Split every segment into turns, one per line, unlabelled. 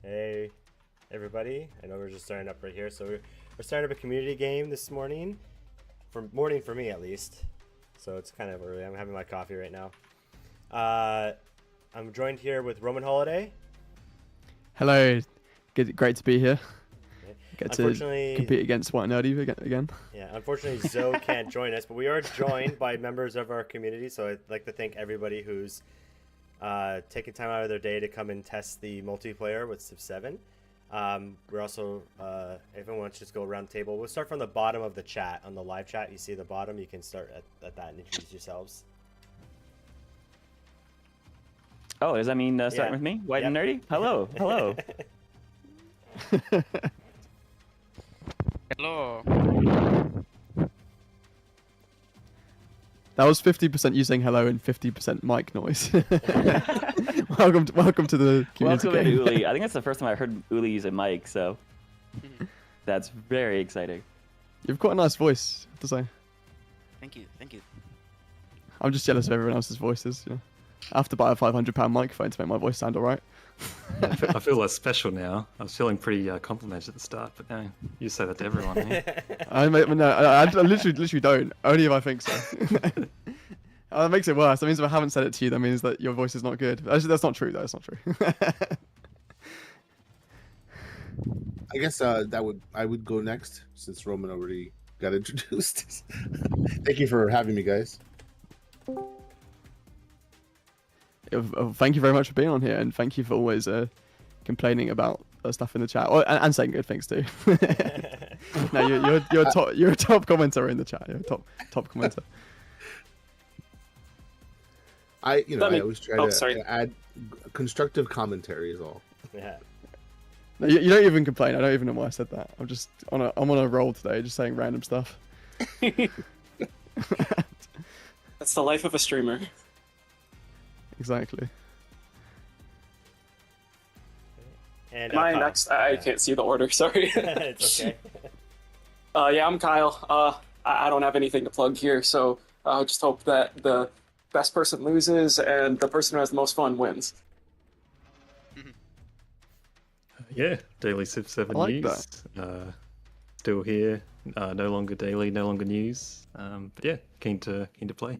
Hey, everybody. I know we're just starting up right here. So we're starting up a community game this morning. Morning for me, at least. So it's kind of early. I'm having my coffee right now. I'm joined here with Roman Holiday.
Hello. Great to be here.
Okay.
Get to compete against White Nerdy again.
Yeah, unfortunately Zoe can't join us, but we are joined by members of our community. So I'd like to thank everybody who's taking time out of their day to come and test the multiplayer with Civ 7. We're also, everyone wants to just go around the table. We'll start from the bottom of the chat. On the live chat, you see the bottom. You can start at that and introduce yourselves.
Oh, does that mean starting with me? White and Nerdy? Hello, hello.
Hello.
That was 50% you saying hello and 50% mic noise. welcome to the community
Welcome
game.
to Uli. I think that's the first time I heard Uli use a mic, so that's very exciting.
You've got a nice voice, I have to say.
Thank you.
I'm just jealous of everyone else's voices. Yeah. I have to buy a £500 microphone to make my voice sound alright.
I feel less special now. I was feeling pretty complimented at the start, but no, you say that to everyone. Eh?
I literally don't. Only if I think so. That makes it worse. That means if I haven't said it to you, that means that your voice is not good. Actually, that's not true, though. That's not true.
I guess I would go next since Roman already got introduced. Thank you for having me, guys.
Thank you very much for being on here, and thank you for always complaining about stuff in the chat, and saying good things too. No, you're a top commenter in the chat. You're a top commenter.
I always try to add constructive commentary is all.
Yeah.
No, you don't even complain. I don't even know why I said that. I'm on a roll today, just saying random stuff.
That's the life of a streamer.
Exactly.
And
Am I
Kyle.
next? I can't see the order, sorry.
It's okay.
Yeah, I'm Kyle. I don't have anything to plug here, so I just hope that the best person loses and the person who has the most fun wins.
Yeah, daily Civ 7
I like
news. Still here. No longer daily, no longer news. But yeah, keen to play.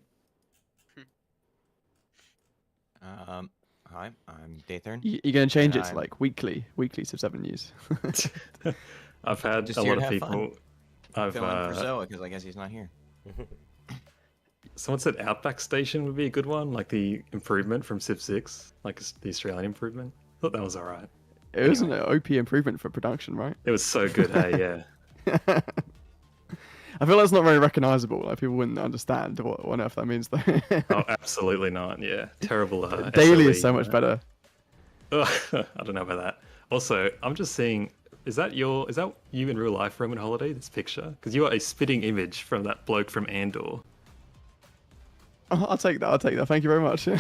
Hi, I'm Daythorn.
You're going to change
And
it to
I'm-
like weekly Civ 7 news.
I've had
Just
a
here
lot
to
of
have fun.
people. I've
Fill in for Zoe because I guess he's not here.
someone said Outback Station would be a good one, like the improvement from Civ 6, like the Australian improvement. I thought that was alright.
It was an OP improvement for production, right?
It was so good, hey, yeah.
I feel like it's not very recognizable. Like people wouldn't understand what on earth that means, though.
Oh, absolutely not. Yeah, terrible.
Daily
SLE,
is so much better.
I don't know about that. Also, I'm just seeing. Is that you in real life, Roman Holiday? This picture, because you are a spitting image from that bloke from Andor.
Oh, I'll take that. Thank you very much.
You know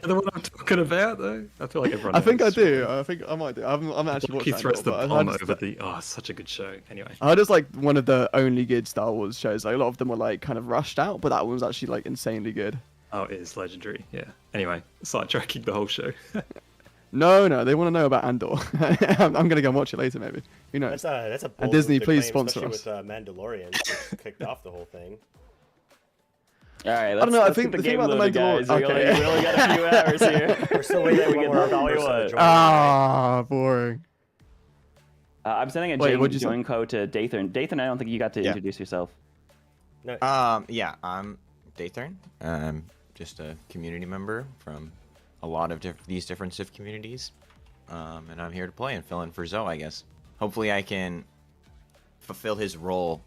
the one I'm talking about, though. I feel like everyone.
I think I
knows.
do. I think I might do. I'm actually
Like he
watching
throws the
Andor, but
bomb
I just-
over the. Oh, it's such a good show. Anyway.
I heard it's like one of the only good Star Wars shows. Like, a lot of them were like kind of rushed out, but that one was actually like insanely good.
Oh, it is legendary. Yeah. Anyway, sidetracking the whole show.
No, they want to know about Andor. I'm gonna go and watch it later, maybe. Who knows?
That's a bold
And Disney,
move to
please
claim,
sponsor
especially
us.
with Mandalorian, which kicked off the whole thing.
All right,
don't know, I
let's
think
get
the thing
game
about the
loaded,
Mandalorian-
guys. We only got a few hours here.
We're still waiting for
We
one
can
more
talk all you
person to
want.
join.
Ah, boring.
I'm sending a
Wait, what'd you say?
join code to Daythorn. Daythorn, I don't think you got to
Yeah.
introduce yourself.
Yeah, I'm Daythorn. I'm just a community member from a lot of these different Civ communities, and I'm here to play and fill in for Zoe, I guess. Hopefully, I can fulfill his role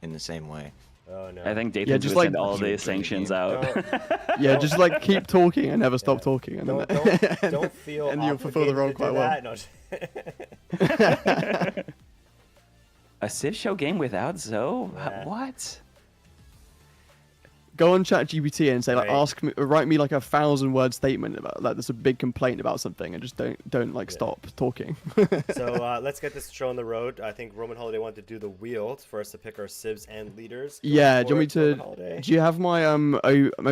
in the same way.
Oh no.
I think Daythorn's
Yeah,
going
just
to
like-
send all the
Huge in the
sanctions
game.
out.
Yeah, just like keep talking and never stop talking, and
Don't feel
and you'll fulfill the role
obligated
quite
to do
well.
that. No.
A Civ show game without Zoe?
Yeah.
What?
Go on ChatGPT and say like,
Right.
write me like a 1,000-word statement about like there's a big complaint about something, and just don't like stop talking.
So let's get this show on the road. I think Roman Holiday wanted to do the wheel for us to pick our civs and leaders. Go
Yeah, do you
for
want
it,
me
Roman
to?
Holiday.
Do you have my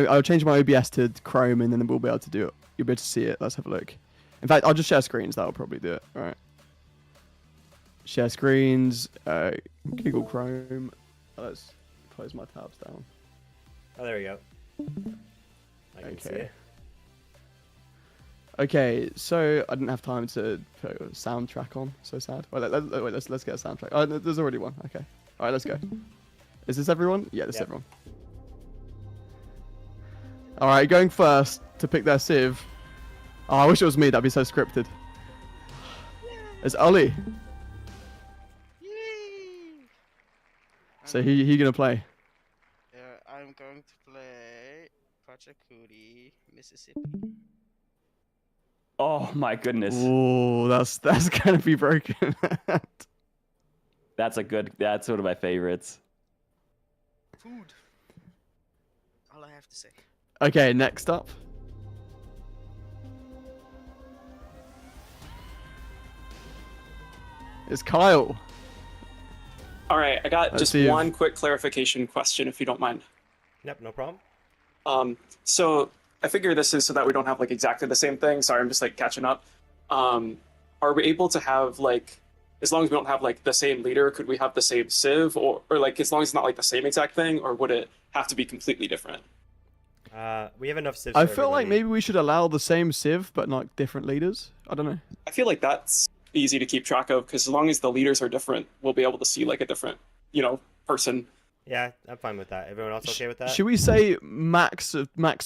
I'll change my OBS to Chrome, and then we'll be able to do it. You'll be able to see it. Let's have a look. In fact, I'll just share screens. That'll probably do it. All right. Share screens. Google Chrome. Let's close my tabs down.
Oh, there we go. I can see
Okay.
it.
Okay, so I didn't have time to put a soundtrack on. So sad. Wait, let's get a soundtrack. Oh, there's already one. Okay. All right, let's go. Is this everyone? Yeah, this is
Yep.
everyone. All right, going first to pick their civ. Oh, I wish it was me. That'd be so scripted. It's Ollie.
Yay!
So who you gonna play?
I'm going to play Pachacudi, Mississippi.
Oh my goodness.
Ooh, that's gonna be broken.
That's one of my favorites.
Food. All I have to say.
Okay, next up. It's Kyle.
All right, I got
Let's
just
see if-
one quick clarification question, if you don't mind.
Yep, no problem.
So I figure this is so that we don't have like exactly the same thing. Sorry, I'm just like catching up. Are we able to have like, as long as we don't have like the same leader, could we have the same civ, or like as long as it's not like the same exact thing, or would it have to be completely different?
We have enough civs.
I
for
feel like
everybody.
maybe we should allow the same civ, but not different leaders. I don't know.
I feel like that's easy to keep track of because as long as the leaders are different, we'll be able to see like a different, person.
Yeah, I'm fine with that. Everyone else okay with that?
Should we say max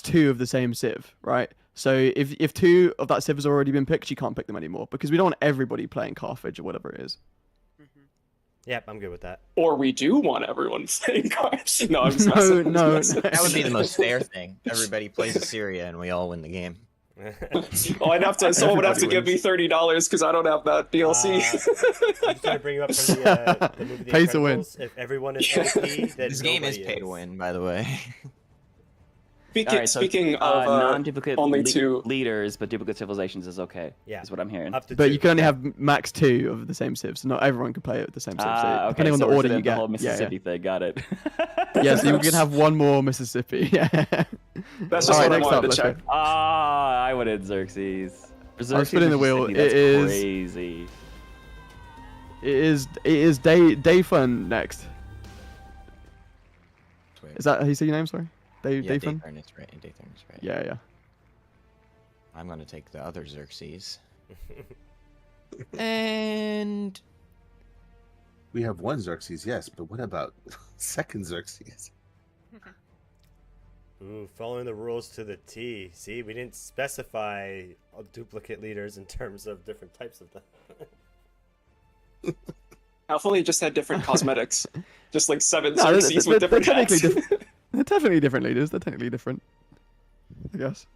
2 of the same civ, right? So if 2 of that civ has already been picked, you can't pick them anymore because we don't want everybody playing Carthage or whatever it is.
Yep, I'm good with that.
Or we do want everyone playing cards. No, I'm just
No,
messing, I'm
no,
just messing.
That would be the most fair thing. Everybody plays Assyria and we all win the game.
Someone would have to give me $30 because I don't have that DLC.
I'm just going to bring you up from the movie The
Pay to win.
Incredibles. If everyone is OP, then
This game is
nobody
pay to win, by the way.
Speaking,
Alright, so,
speaking of
non-duplicate
only two,
leaders, but duplicate civilizations is okay.
Yeah.
Is what I'm hearing.
up to
But
2.
you can only have max 2 of the same civ, so not everyone can play it with the same civ. So
Okay,
depending on
so
the
we're
order
doing
you
the
get.
whole
Yeah,
Mississippi thing. Got it.
yeah, so you can have one more Mississippi. Yeah.
that's just
Alright,
what I
next
wanted
up,
to
let's
check.
go.
I wanted Xerxes. Xerxes
spinning the wheel.
Mississippi,
It
that's
is-
crazy.
It is Day Fun next. Is that how you say your name? Sorry, Day
Yeah,
Fun.
Daythorn is right. Daythorn is right.
Yeah, yeah.
I'm gonna take the other Xerxes. And
We have one Xerxes, yes, but what about second Xerxes?
Ooh, following the rules to the T. See, we didn't specify duplicate leaders in terms of different types of them.
Hopefully, it just had different cosmetics, just like 7
No,
Xerxes with different
technically
hats.
different. They're definitely different leaders. They're technically different. I guess.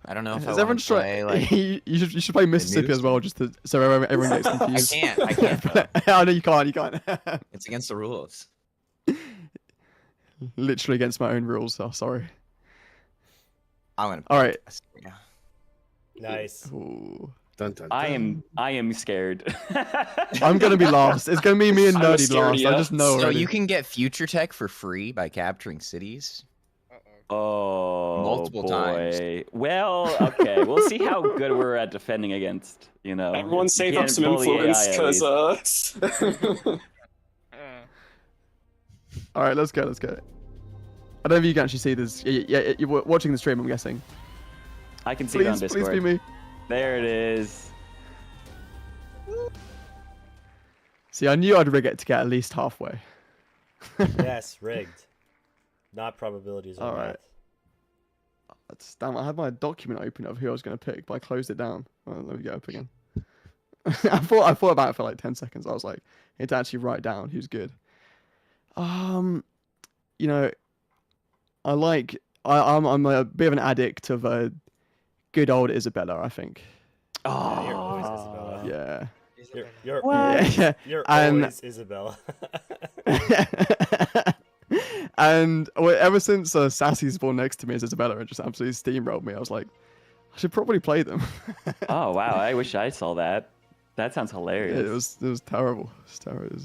I don't know if
Is
I
everyone
want to play like.
you should play Mississippi
news?
as well, just so everyone gets
I
confused.
can't. I can't. though.
I know you can't. You can't.
It's against the rules.
Literally against my own rules. Oh, sorry.
I'm gonna.
All right.
Assyria.
Nice.
Ooh.
Dun, dun,
I
dun.
am scared.
I'm gonna be last. It's gonna be me and
I'm a
Nerdy last.
scaredy,
I just know
So
already.
you can get future tech for free by capturing cities.
Oh,
Multiple
boy.
times.
Well, okay. We'll see how good we're at defending against.
Everyone
You
save up
can't
some
bully
influence
AI at
because
least.
All right, let's go. Let's go. I don't know if you can actually see this. Yeah, you're watching the stream. I'm guessing.
I can see it on
Please,
Discord.
please be me.
There it is.
See, I knew I'd rig it to get at least halfway.
Yes, rigged. Not probabilities.
All
All
right.
right.
Damn, I had my document open of who I was going to pick, but I closed it down. Well, let me go up again. I thought about it for like 10 seconds. I was like, I need to actually write down who's good. I'm a bit of an addict of good old Isabella, I think.
Yeah, you're always Isabella.
Yeah.
You're
Yeah.
You're
And-
always Isabella.
And ever since Sassy's born next to me as Isabella and just absolutely steamrolled me, I was like, I should probably play them.
Oh wow! I wish I saw that. That sounds
it
hilarious.
was terrible. It was terrible.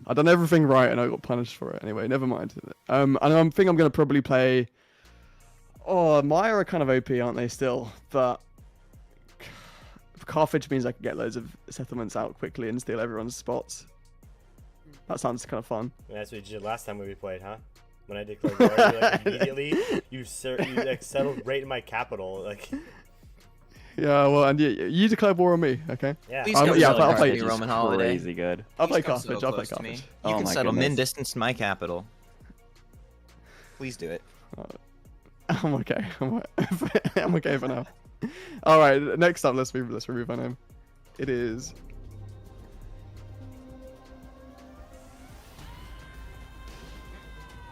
I done everything right and I got punished for it. Anyway, never mind. And I think I'm gonna probably play. Oh, Maya are kind of OP, aren't they, still? But Carthage means I can get loads of settlements out quickly and steal everyone's spots. That sounds kind of fun.
That's what you did last time we played, huh? When I declared war, you, like, immediately you like settled right in my capital, like.
Yeah, well, and you declared war on me, okay?
Yeah.
Please
I'm-
come
yeah,
settle
I'll play
Carthage,
it.
Roman holiday.
Crazy good.
I'll play
Please come
Carthage.
settle
I'll play
close to me.
Carthage.
You
Oh
can
my
settle
goodness.
min-distance to my capital. Please do it.
I'm okay. I'm okay for now. All right. Next up, let's remove my name. It is.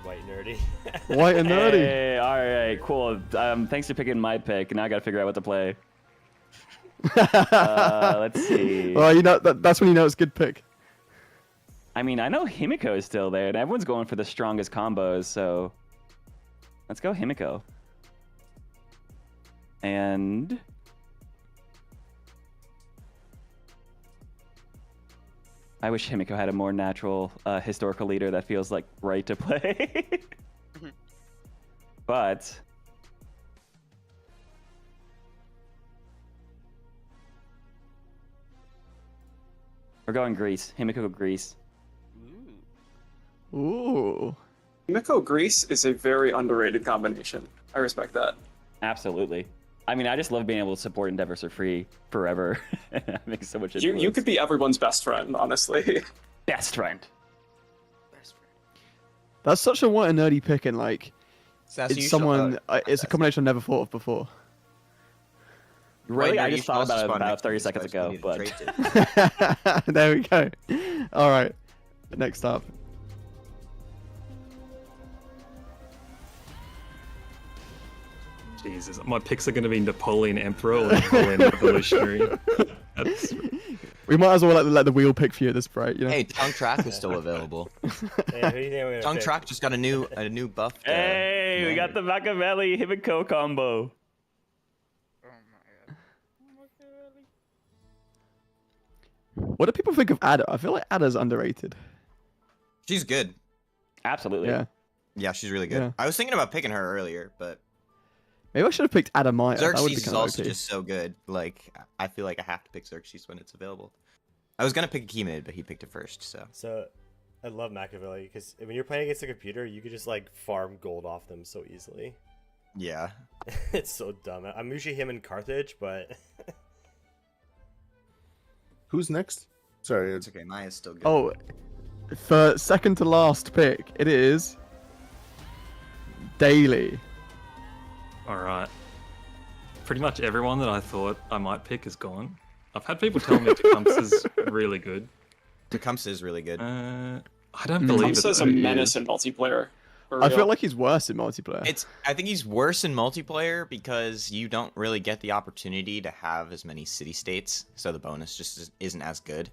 White nerdy.
White and nerdy.
Hey, all right, cool. Thanks for picking my pick. Now I gotta figure out what to play. Let's see.
Well, you know that's when you know it's a good pick.
I mean, I know Himiko is still there, and everyone's going for the strongest combos, so let's go Himiko. And I wish Himiko had a more natural historical leader that feels like right to play. But we're going Greece. Himiko Greece.
Ooh.
Miko Greece is a very underrated combination. I respect that.
Absolutely. I mean, I just love being able to support Endeavors for free forever. That makes so much
You
influence.
could be everyone's best friend, honestly.
best friend.
Best friend.
That's such a white and nerdy pick, and like
Sassy,
it's someone. It's a combination I've never thought of before.
Really, I just thought about it about 30 seconds ago, but
There we go. All right. Next up.
Jesus, my picks are going to be Napoleon Emperor or Napoleon Revolutionary. That's...
We might as well let the wheel pick for you at this rate, you know?
Hey, Tongue Track is still available.
Hey, who do you think we're gonna
Tongue
pick?
Track just got a new buff.
hey, we got the Machiavelli Himiko combo.
Oh my god.
What do people think of Ada? I feel like Ada's underrated.
She's good.
Absolutely.
Yeah.
Yeah, she's really good.
Yeah.
I was thinking about picking her earlier, but
Maybe I should have picked Ada Maya. That would be
Xerxes is
kind of
also
OP.
just so good. Like, I feel like I have to pick Xerxes when it's available. I was gonna pick a key mid, but he picked it first, so.
So, I love Machiavelli because when you're playing against a computer, you could just like farm gold off them so easily.
Yeah.
It's so dumb. I'm usually him in Carthage, but
Who's next? Sorry.
It's okay, Maya's still good.
Oh, for second to last pick, it is Daily.
All right. Pretty much everyone that I thought I might pick is gone. I've had people tell me Tecumseh is really good.
Tecumseh is really good.
I don't believe it.
Tecumseh is a
though.
menace in multiplayer. For
I
real.
feel like he's worse in multiplayer.
I think he's worse in multiplayer because you don't really get the opportunity to have as many city states, so the bonus just isn't as good.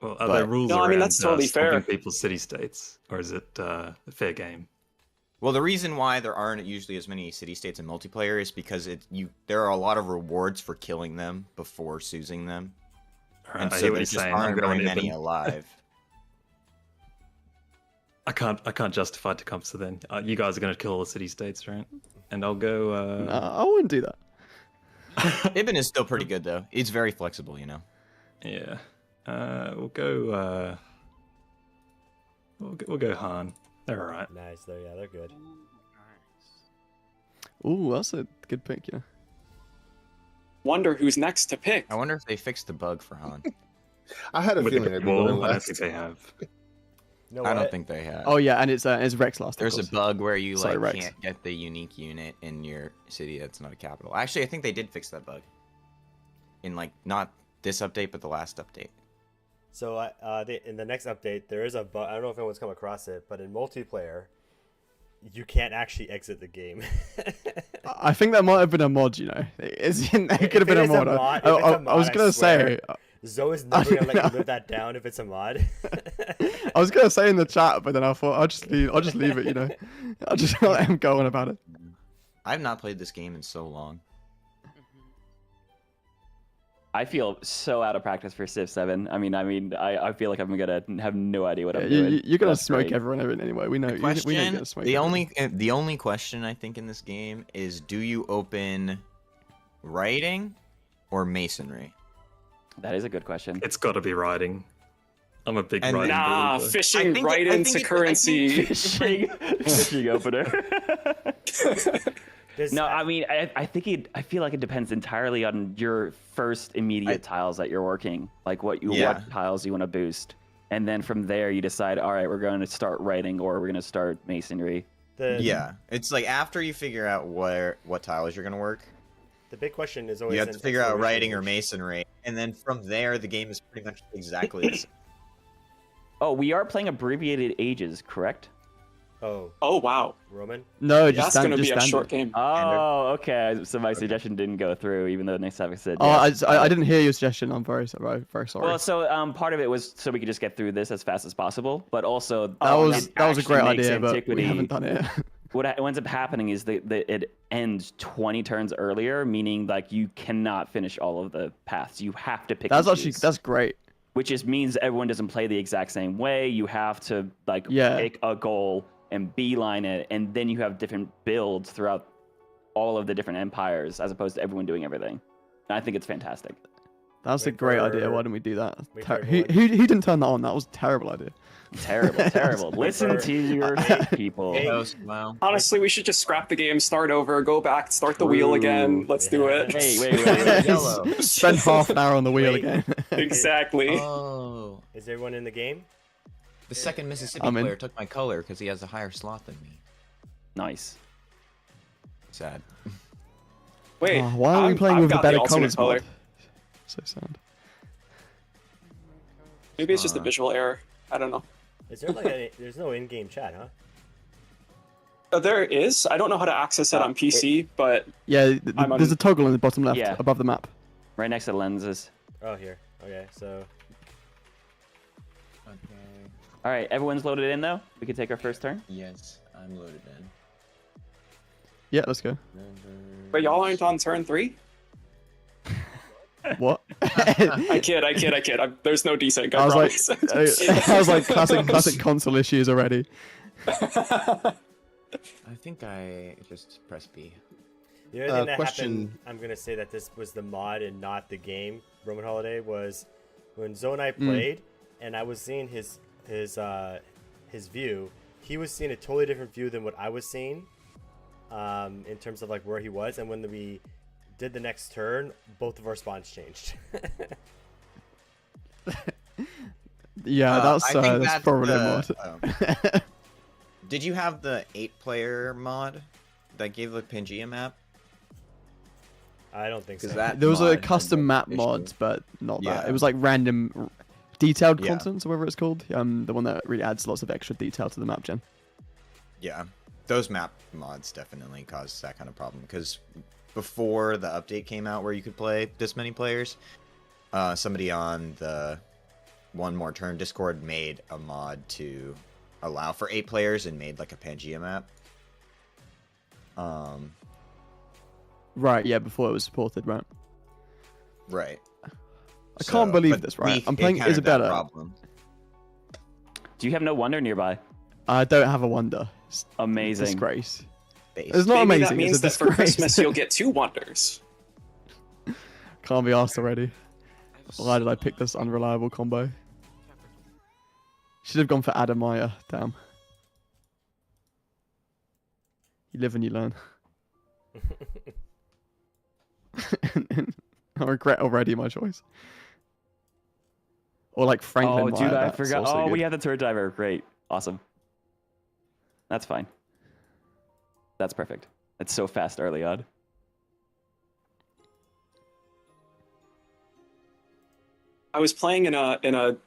Well, are there
but-
rules
No, I
around
mean, that's totally
stopping
fair.
people's city states, or is it a fair game?
Well, the reason why there aren't usually as many city states in multiplayer is because there are a lot of rewards for killing them before choosing them,
All right,
and
I
so
hear what
there
you're
just
saying. I'm
aren't very
going
many
Ibn.
alive.
I can't justify Tecumseh then. You guys are going to kill all the city states, right? And I'll go.
No, I wouldn't do that.
Ibn is still pretty good though. It's very flexible, you know.
Yeah. We'll go. We'll go Han. They're all right.
nice. They're good.
Nice.
Ooh, that's a good pick, yeah.
Wonder who's next to pick.
I wonder if they fixed the bug for Han.
I had a
With
feeling
the
I'd be going
wall, I don't
last.
think they have.
No,
I don't
what?
think they have.
Oh yeah, and it's Rex last. of
There's a
course.
bug where you
Sorry,
like
Rex.
can't get the unique unit in your city that's not a capital. Actually, I think they did fix that bug. In like not this update, but the last update.
So in the next update, there is a bug. I don't know if anyone's come across it, but in multiplayer, you can't actually exit the game.
I think that might have been a mod, you know. It could have
If
been
it
a
is
mod.
mod-
I
if it's a
I was
mod, I
gonna say.
swear. Zoe is never gonna let
know.
you live that down if it's a mod.
I was gonna say in the chat, but then I thought I'll just leave it, you know. I'll just let him go on about it.
I've not played this game in so long.
I feel so out of practice for Civ 7. I feel like I'm gonna have no idea what I'm
Yeah,
doing.
you're gonna
That's
smoke
great.
everyone anyway. We know. We know you're
Question:
gonna smoke.
the
everyone.
only question I think in this game is, do you open writing or masonry?
That is a good question.
It's got to be writing. I'm a big
And-
writing
Nah,
believer.
fishing
think
right
it- I
into
think it- I
currency.
Fishing opener.
This-
No, I mean, I think I feel like it depends entirely on your first immediate tiles that you're working, like what
Yeah.
tiles you want to boost, and then from there you decide, all right, we're going to start writing or we're going to start masonry.
Yeah, it's like after you figure out what tiles you're gonna work,
The big question is always
you have to
in
figure out
exploration
writing or
age.
masonry, and then from there the game is pretty much exactly the same.
Oh, we are playing abbreviated ages, correct?
Oh,
Oh wow,
Roman.
No, just
that's gonna
just
be a
standard.
short game.
Oh, okay. So my suggestion didn't go through, even though next time I said.
Oh,
yes.
I didn't hear your suggestion. I'm very sorry. Very sorry.
Well, so part of it was so we could just get through this as fast as possible, but also
that was
it
that was a great
actually makes
idea, but we
Antiquity-
haven't done it.
What ends up happening is that it ends 20 turns earlier, meaning like you cannot finish all of the paths. You have to pick.
That's
and
actually
choose,
great.
which just means everyone doesn't play the exact same way. You have to like
Yeah.
pick a goal and beeline it, and then you have different builds throughout all of the different empires, as opposed to everyone doing everything. And I think it's fantastic.
That's a
Wait
great idea.
for-
Why didn't we do that?
wait for
Who
everyone.
didn't turn that on? That was a terrible idea.
Terrible, terrible. Listen
for-
to your people.
Hey.
Wow.
Honestly, we should just scrap the game, start over, go back, start the wheel again. Let's do it.
Hey, wait.
Yellow.
Spend half an hour on the wheel
Wait.
again.
Exactly.
Oh,
Is everyone in the game?
the second Mississippi
I'm in.
player took my color because he has a higher slot than me.
Nice.
Sad.
Wait,
Oh, why are we
I'm-
playing
I've
with a
got the
better
alternate
colors
color.
mod? So sad.
Maybe it's just a visual error. I don't know.
Is there like there's no in-game chat, huh?
There is. I don't know how to access it on PC, but
Yeah,
I'm
there's
on-
a toggle in the bottom left
Yeah.
above the map.
Right next to the lenses.
Oh, here. Okay, so
All right, everyone's loaded in though. We can take our first turn.
Yes, I'm loaded in.
Yeah, let's go.
but y'all aren't on turn 3.
What?
I kid. There's no desync.
I was like,
promise.
I was like, classic console issues already.
I think I just press B.
the other thing that
question-
happened, I'm gonna say that this was the mod and not the game. Roman Holiday was when Zoe and I played, and I was seeing his view. He was seeing a totally different view than what I was seeing, in terms of like where he was. And when we did the next turn, both of our spawns changed.
Yeah,
I think
that's probably a mod.
oh. Did you have the 8-player mod that gave the Pangea map?
I don't think so.
Because that
There was a
mod had
custom
that
map
issue.
mod, but not that.
Yeah.
It was like random detailed
Yeah.
content, or whatever it's called. The one that really adds lots of extra detail to the map gen.
Yeah, those map mods definitely caused that kind of problem. Because before the update came out where you could play this many players, somebody on the One More Turn Discord made a mod to allow for 8 players and made like a Pangea map.
Right, yeah, before it was supported, right?
Right.
I can't believe this, right? I'm playing Isabella.
Problem.
Do you have no wonder nearby?
I don't have a wonder. It's a
Amazing.
disgrace.
Base.
It's not
Maybe
amazing.
that means
it's a
that for
disgrace.
Christmas you'll get 2 wonders.
Can't be asked already. Why did I pick this unreliable combo? Should have gone for Adamaya. Damn. You live and you learn. I regret already my choice. Or like Franklin.
Oh, dude,
Meyer,
I
that's
forgot.
also
Oh, we
good.
have the turret diver. Great. Awesome. That's fine. That's perfect. It's so fast early on.
I was playing in a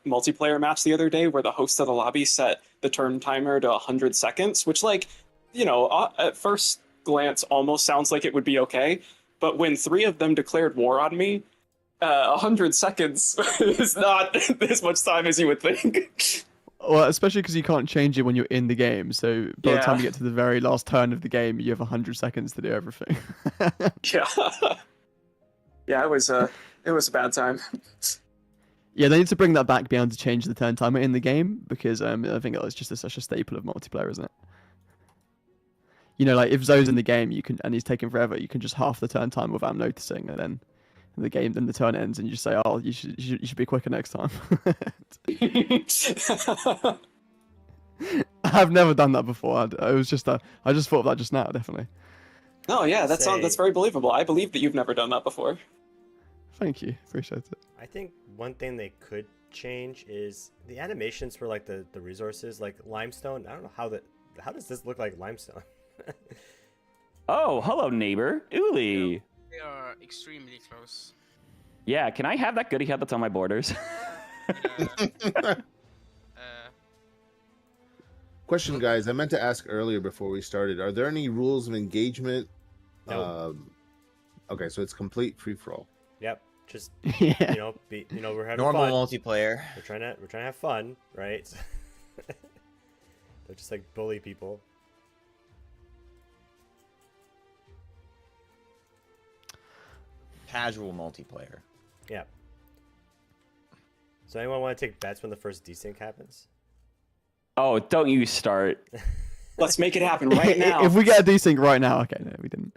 multiplayer match the other day where the host of the lobby set the turn timer to 100 seconds, which, like, you know, at first glance almost sounds like it would be okay. But when 3 of them declared war on me, 100 seconds is not as much time as you would think.
Well, especially because you can't change it when you're in the game. So by the time you get to the very last turn of the game, you have 100 seconds to do everything.
Yeah. Yeah, it was It was a bad time.
Yeah, they need to bring that back, be able to change the turn timer in the game, because I think it's just such a staple of multiplayer, isn't it? You know, like if Zoe's in the game, you can, and he's taking forever, you can just half the turn time without noticing, and then the turn ends, and you just say, "Oh, you should be quicker next time." I've never done that before. I just thought of that just now, definitely.
No, yeah, that's
Say-
very believable. I believe that you've never done that before.
Thank you, appreciate it.
I think one thing they could change is the animations for like the resources, like limestone. I don't know how does this look like limestone?
Oh, hello, neighbor. Uli.
They are extremely close.
Yeah, can I have that goodie hat that's on my borders?
Uh,
Question, guys. I meant to ask earlier before we started. Are there any rules of engagement?
No.
Okay, so it's complete free for all.
Yep. Just
Yeah.
we're having
Normal
fun.
multiplayer.
We're trying to have fun, right? They're just like bully people.
Casual multiplayer.
Yeah. So anyone want to take bets when the first desync happens?
Oh, don't you start.
Let's make it happen right now.
If we get a desync right now, okay, no, we didn't.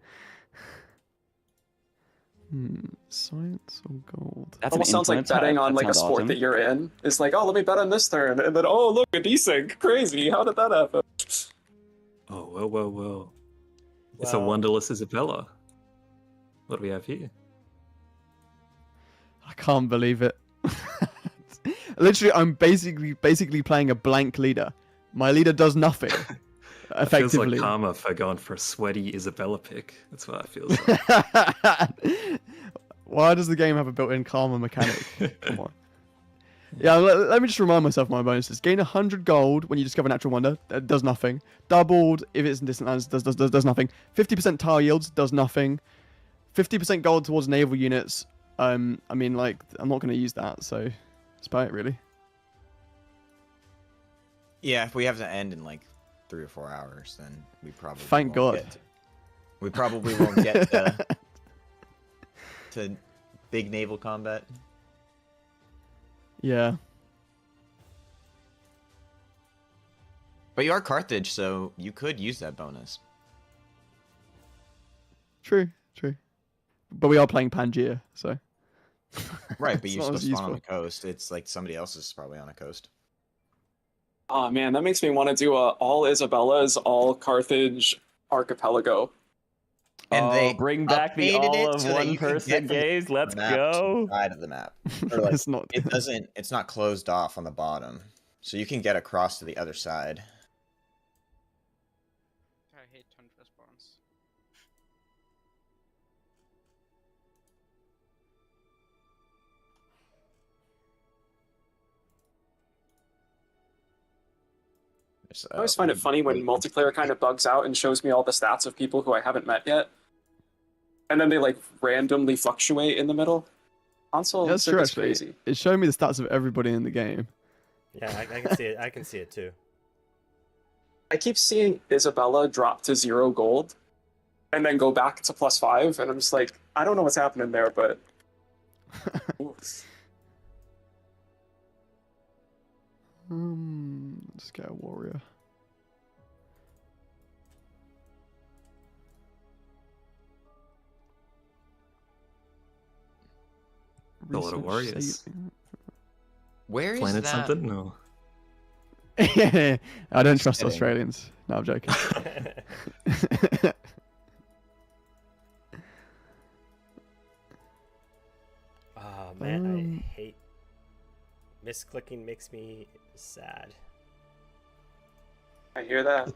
Science or gold?
That's
Almost
an
sounds like
influence hat.
betting on
That
like a
sounds
sport
awesome.
that you're in. It's like, oh, let me bet on this turn, and then oh, look, a desync. Crazy. How did that happen?
Oh, well. It's a
Well-
wonderless Isabella. What do we have here?
I can't believe it. Literally, I'm basically playing a blank leader. My leader does nothing.
It feels
Effectively.
like karma for going for a sweaty Isabella pick. That's what it feels like.
Why does the game have a built-in karma mechanic? Come on. Yeah, let me just remind myself of my bonuses. Gain 100 gold when you discover natural wonder. That does nothing. Doubled if it's in distant lands. Does nothing. 50% tile yields. Does nothing. 50% gold towards naval units. I mean, like, I'm not going to use that, so that's about it, really.
Yeah, if we have to end in like 3 or 4 hours, then we probably
Thank
won't
God.
get we probably won't get to big naval combat.
Yeah.
But you are Carthage, so you could use that bonus.
True. But we are playing Pangaea, so.
Right, but
It's
you
not
still
as
spawn on
useful.
the coast. It's like somebody else is probably on a coast.
Oh man, that makes me want to do a all Isabellas, all Carthage archipelago.
And
Oh,
they
bring back the
updated
all
it
of
so that
one
you can
person
get from the
gaze. Let's
map to
go.
the side of the map. Or like,
It's not.
it's not closed off on the bottom. So you can get across to the other side.
I hate tundra spawns.
There's,
I always find it funny when multiplayer kind of bugs out and shows me all the stats of people who I haven't met yet, and then they like randomly fluctuate in the middle. Console
That's true,
is
actually.
crazy.
It's showing me the stats of everybody in the game.
Yeah, I can see it. I can see it too.
I keep seeing Isabella drop to 0 gold, and then go back to +5, and I'm just like, I don't know what's happening there, but. Oof.
Let's get a warrior.
A lot of
Research
warriors.
saving.
Where is
Planted
that?
something? No.
I don't trust
kidding.
Australians. No, I'm joking.
Oh man, I hate misclicking. Makes me sad.
I hear that.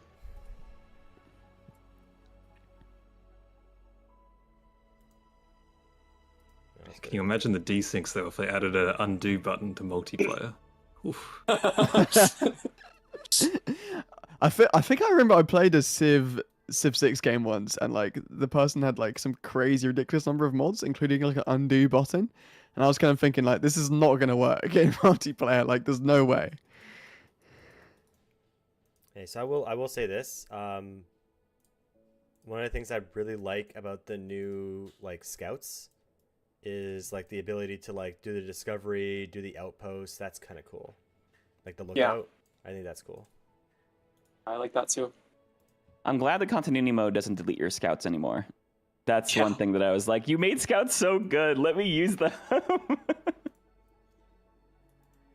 Can you imagine the desyncs though if they added an undo button to multiplayer? Oof.
I think I remember I played a Civ 6 game once, and like the person had like some crazy ridiculous number of mods, including like an undo button, and I was kind of thinking like this is not gonna work in multiplayer. Like there's no way.
Okay, so I will say this. One of the things I really like about the new like scouts is like the ability to like do the discovery, do the outpost. That's kind of cool. Like the
Yeah.
lookout. I think that's cool.
I like that too.
I'm glad the continuity mode doesn't delete your scouts anymore. That's
Yeah.
one thing that I was like, you made scouts so good. Let me use them.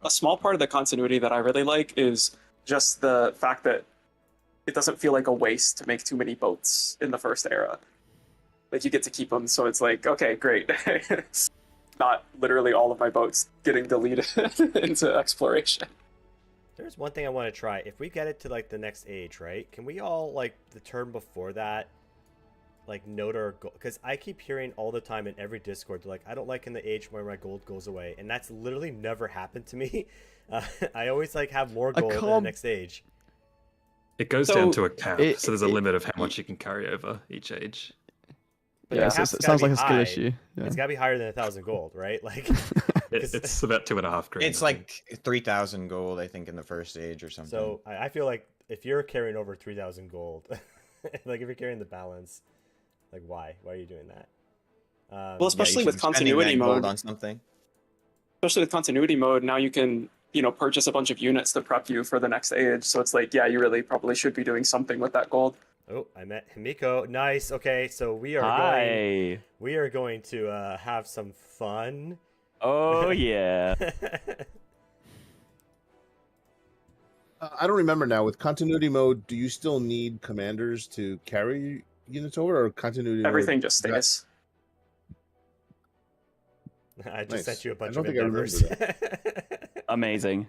A small part of the continuity that I really like is just the fact that it doesn't feel like a waste to make too many boats in the first era. Like you get to keep them, so it's like, okay, great. Not literally all of my boats getting deleted into exploration.
There's one thing I want to try. If we get it to like the next age, right? Can we all like the turn before that, like note our goal? Because I keep hearing all the time in every Discord, they're like, I don't like in the age where my gold goes away, and that's literally never happened to me. I always like have more
I
gold in the
can't-
next age.
It goes
So,
down to a cap,
it-
so there's a
it-
limit of how much you can carry over each age.
But
Yeah,
the
so
cap's
it
gotta
sounds
be
like a skill
high.
issue. Yeah.
It's got to be higher than 1,000 gold, right? Like,
It's about 2.5 grand.
It's like 3,000 gold, I think, in the first age or something.
so I feel like if you're carrying over 3,000 gold, like if you're carrying the balance, like why? Why are you doing that?
Well,
Yeah, you
especially
should
with
be spending
continuity
that gold
mode.
on something.
Especially with continuity mode, now you can, purchase a bunch of units to prep you for the next age. So it's like, yeah, you really probably should be doing something with that gold.
Oh, I met Himiko. Nice. Okay, so we are
Hi.
going to have some fun.
Oh, yeah.
I don't remember now. With continuity mode, do you still need commanders to carry units over, or continuity
Everything
mode?
just stays.
I just
Nice.
sent you a
I
bunch
don't
of
think I remember
endeavors.
Amazing.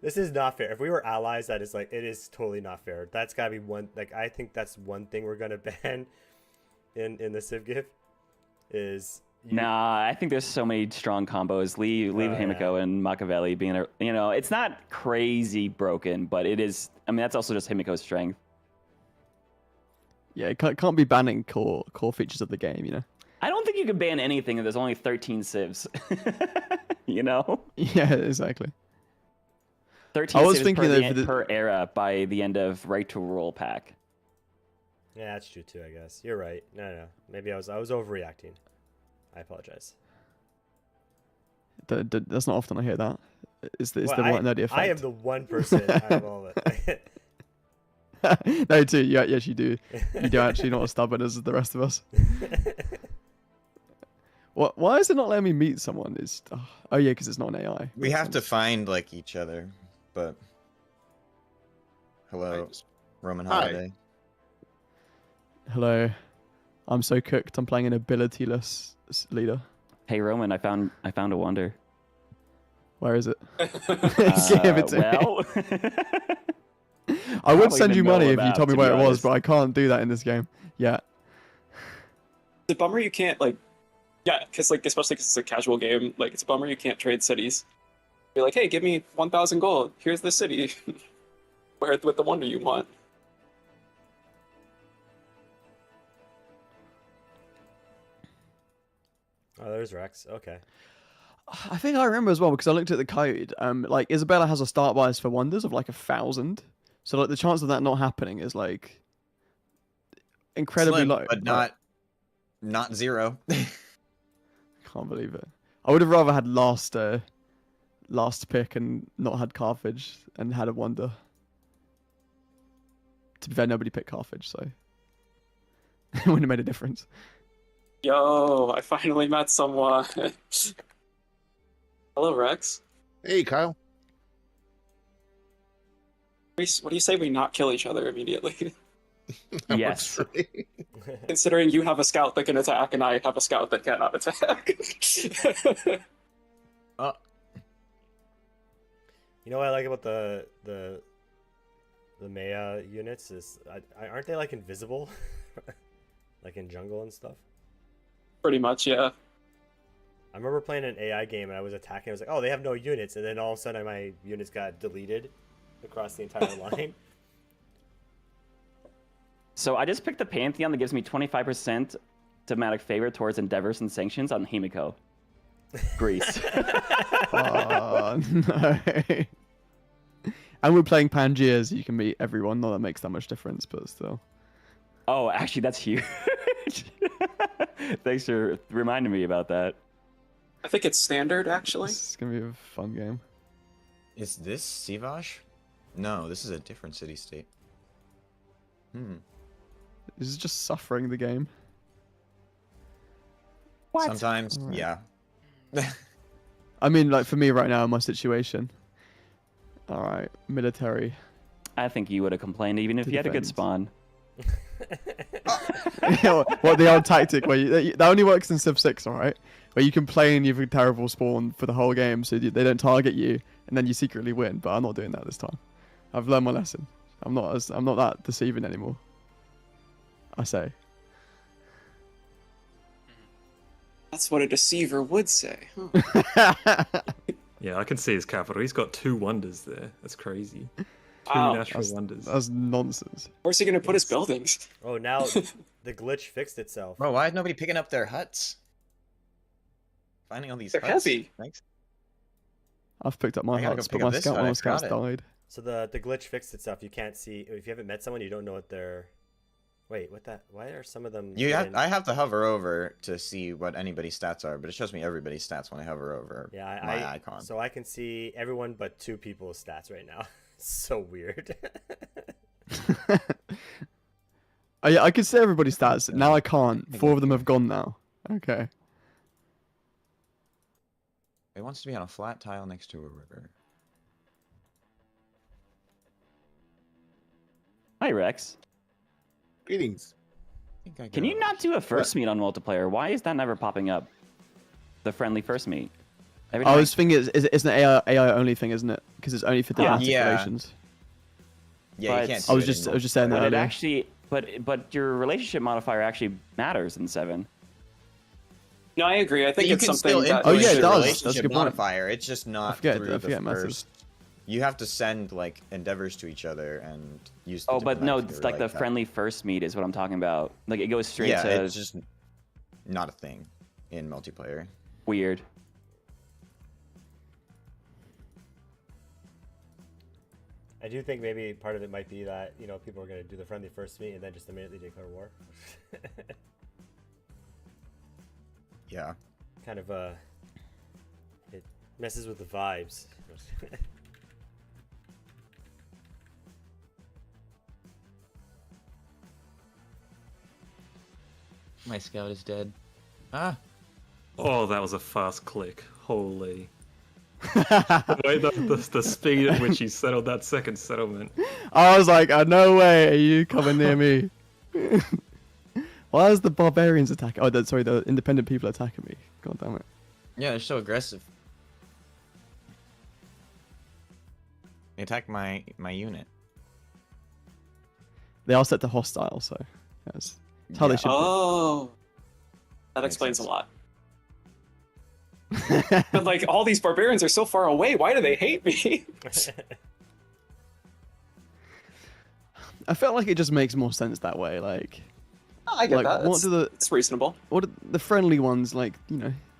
This is not fair. If we were allies, that is like, it is totally not fair. That's gotta be one. Like, I think that's one thing we're gonna ban in the Civ gift is.
Nah, I think there's so many strong combos. Leave
Oh,
Himiko and Machiavelli being it's not crazy broken, but it is. I mean, that's also just Himiko's strength.
Yeah, it can't be banning core features of the game, you know.
I don't think you can ban anything if there's only 13 civs.
Yeah, exactly.
13
I was
civs
thinking
per,
of the-
per era by the end of Right to Roll pack.
Yeah, that's true too. I guess you're right. No. Maybe I was overreacting. I apologize.
That's not often I hear that. It's the
Well,
right nerdy effect.
I am the one person out of all of it.
No, too. Yeah, yes, you do. You do actually not as stubborn as the rest of us. Why is it not letting me meet someone? Oh yeah, because it's not an AI.
We
Makes
have to
sense.
find like each other, but hello,
Nice.
Roman
Hi.
Holiday.
Hello, I'm so cooked. I'm playing an abilityless leader.
Hey Roman, I found a wonder.
Where is it?
Uh,
Give it to me.
well,
I would
don't
send you
even know
money if you
about,
told me
to be
where it was,
honest.
but I can't do that in this game. Yeah.
It's a bummer you can't because especially because it's a casual game, like it's a bummer you can't trade cities. Be like, hey, give me 1,000 gold. Here's the city, with the wonder you want.
Oh, there's Rex. Okay.
I think I remember as well because I looked at the code. Like Isabella has a start bias for wonders of like 1,000. So like the chance of that not happening is like incredibly
Slim,
low.
but not zero.
Can't believe it. I would have rather had last pick and not had Carthage and had a wonder. To be fair, nobody picked Carthage, so it wouldn't have made a difference.
Yo, I finally met someone. Hello, Rex.
Hey, Kyle.
What do you say we not kill each other immediately?
That
Yes.
works for me.
Considering you have a scout that can attack and I have a scout that cannot attack.
You know what I like about the Maya units is aren't they like invisible, like in jungle and stuff?
Pretty much, yeah.
I remember playing an AI game and I was attacking. I was like, oh, they have no units, and then all of a sudden my units got deleted across the entire line.
so I just picked the Pantheon that gives me 25% diplomatic favor towards endeavors and sanctions on Himiko, Greece.
Oh no. And we're playing Pangaea, so you can meet everyone. Not that makes that much difference, but still.
Oh, actually, that's huge. Thanks for reminding me about that.
I think it's standard actually.
This is gonna be a fun game.
Is this Sivash? No, this is a different city state.
This is just suffering the game.
Sometimes,
Alright.
yeah.
I mean, like for me right now in my situation. All right, military.
I think you would have complained even if
To
you had a good
defend.
spawn.
What the old tactic where that only works in Civ 6, all right? Where you complain you have a terrible spawn for the whole game, so they don't target you, and then you secretly win. But I'm not doing that this time. I've learned my lesson. I'm not that deceiving anymore. I say.
That's what a deceiver would say. Huh.
Yeah, I can see his capital. He's got 2 wonders there. That's crazy. 2
Wow.
natural wonders.
That's nonsense.
Where's he gonna put his buildings?
Oh, now the glitch fixed itself.
Bro, why is nobody picking up their huts? Finding all these
They're
huts.
heavy.
Thanks.
I've picked up my
I gotta go
huts,
pick
but
up
my
this
scout,
hut,
one
I
of my scouts
forgot
died.
So the glitch fixed itself. You can't see if you haven't met someone. You don't know what they're. Wait, what that? Why are some of them?
I have to hover over to see what anybody's stats are, but it shows me everybody's stats when I hover over
Yeah,
my icon.
So I can see everyone but 2 people's stats right now. So weird.
Oh, yeah, I could see everybody's stats. Now I can't. 4 of them have gone now. Okay.
It wants to be on a flat tile next to a river.
Hi, Rex.
Greetings.
I think I
Can
got
you not do a first meet on multiplayer? Why is that never popping up? The friendly first meet. Every
I
time
was thinking it's an AI only thing, isn't it? Because it's only for diplomatic
Yeah.
relations.
Yeah,
But-
you can't.
I was
see it
just
in
I was just saying that
But it
earlier.
actually, but your relationship modifier actually matters in 7.
No, I agree. I
But
think
you
it's
can
something
still
that.
Oh,
influence
yeah, it
the
does.
relationship
That's a good point.
modifier. It's just not
forget-
through
I
the
forget it matters.
first. You have to send like endeavors to each other and use. The
Oh, but no,
diplomatic
it's
or
like the
that.
friendly first meet is what I'm talking about. Like it goes straight
Yeah,
to
it's just not a thing in multiplayer.
weird.
I do think maybe part of it might be that people are going to do the friendly first meet and then just immediately declare war.
Yeah.
Kind of it messes with the vibes.
My scout is dead. Ah.
Oh, that was a fast click. Holy. The way the speed at which he settled that second settlement.
I was like, no way are you coming near me. Why is the barbarians attacking? Oh, sorry, the independent people attacking me. God damn it.
Yeah, they're so aggressive. They attacked my unit.
They are set to hostile, so that's how they
Yeah.
should
Oh, that
Makes
explains
sense.
a lot.
be.
But like, all these barbarians are so far away. Why do they hate me?
I felt like it just makes more sense that way. Like,
I get that.
what do
It's reasonable.
the friendly ones like?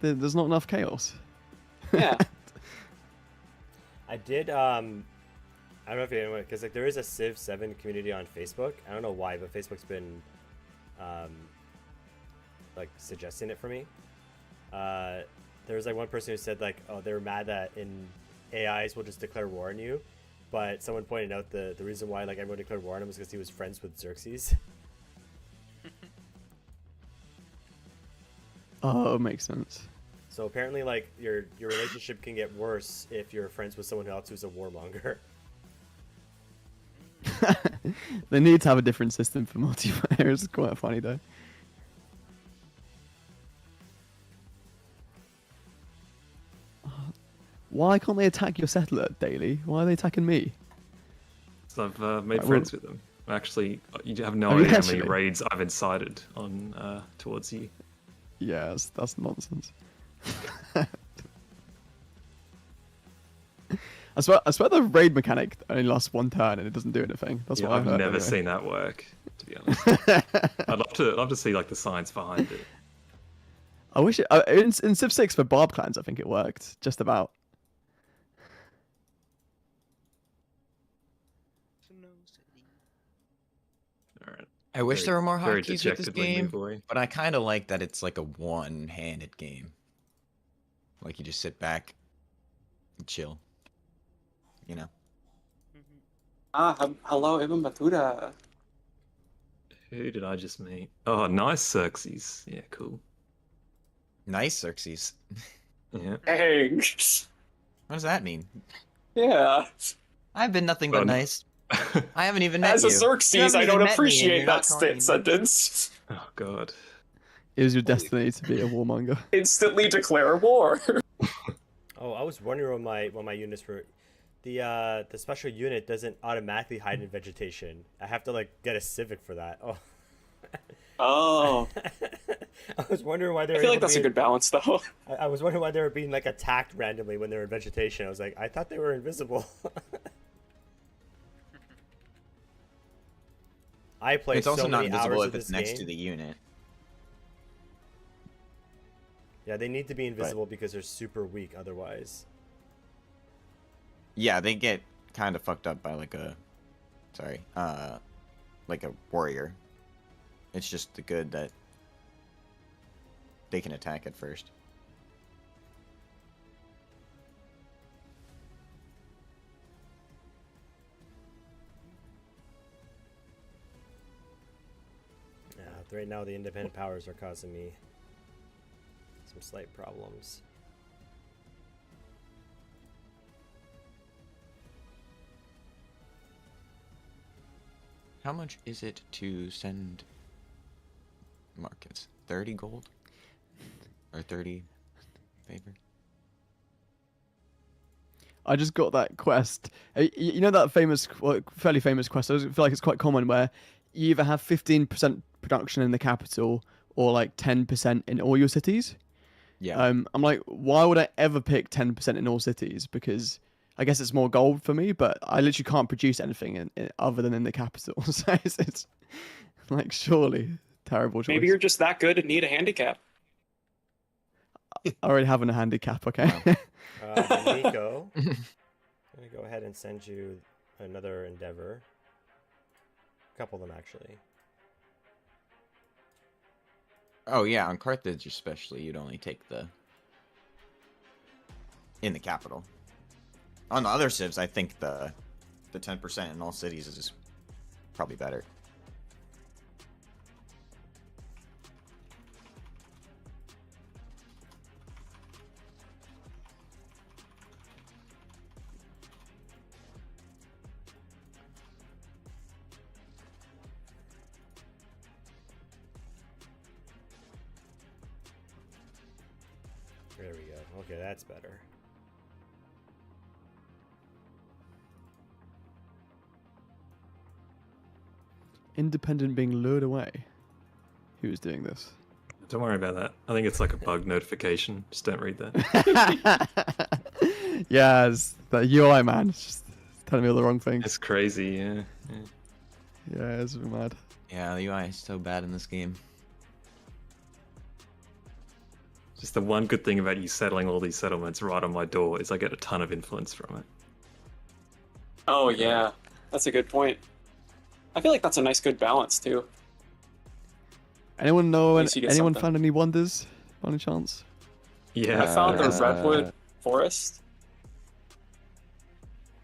There's not enough chaos.
Yeah.
I did I don't know if you know, because like there is a Civ 7 community on Facebook. I don't know why, but Facebook's been like suggesting it for me. There was like one person who said like, oh, they were mad that in AIs will just declare war on you, but someone pointed out the reason why like everyone declared war on him was because he was friends with Xerxes.
Oh, makes sense.
So apparently like your relationship can get worse if you're friends with someone else who's a warmonger.
They need to have a different system for multiplayer. It's quite funny though. Why can't they attack your settler daily? Why are they attacking me?
So I've made
Right, well-
friends with them. Actually, you have no
Have you
idea how many
actually?
raids I've incited on towards you.
Yeah, that's nonsense. I swear the raid mechanic only lasts 1 turn and it doesn't do anything. That's
Yeah,
what
I've
heard
never
anyway.
seen that work, to be honest. I'd love to see like the science behind it.
I wish it, in Civ 6 for Barb clans, I think it worked just about.
All right.
I wish there were more
very
hotkeys with this
dejectedly
game,
move away.
but I kind of like that it's like a one-handed game. Like you just sit back and chill. You know.
Hello, Ibn Batuta.
Who did I just meet? Oh, nice Xerxes. Yeah, cool.
Nice, Xerxes.
Yeah.
Dang.
What does that mean?
Yeah.
I've been nothing but
Well,
nice. I haven't even met
As
you.
a
You
Xerxes,
haven't
I
even
don't
met me and
appreciate
you're not
that
calling me nice.
sentence.
Oh god.
It was your destiny to be a warmonger.
Instantly declare war.
Oh, I was wondering what my units were. The special unit doesn't automatically hide in vegetation. I have to like get a civic for that. Oh.
Oh.
I was wondering why they were.
I feel like
able to
that's a
be-
good balance, though.
I was wondering why they were being like attacked randomly when they were in vegetation. I was like, I thought they were invisible. I play
It's also
so
not
many
visible
hours
if
of
it's
this
next
game.
to the unit.
Yeah, they need to be invisible because they're super weak otherwise.
Yeah, they get kind of fucked up by like a, like a warrior. It's just the good that they can attack at first.
Yeah, right now the independent powers are causing me some slight problems.
How much is it to send markets? 30 gold? Or 30 favor?
I just got that quest. You know that famous, well, fairly famous quest. I feel like it's quite common where you either have 15% production in the capital or like 10% in all your cities.
Yeah.
I'm like, why would I ever pick 10% in all cities? Because I guess it's more gold for me, but I literally can't produce anything other than in the capital. So it's like, surely, terrible choice.
Maybe you're just that good and need a handicap.
I already have a handicap, okay?
Nico, I'm gonna go ahead and send you another endeavor. A couple of them actually.
Oh yeah, on Carthage especially, you'd only take the in the capital. On the other civs, I think the 10% in all cities is probably better.
There we go. Okay, that's better.
Independent being lured away. Who is doing this?
Don't worry about that. I think it's like a bug notification. Just don't read that.
Yeah, it's the UI, man. It's just telling me all the wrong things.
It's crazy, yeah.
Yeah, it's mad.
Yeah, the UI is so bad in this game.
Just the one good thing about you settling all these settlements right on my door is I get a ton of influence from it.
Oh, yeah. That's a good point. I feel like that's a nice, good balance, too.
Anyone know?
At least you get
Anyone
something.
found any wonders, by any chance?
Yeah.
I found the
Uh,
Redwood Forest.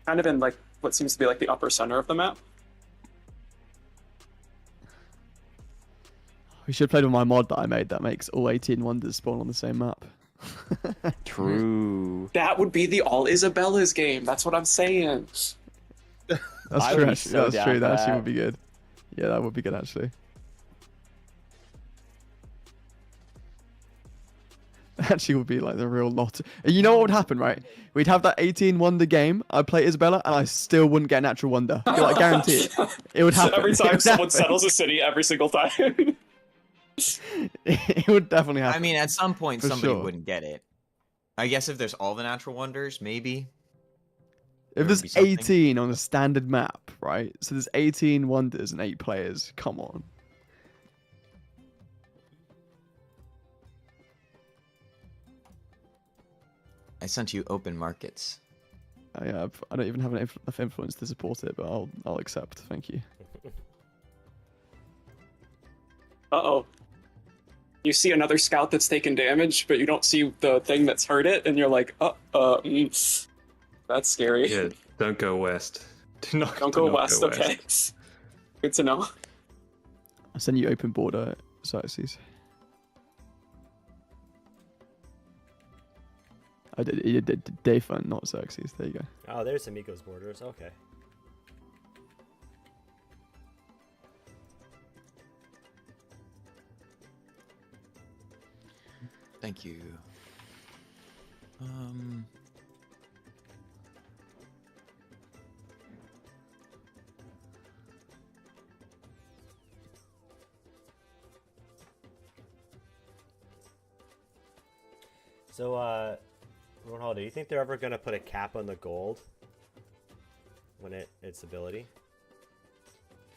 Kind of in, like, what seems to be, like, the upper center of the map.
We should have played with my mod that I made that makes all 18 wonders spawn on the same map.
True.
That would be the All Isabella's game. That's what I'm saying.
That's
I
true.
would be
Actually.
so
That's
down
true.
for
That actually
that.
would be good. Yeah, that would be good actually. Actually would be like the real lot. You know what would happen, right? We'd have that 18 wonder game. I'd play Isabella, and I still wouldn't get a natural wonder. I guarantee it. It would happen.
Every
It
time
would
someone
happen.
settles a city, every single time.
It would definitely happen.
I mean, at some point,
For
somebody
sure.
wouldn't get it. I guess if there's all the natural wonders, maybe.
if
would
there's
be something.
18 on a standard map, right? So there's 18 wonders and 8 players. Come on.
I sent you open markets.
I don't even have enough influence to support it, but I'll accept. Thank you.
you see another scout that's taken damage, but you don't see the thing that's hurt it, and you're like, that's scary.
Yeah, don't go west. Do not,
Don't
do
go
not
west, okay. Good to know.
I'll send you open border Xerxes. I did Dayfun, not Xerxes. There you go.
Oh, there's Amigos borders. Okay.
Thank you.
So, Rowan Holiday, do you think they're ever gonna put a cap on the gold when its ability?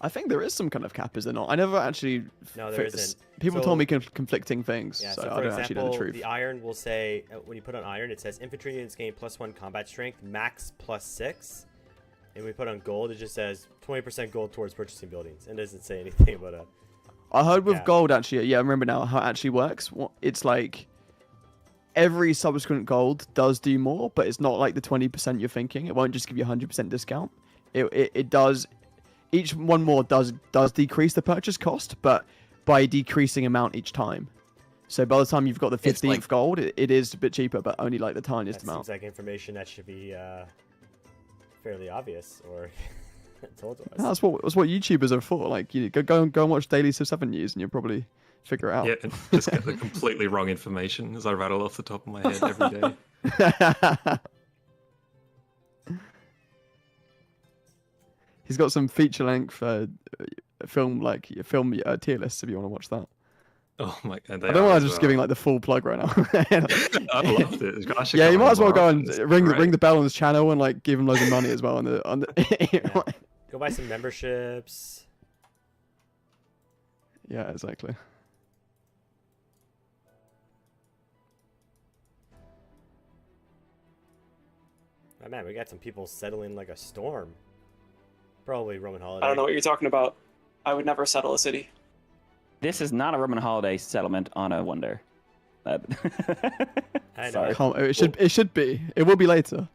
I think there is some kind of cap, is there not? I never actually.
No, there isn't.
People
So-
told me conflicting things,
Yeah,
so
so
I
for
don't actually know the
example,
truth.
the iron will say, when you put on iron, it says infantry units gain +1 combat strength, max +6. And when we put on gold, it just says 20% gold towards purchasing buildings. And doesn't say anything about a...
I heard with
Yeah.
gold actually. Yeah, I remember now how it actually works. It's like every subsequent gold does do more, but it's not like the 20% you're thinking. It won't just give you 100% discount. It does. Each one more does decrease the purchase cost, but by decreasing amount each time. So by the time you've got the 15th
like-
gold, it is a bit cheaper, but only like the
That
tiniest
seems
amount.
like information that should be fairly obvious or told to us.
That's what YouTubers are for. Like, you go and watch daily Civ 7 news, and you'll probably figure it out.
Yeah, and just get the completely wrong information as I rattle off the top of my head every day.
He's got some feature length film tier lists if you want to watch that.
Oh my god!
I don't want to just giving like the full plug right now.
I loved it. I should
Yeah,
come
you might
on
as well
more
go
often.
and
It's
ring
great.
the bell on his channel and like give him loads of money as well on the.
Go buy some memberships.
Yeah, exactly.
Oh, man, we got some people settling like a storm. Probably Roman Holiday.
I don't know what you're talking about. I would never settle a city.
This is not a Roman holiday settlement on a wonder.
I know.
Sorry.
It should be. It will be later.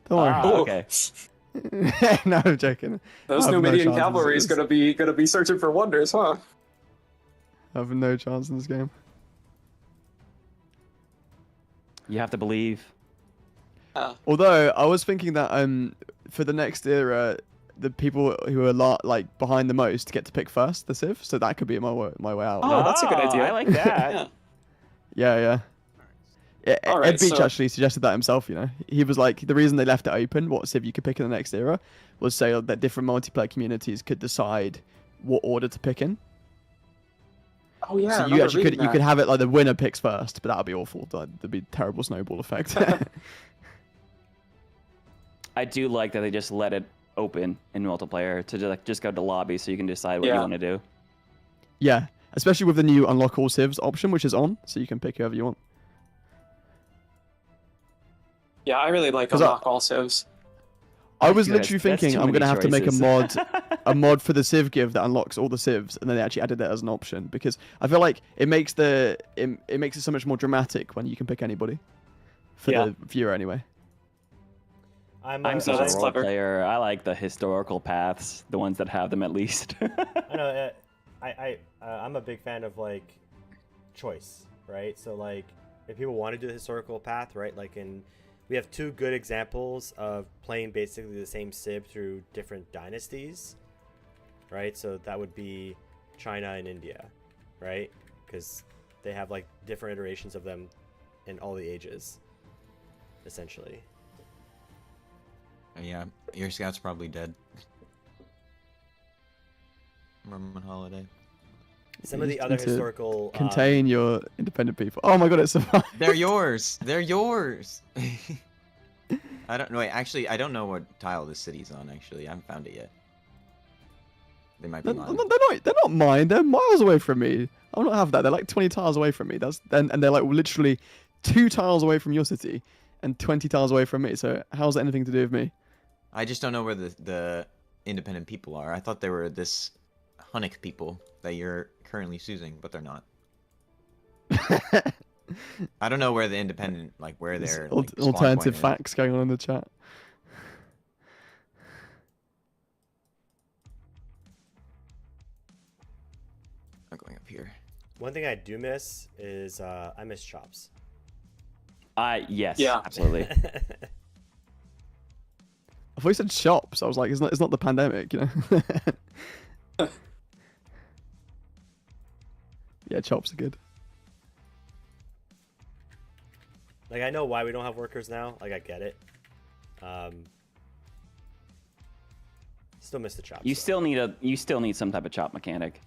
Don't worry.
Ah,
Oh.
okay.
No, I'm joking.
Those
I have no
Numidian
chance
cavalry is
this.
gonna be searching for wonders, huh?
I have no chance in this game.
You have to believe.
Although I was thinking that for the next era, the people who are like behind the most get to pick first the Civ, so that could be my way out.
Oh, that's a good
Ah,
idea.
I like that.
Yeah.
Yeah,
All
Ed
right,
Beach
so-
actually suggested that himself. You know, he was like, the reason they left it open, what Civ you could pick in the next era, was so that different multiplayer communities could decide what order to pick in.
Oh yeah.
So
I
you
remember
actually
reading
you
that.
could have it like the winner picks first, but that would be awful. There'd be a terrible snowball effect.
I do like that they just let it open in multiplayer to just go to lobby so you can decide what you
Yeah.
want to do.
Yeah, especially with the new unlock all civs option, which is on, so you can pick whoever you want.
Yeah, I really like
'Cause
unlock all civs.
I was
Good.
literally
That's
thinking
too
I'm gonna
many
have to make a
choices.
mod for the Civ give that unlocks all the Civs, and then they actually added that as an option because I feel like it makes it makes it so much more dramatic when you can pick anybody for
Yeah.
the viewer anyway.
I'm
I'm such
that's
a role
clever.
player. I like the historical paths, the ones that have them at least.
I know. I'm a big fan of like choice, right? So like, if people want to do the historical path, right? Like we have two good examples of playing basically the same Civ through different dynasties, right? So that would be China and India, right? Because they have like different iterations of them in all the ages, essentially.
Yeah, your scout's probably dead. Roman holiday.
Some of
You
the
just
other
need to
historical
Contain your independent people. Oh my god, it's survived.
They're yours. They're yours. I don't know. Wait, actually, I don't know what tile this city's on. Actually, I haven't found it yet. They might be lying.
They're not mine. They're miles away from me. I'll not have that. They're like 20 tiles away from me. And they're like literally 2 tiles away from your city and 20 tiles away from me. So how's that anything to do with me?
I just don't know where the independent people are. I thought they were this Hunnic people that you're currently choosing, but they're not. I don't know where the independent, like where
There's
their like, spawn
alternative
point is.
facts going on in the chat.
I'm going up here.
One thing I do miss is I miss chops.
Yes,
Yeah.
absolutely.
I thought you said shops. I was like, it's not the pandemic, you know. Yeah, chops are good.
Like, I know why we don't have workers now. Like, I get it. Still miss the chops.
You
though.
still need some type of chop mechanic.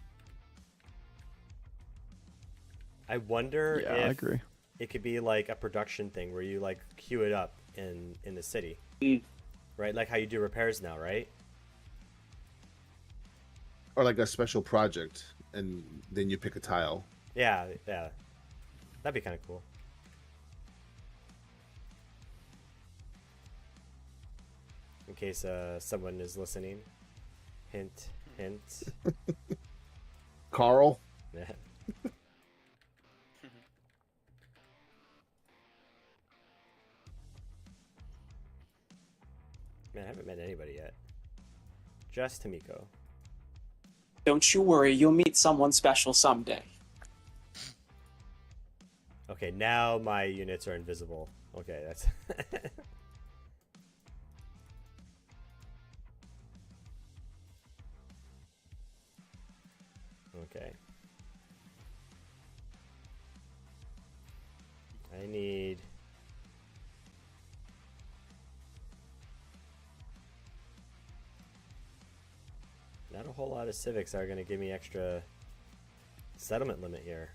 I wonder
Yeah,
if
I agree.
it could be like a production thing where you like queue it up in the city, right? Like how you do repairs now, right?
Or like a special project, and then you pick a tile.
Yeah, that'd be kind of cool. In case someone is listening, hint, hint.
Carl.
Yeah. Man, I haven't met anybody yet. Just Tamiko.
Don't you worry, you'll meet someone special someday.
Okay, now my units are invisible. Okay, that's... Okay. I need... Not a whole lot of civics are going to give me extra settlement limit here.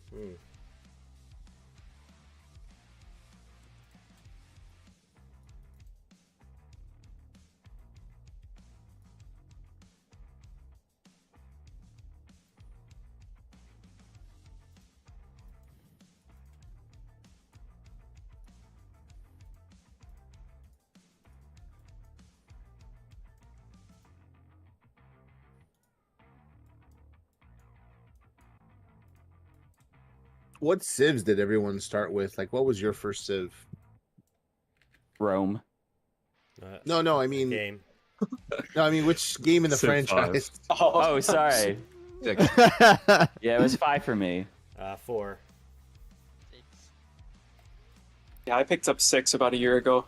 What civs did everyone start with? Like, what was your first civ?
Rome.
No, I mean,
Game.
no, I mean, which game in the
Civ 5.
franchise?
Oh, sorry.
Six.
Yeah, it was 5 for me.
4.
Yeah, I picked up 6 about a year ago.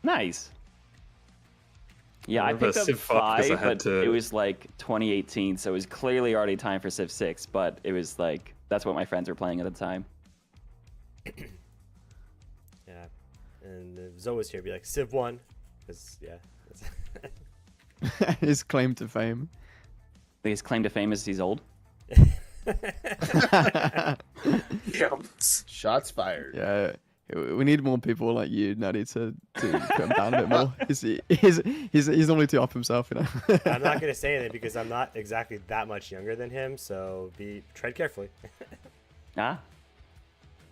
Nice. Yeah, I
remember
picked up
Civ 5 'cause I
5,
had
but
to-
it was like 2018, so it was clearly already time for Civ 6, but it was like, that's what my friends were playing at the time.
Yeah. And if Zoe was here, be like, Civ 1. Because, yeah.
His claim to fame.
His claim to fame is he's old.
Yeah.
Shots fired.
Yeah, we need more people like you, Nutty, to put him down a bit more. He's normally too up himself, you know.
I'm not going to say anything because I'm not exactly that much younger than him, so tread carefully.
Ah?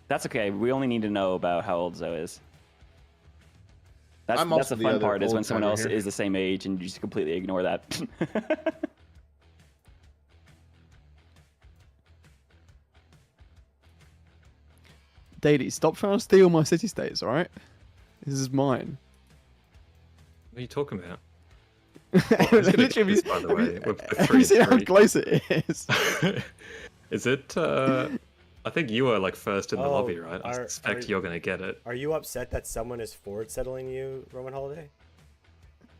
That's okay. We only need to know about how old Zoe is. That's
I'm
the
also the
fun
other
part is when someone
old-timer
else
here.
is the same age and you just completely ignore that.
Dadey, stop trying to steal my city states, alright? This is mine.
What are you talking about?
Literally,
gonna get
have you-
this, by the
have you-
way. We're
have
three
you seen
and
how
three.
close it is?
Is it? I think you were like first in the
Oh,
lobby, right? I
are-
suspect
are-
you're gonna get it.
Are you upset that someone is forward settling you, Roman Holiday?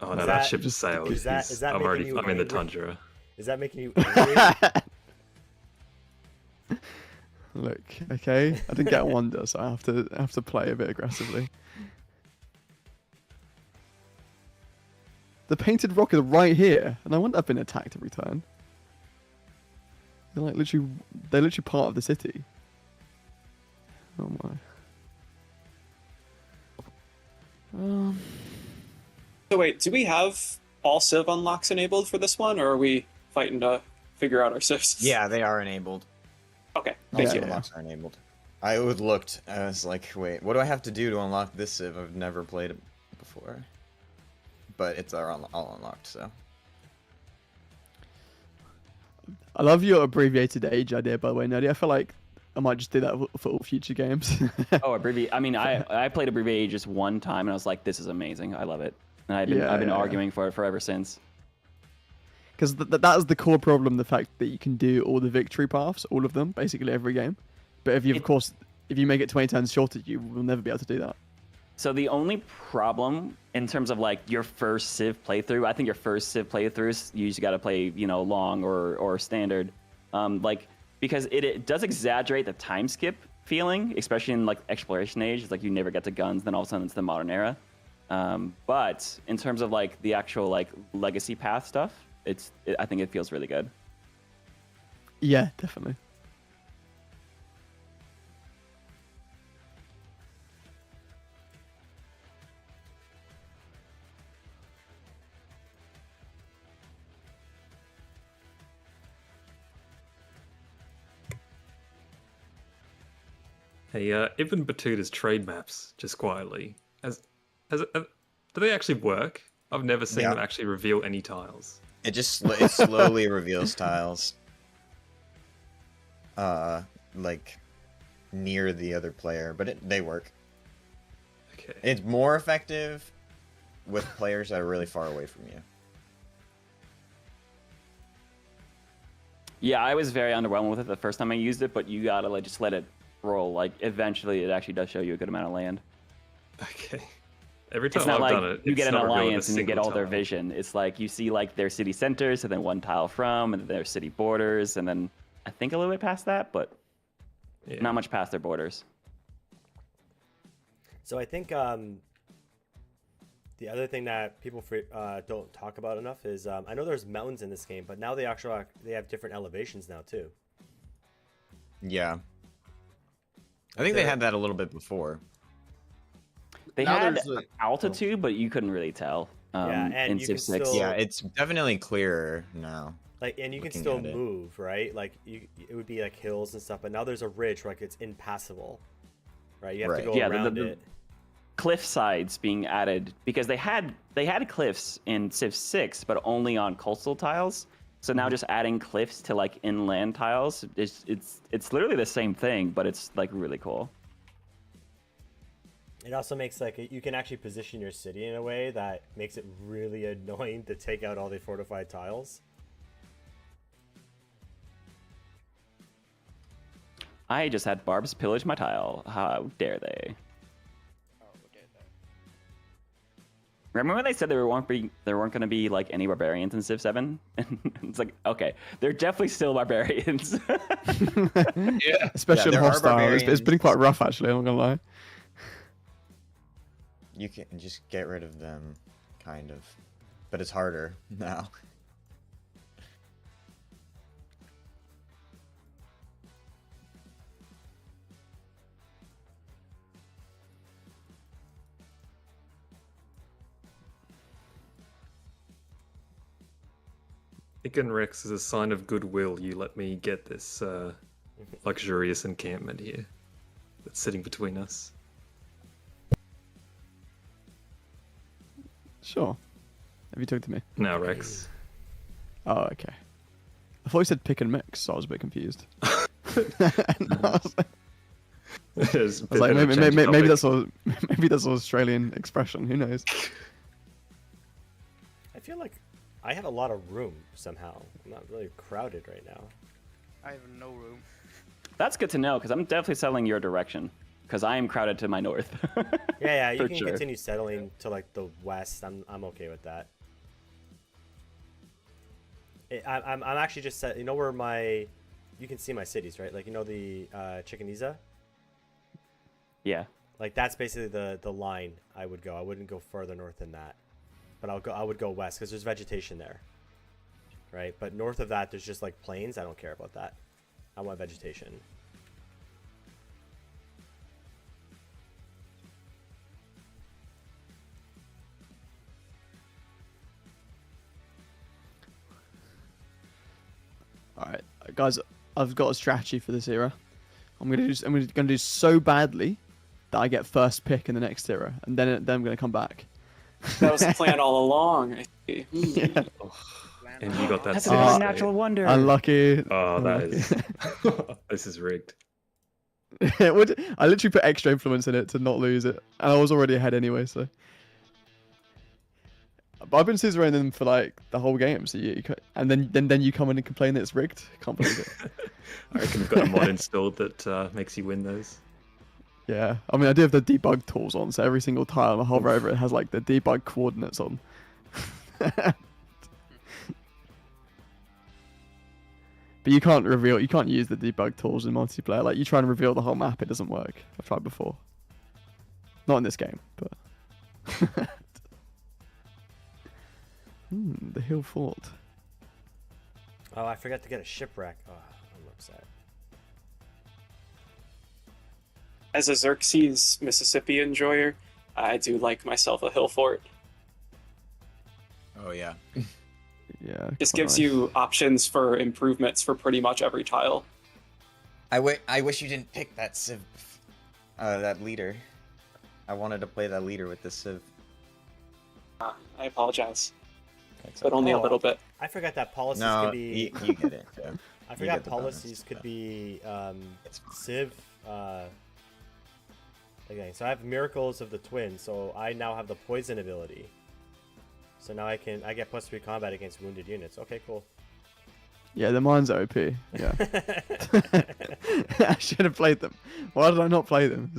Oh
Is
no, that
that-
ship just sailed.
is that
I'm
making
already.
you
I'm in the
angry?
tundra.
Is that making you angry?
Look, okay, I didn't get a wonder, so I have to play a bit aggressively. The painted rock is right here, and I wouldn't have been attacked every turn. They're literally part of the city. Oh my.
So wait, do we have all Civ unlocks enabled for this one, or are we fighting to figure out our Civs?
Yeah, they are enabled.
Okay,
All
thank
Yeah,
Civ
you.
unlocks are enabled. I would looked. I was like, wait, what do I have to do to unlock this Civ? I've never played it before. But it's all unlocked, so.
I love your abbreviated age idea, by the way, Nerdy. I feel like I might just do that for all future games.
Oh, I mean, I played Abbreviate just one time, and I was like, this is amazing. I love it. And I've been arguing for it forever since.
Because that is the core problem, the fact that you can do all the victory paths, all of them, basically every game. But if you, of course, if you make it 20 turns shorter, you will never be able to do that.
So the only problem in terms of like your first Civ playthrough, I think your first Civ playthroughs, you usually got to play, long or standard. Because it does exaggerate the time skip feeling, especially in like exploration age. It's like you never get to guns, then all of a sudden it's the modern era. But in terms of like the actual like legacy path stuff, I think it feels really good.
Yeah, definitely.
Hey, Ibn Battuta's trade maps, just quietly. Do they actually work? I've never seen them actually reveal any tiles.
It slowly reveals tiles. Like near the other player, but they work.
Okay.
It's more effective with players that are really far away from you.
Yeah, I was very underwhelmed with it the first time I used it, but you gotta like just let it roll. Like eventually, it actually does show you a good amount of land.
Okay. Every time
It's not
I've
like
done it,
you get
it's
an
not revealed a
alliance and you get
single
all their
tile.
vision. It's like you see like their city centers, and then one tile from, and then their city borders, and then I think a little bit past that, but
Yeah.
not much past their borders.
So I think the other thing that people don't talk about enough is I know there's mountains in this game, but now they have different elevations now too.
Yeah. I think they had that a little bit before.
They
Now
had
there's
altitude, but you couldn't really tell.
Yeah, and
in
you
Civ
can
6.
still-
Yeah, it's definitely clearer now.
Like, and you can
Looking
still
at it.
move, right? Like, it would be like hills and stuff, but now there's a ridge where like it's impassable, right? You have to
Right.
go
Yeah,
around
the
it.
cliff sides being added because they had cliffs in Civ 6, but only on coastal tiles. So now just adding cliffs to like inland tiles, it's literally the same thing, but it's like really cool.
It also makes like you can actually position your city in a way that makes it really annoying to take out all the fortified tiles.
I just had Barbs pillage my tile. How dare they?
Oh, look at that.
Remember when they said there weren't going to be like any barbarians in Civ 7? And it's like, okay, they're definitely still barbarians.
Yeah.
Especially
there
in
are
hostile. It's been
barbarians.
quite rough, actually. I'm not gonna lie.
You can just get rid of them, kind of. But it's harder now.
Ican Rex is a sign of goodwill. You let me get this luxurious encampment here that's sitting between us.
Sure. Have you talked to me?
Now, Rex.
Oh, okay. I thought you said pick and mix, so I was a bit confused. And I was like,
There's a
I was like,
bit of a change of
maybe
topic.
maybe that's an Australian expression. Who knows?
I feel like I have a lot of room somehow. I'm not really crowded right now.
I have no room.
That's good to know because I'm definitely settling your direction because I am crowded to my north.
Yeah, you
For
can
sure.
continue settling to like the west. I'm okay with that. I'm actually just set. You know where my, you can see my cities, right? Like, you know the Chichen
Yeah.
Like that's basically the line I would go. I wouldn't go further north than that, but I would go west because there's vegetation there, right? But north of that, there's just like plains. I don't care about that. I want vegetation.
All right, guys. I've got a strategy for this era. I'm gonna do so badly that I get first pick in the next era, and then I'm gonna come back.
That was the plan all along. I see.
Yeah.
And you got that.
That's a
save
bit of a
state.
natural wonder.
Unlucky.
Oh, that
Unlucky.
is. This is rigged.
I literally put extra influence in it to not lose it, and I was already ahead anyway. So, but I've been scissoring them for like the whole game. So and then you come in and complain that it's rigged. Can't believe it.
I reckon we've got a mod installed that makes you win those.
Yeah, I mean I do have the debug tools on, so every single time I hover over it has like the debug coordinates on. But you can't use the debug tools in multiplayer. Like, you try and reveal the whole map, it doesn't work. I've tried before. Not in this game, but... the Hill Fort.
Oh, I forgot to get a shipwreck. Oh, I'm upset.
As a Xerxes Mississippi enjoyer, I do like myself a hill fort.
Oh yeah.
Yeah.
This
quite
gives
nice.
you options for improvements for pretty much every tile.
I wish you didn't pick that Civ, that leader. I wanted to play that leader with the Civ.
I apologize, but only a little bit.
I forgot that policies
No,
could be.
you get it. Yeah.
I
you
forgot
get the bonus,
policies could
but-
be
It's fine.
Civ. Okay, so I have Miracles of the Twin, so I now have the poison ability. So now I get +3 combat against wounded units. Okay, cool.
Yeah, the mines are OP. Yeah. I should have played them. Why did I not play them?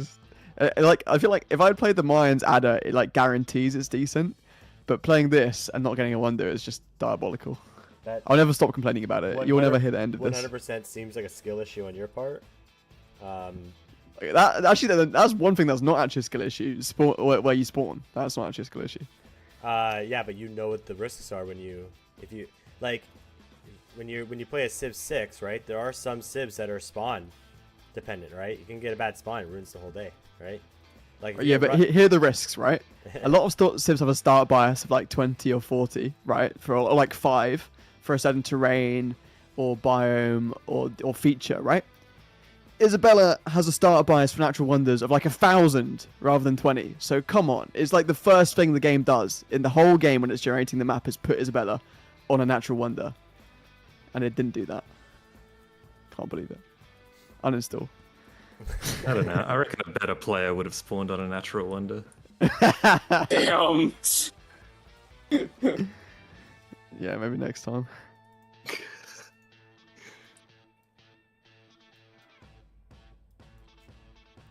Like, I feel like if I'd played the mines adder, it like guarantees it's decent. But playing this and not getting a wonder is just diabolical.
That
I'll never stop complaining about it. You'll never hear the end of this.
100% seems like a skill issue on your part.
That actually, that's one thing that's not actually a skill issue. Where you spawn. That's not actually a skill issue.
Yeah, but you know what the risks are when you play a Civ 6, right? There are some Civs that are spawn dependent, right? You can get a bad spawn, it ruins the whole day, right? Like
Yeah, but here are the risks, right? A lot of Civs have a start bias of like 20 or 40, right? Or like 5 for a certain terrain or biome or feature, right? Isabella has a starter bias for natural wonders of like 1,000 rather than 20. So come on, it's like the first thing the game does in the whole game when it's generating the map is put Isabella on a natural wonder, and it didn't do that. Can't believe it. Uninstall.
I don't know. I reckon a better player would have spawned on a natural wonder.
Damn.
Yeah, maybe next time.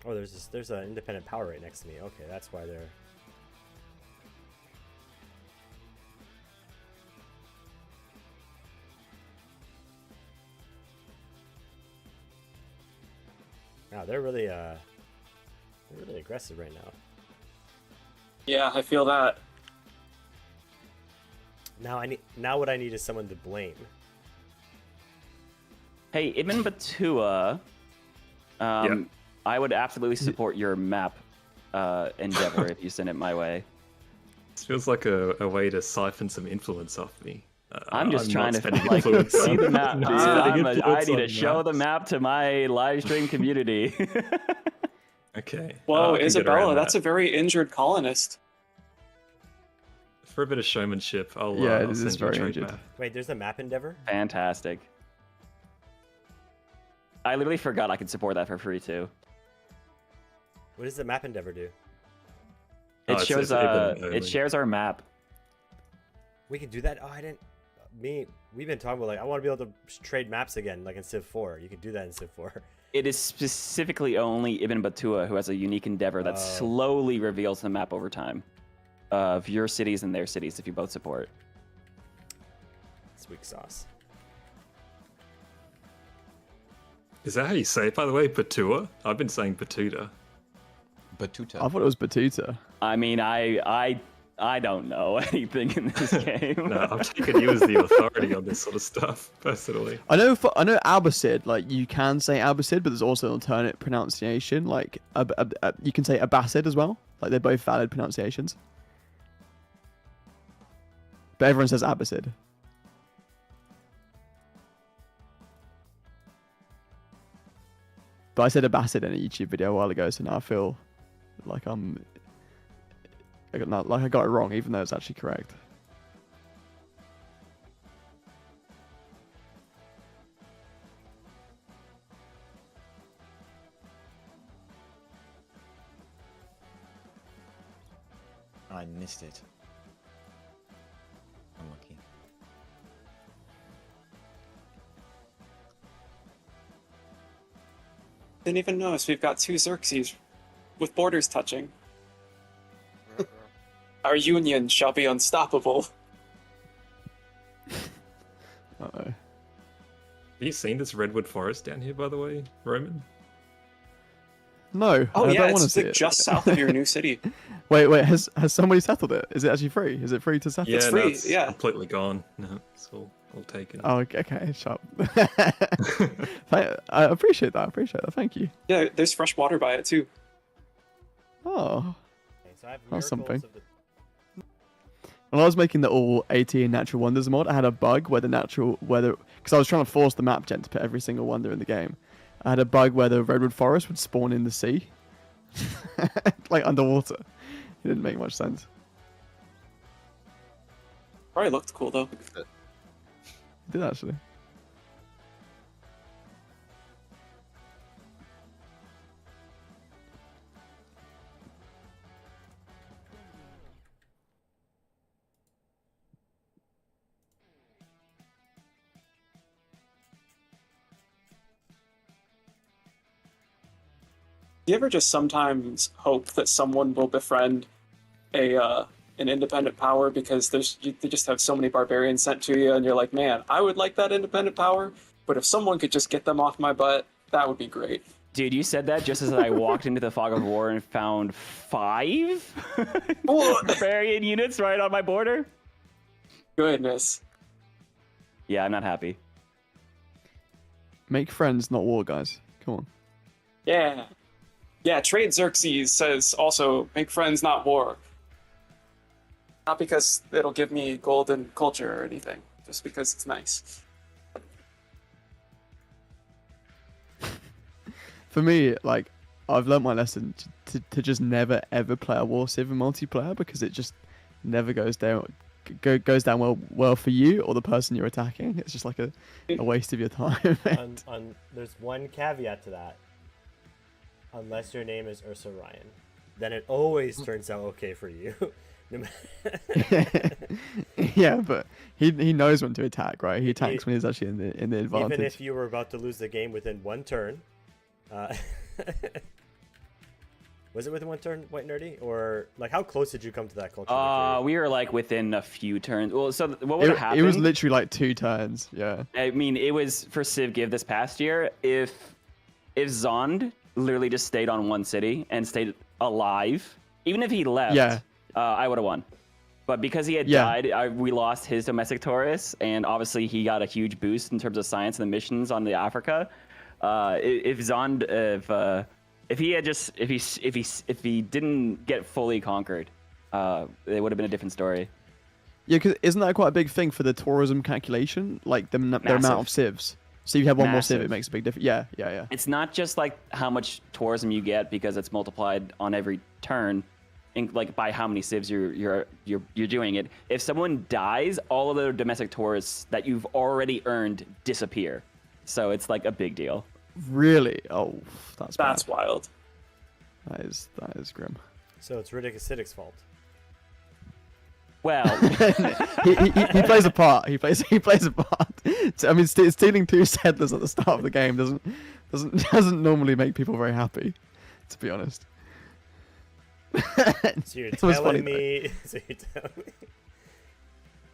Oh, there's an independent power right next to me. Okay, that's why they're. Wow, they're really aggressive right now.
Yeah, I feel that.
Now what I need is someone to blame.
Hey, Ibn Batua,
Yep.
I would absolutely support your map endeavor if you send it my way.
This feels like a way to siphon some influence off me.
I'm just trying
not
to
spending
like
influence
see
on-
the map.
not
dude.
spending
I
influence
need to
on
show the
maps.
map to my live stream community.
Okay.
Whoa,
I can get
Isabella,
around
that's
that.
a very injured colonist.
For a bit of showmanship, I'll
Yeah, it
I'll
is
send you a
very
trade
injured.
map.
Wait, there's a map endeavor?
Fantastic. I literally forgot I could support that for free too.
What does the map endeavor do?
It
it's
shows
Ibn only.
it shares our map.
We can do that? Oh, I didn't. We've been talking about like I want to be able to trade maps again, like in Civ 4. You can do that in Civ 4.
It is specifically only Ibn Batua who has a unique endeavor that
Oh.
slowly reveals the map over time of your cities and their cities if you both support.
It's weak sauce.
Is that how you say it, by the way? Batua? I've been saying Batuta.
Batuta.
I thought it was Batuta.
I mean, I don't know anything in this game.
No, I'm taking you as the authority on this sort of stuff, personally.
I know Abbasid, like you can say Abbasid, but there's also an alternate pronunciation, like you can say Abbasid as well. Like they're both valid pronunciations. But everyone says Abbasid. But I said Abbasid in a YouTube video a while ago, so now I feel like I got it wrong, even though it's actually correct.
I missed it. Unlucky.
Didn't even notice we've got 2 Xerxes with borders touching. Our union shall be unstoppable.
Uh-oh.
Have you seen this redwood forest down here, by the way, Roman?
No.
Oh
I
yeah,
don't want to
it's
see
like
it.
just south of your new city.
Wait. Has somebody settled it? Is it actually free? Is it free to settle?
Yeah,
It's
no,
free,
it's
yeah.
completely gone. No, it's all taken.
Oh, okay. Shut up. I appreciate that. Thank you.
Yeah, there's fresh water by it too.
Oh.
Okay, so I have
That's something.
Miracles of the
When I was making the all 18 natural wonders mod, I had a bug where because I was trying to force the map gen to put every single wonder in the game. I had a bug where the redwood forest would spawn in the sea, like underwater. It didn't make much sense.
Probably looked cool though.
It did actually.
Do you ever just sometimes hope that someone will befriend an independent power because they just have so many barbarians sent to you, and you're like, man, I would like that independent power, but if someone could just get them off my butt, that would be great.
Dude, you said that just as I walked into the fog of war and found 5 barbarian units right on my border.
Goodness.
Yeah, I'm not happy.
Make friends, not war, guys. Come on.
Yeah. Yeah, Trade Xerxes says also, make friends, not war. Not because it'll give me gold and culture or anything, just because it's nice.
For me, like, I've learned my lesson to just never ever play a war civ in multiplayer because it just never goes down well for you or the person you're attacking. It's just like a waste of your time.
There's one caveat to that. Unless your name is Ursa Ryan, then it always turns out okay for you.
Yeah, but he knows when to attack, right? He attacks when he's actually in the advantage.
Even if you were about to lose the game within 1 turn, was it within 1 turn, White Nerdy, or like how close did you come to that culture victory?
We were like within a few turns. Well, so what would have happened?
It was literally like 2 turns. Yeah.
I mean, it was for Civ Give this past year. If Zond literally just stayed on one city and stayed alive, even if he left,
Yeah.
I would have won. But because he had died, we lost his domestic Taurus, and obviously he got a huge boost in terms of science and the missions on the Africa. If Zond, if he didn't get fully conquered, it would have been a different story.
Yeah, because isn't that quite a big thing for the tourism calculation? Like their amount of civs. So you have one more civ, it makes a big difference. Yeah.
It's not just like how much tourism you get because it's multiplied on every turn, like by how many civs you're doing it. If someone dies, all of the domestic tourists that you've already earned disappear. So it's like a big deal.
Really? Oh, that's bad.
Wild.
That is grim.
So it's Riddick Acidic's fault.
Well,
he plays a part. He plays a part. I mean, stealing 2 settlers at the start of the game doesn't normally make people very happy, to be honest.
So you're telling me that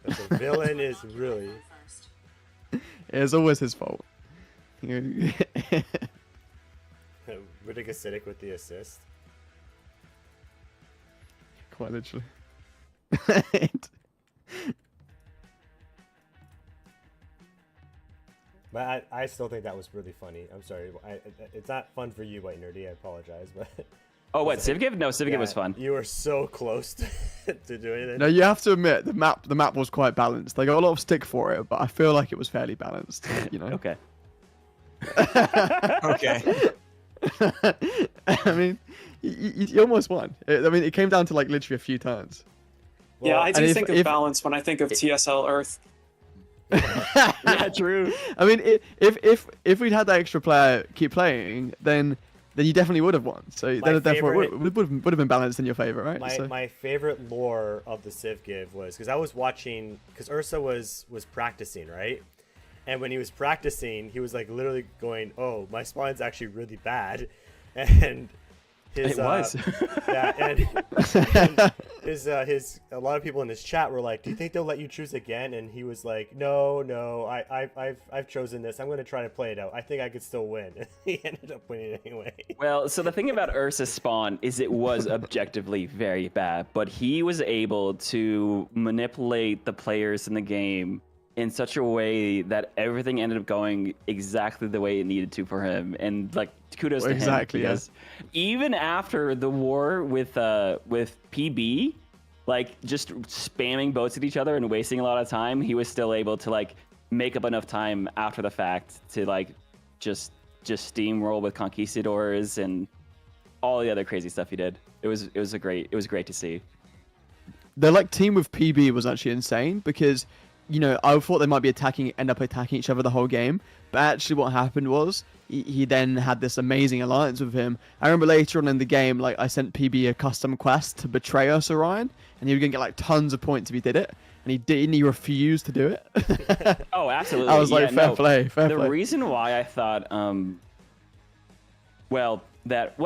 the villain is really...
It's always his fault.
Riddick Acidic with the assist.
Quite literally.
But I still think that was really funny. I'm sorry. It's not fun for you, White Nerdy. I apologize, but...
Oh, what, Civ Give? No, Civ Give was fun.
You were so close to doing it.
No, you have to admit the map was quite balanced. They got a lot of stick for it, but I feel like it was fairly balanced. You know.
Okay.
Okay.
I mean, you almost won. I mean, it came down to like literally a few turns.
Yeah, I do
and
think of balance when I think of TSL Earth.
Yeah, true.
I mean, if we'd had that extra player keep playing, then then you definitely would have won. So
My
therefore, it
favorite-
would have been balanced in your favor, right?
My,
So-
my favorite lore of the Civ give was because I was watching because Ursa was practicing, right? And when he was practicing, he was like literally going, "Oh, my spine's actually really bad," and his
It was.
yeah, and his a lot of people in his chat were like, "Do you think they'll let you choose again?" And he was like, "No, I've chosen this. I'm going to try to play it out. I think I could still win." He ended up winning anyway.
Well, so the thing about Ursa's spawn is it was objectively very bad, but he was able to manipulate the players in the game in such a way that everything ended up going exactly the way it needed to for him. And like kudos to
Exactly,
him
yeah.
because even after the war with PB, like just spamming boats at each other and wasting a lot of time, he was still able to like make up enough time after the fact to like just steamroll with conquistadors and all the other crazy stuff he did. It was great to see.
Their like team with PB was actually insane because, you know, I thought they might be end up attacking each other the whole game, but actually what happened was he then had this amazing alliance with him. I remember later on in the game, like I sent PB a custom quest to betray us, Orion, and he was gonna get like tons of points if he did it, and he didn't. He refused to do it.
Oh, absolutely.
I was like,
Yeah,
fair
no.
play.
The reason why I thought,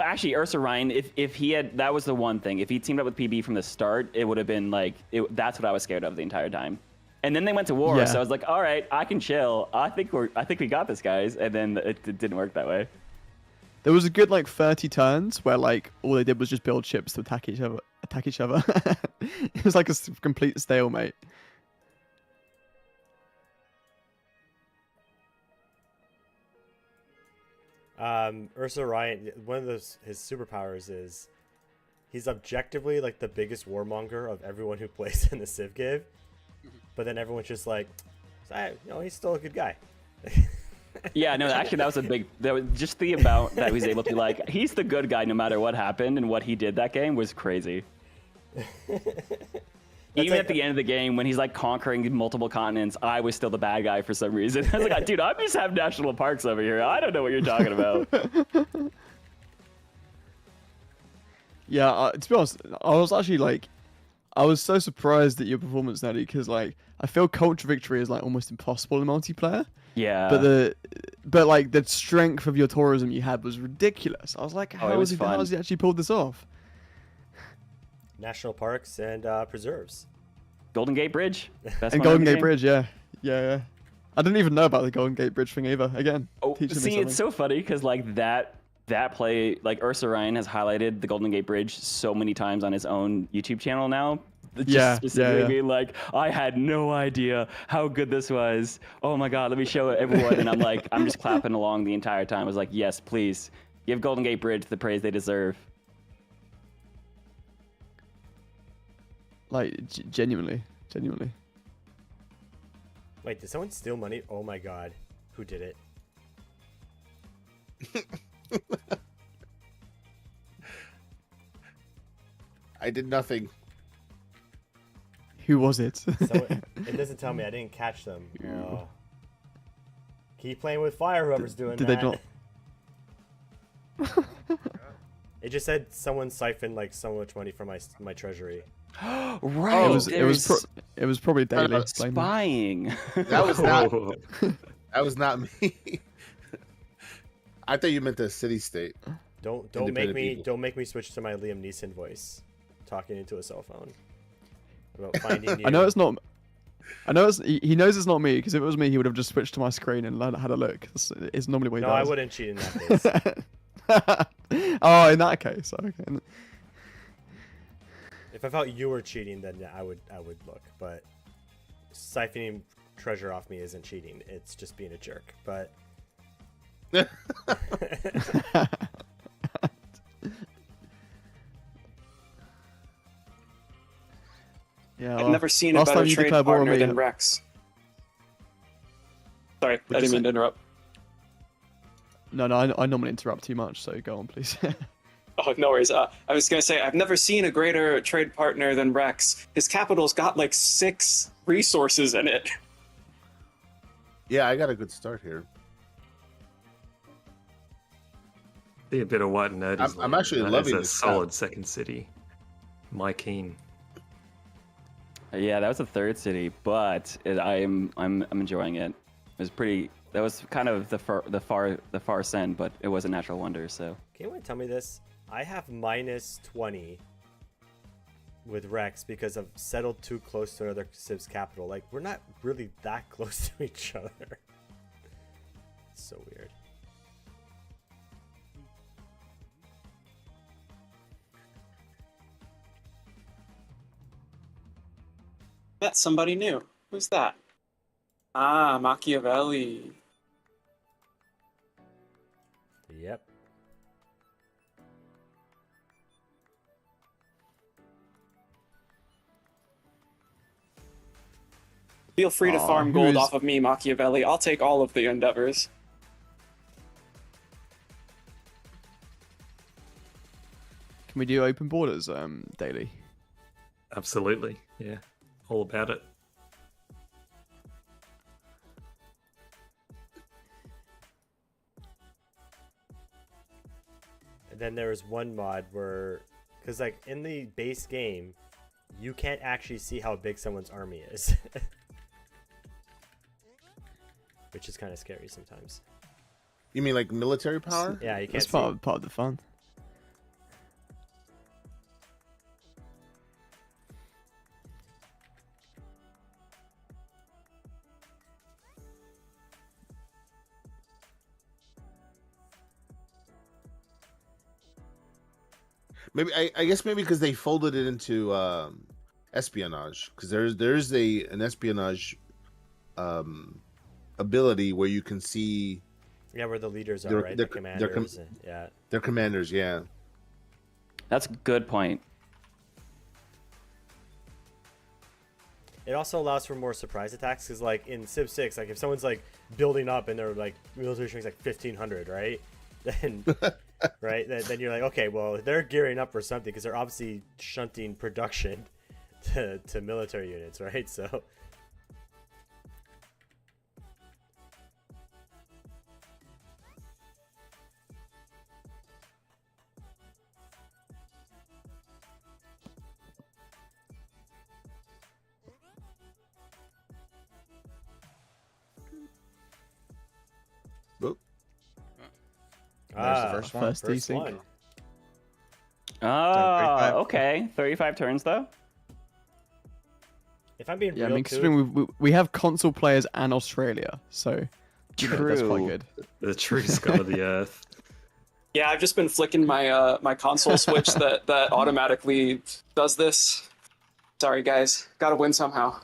actually, Ursa Ryan, if he had, that was the one thing. If he teamed up with PB from the start, it would have been like, that's what I was scared of the entire time. And then they went to war,
Yeah.
so I was like, all right, I can chill. I think we got this, guys. And then it didn't work that way.
There was a good like 30 turns where like all they did was just build ships to attack each other. It was like a complete stalemate.
Ursa Ryan, one of his superpowers is he's objectively like the biggest warmonger of everyone who plays in the Civ give, but then everyone's just like, he's still a good guy.
Yeah, no, actually, that was just the amount that he was able to be like, he's the good guy no matter what happened, and what he did that game was crazy. Even
like-
at the end of the game, when he's like conquering multiple continents, I was still the bad guy for some reason. I was like, dude, I just have national parks over here. I don't know what you're talking about.
Yeah, to be honest, I was actually like, I was so surprised at your performance, Nelly, because like I feel Culture Victory is like almost impossible in multiplayer.
Yeah.
But like the strength of your tourism you had was ridiculous. I was like,
it
how
was
has
fun.
he actually pulled this off?
National parks and preserves.
Golden Gate Bridge. Best
And
one
Golden
in the
Gate
game.
Bridge, yeah. I didn't even know about the Golden Gate Bridge thing either. Again,
Oh,
teaching me
see, it's
something.
so funny because like that play, like Ursa Ryan has highlighted the Golden Gate Bridge so many times on his own YouTube channel now. Just specifically
yeah.
being like, I had no idea how good this was. Oh my god, let me show everyone. And I'm just clapping along the entire time. I was like, yes, please give Golden Gate Bridge the praise they deserve.
Like genuinely.
Wait, did someone steal money? Oh my god, who did it?
I did nothing.
Who was it?
It doesn't tell me. I didn't catch them. Oh. Keep playing with fire, whoever's doing
Did
that.
they not?
It just said someone siphoned like so much money from my treasury.
Right.
it was probably daily. Blame them.
spying.
That was not. That was not me. I thought you meant the city state.
Don't
Independent
make me switch to my Liam Neeson voice, talking into a cell phone about finding you.
I know it's not. He knows it's not me because if it was me, he would have just switched to my screen and had a look. It's normally what he
No, I
does.
wouldn't cheat in that case.
Oh, in that case, okay.
If I felt you were cheating, then yeah, I would look. But siphoning treasure off me isn't cheating. It's just being a jerk. But
Yeah,
I've
well,
never seen a
last
better
time you
trade
declared war on
partner
me,
than Rex. Sorry, I
you
didn't mean
say?
to interrupt.
No, I normally interrupt too much, so go on, please.
Oh, no worries. I was gonna say I've never seen a greater trade partner than Rex. His capital's got like 6 resources in it.
Yeah, I got a good start here.
Be a bit of White and Nerdy's
I'm
land.
actually
That
loving
is a
this
solid
map.
second city. My keen.
Yeah, that was the third city, but I'm enjoying it. It was pretty. That was kind of the far send, but it was a natural wonder. So
Can anyone tell me this? I have -20 with Rex because I've settled too close to another Civ's capital. Like, we're not really that close to each other. It's so weird.
Met somebody new. Who's that? Ah, Machiavelli.
Yep.
Feel free to
Aw,
farm
who
gold
is-
off of me, Machiavelli. I'll take all of the endeavors.
Can we do open borders daily?
Absolutely. Yeah. All about it.
And then there was one mod where, because like in the base game, you can't actually see how big someone's army is. Which is kind of scary sometimes.
You mean like military power?
Yeah, you can't
That's
see.
part of the fun.
Maybe I guess maybe because they folded it into espionage, because there's an espionage ability where you can see
Yeah, where the leaders are,
They're-
right?
they're-
The
they're
commanders. Yeah.
their commanders. Yeah,
that's a good point.
It also allows for more surprise attacks because, like in Civ 6, like if someone's like building up and their like military strength's like 1500, right? Then, right? Then you're like, okay, well they're gearing up for something because they're obviously shunting production to military units, right? So.
Oop.
There's the first one.
First
First
desync.
one.
Oh,
35.
okay. 35 turns though.
If I'm being
Yeah, I
real,
mean,
too,
considering we have console players and Australia, so you know, that's quite
True.
good.
The true scum of the earth.
Yeah, I've just been flicking my my console switch that automatically does this. Sorry, guys. Gotta win somehow.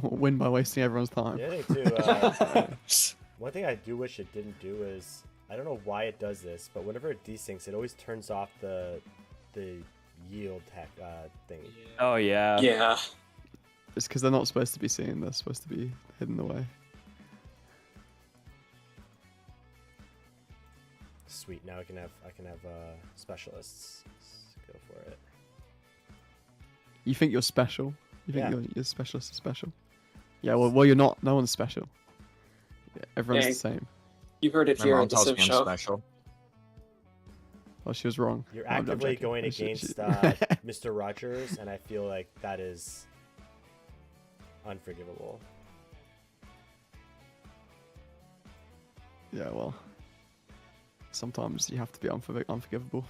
Win by wasting everyone's time.
the other thing too, one thing I do wish it didn't do is, I don't know why it does this, but whenever it desyncs, it always turns off the yield hack thing.
Oh yeah.
Yeah.
It's because they're not supposed to be seen; they're supposed to be hidden away.
Sweet. Now I can have specialists. Let's go for it.
You think you're special? You think
Yeah.
your specialist is special? Yeah. Well, you're not. No one's special. Yeah, everyone's
Dang.
the same.
You heard it
My
here
mom
at the
tells
Civ
me I'm
Show.
special.
Well, she was wrong.
You're
No, I'm
actively
joking.
going
She-
against Mr. Rogers, and I feel like that is unforgivable.
Yeah. Well, sometimes you have to be unforgivable.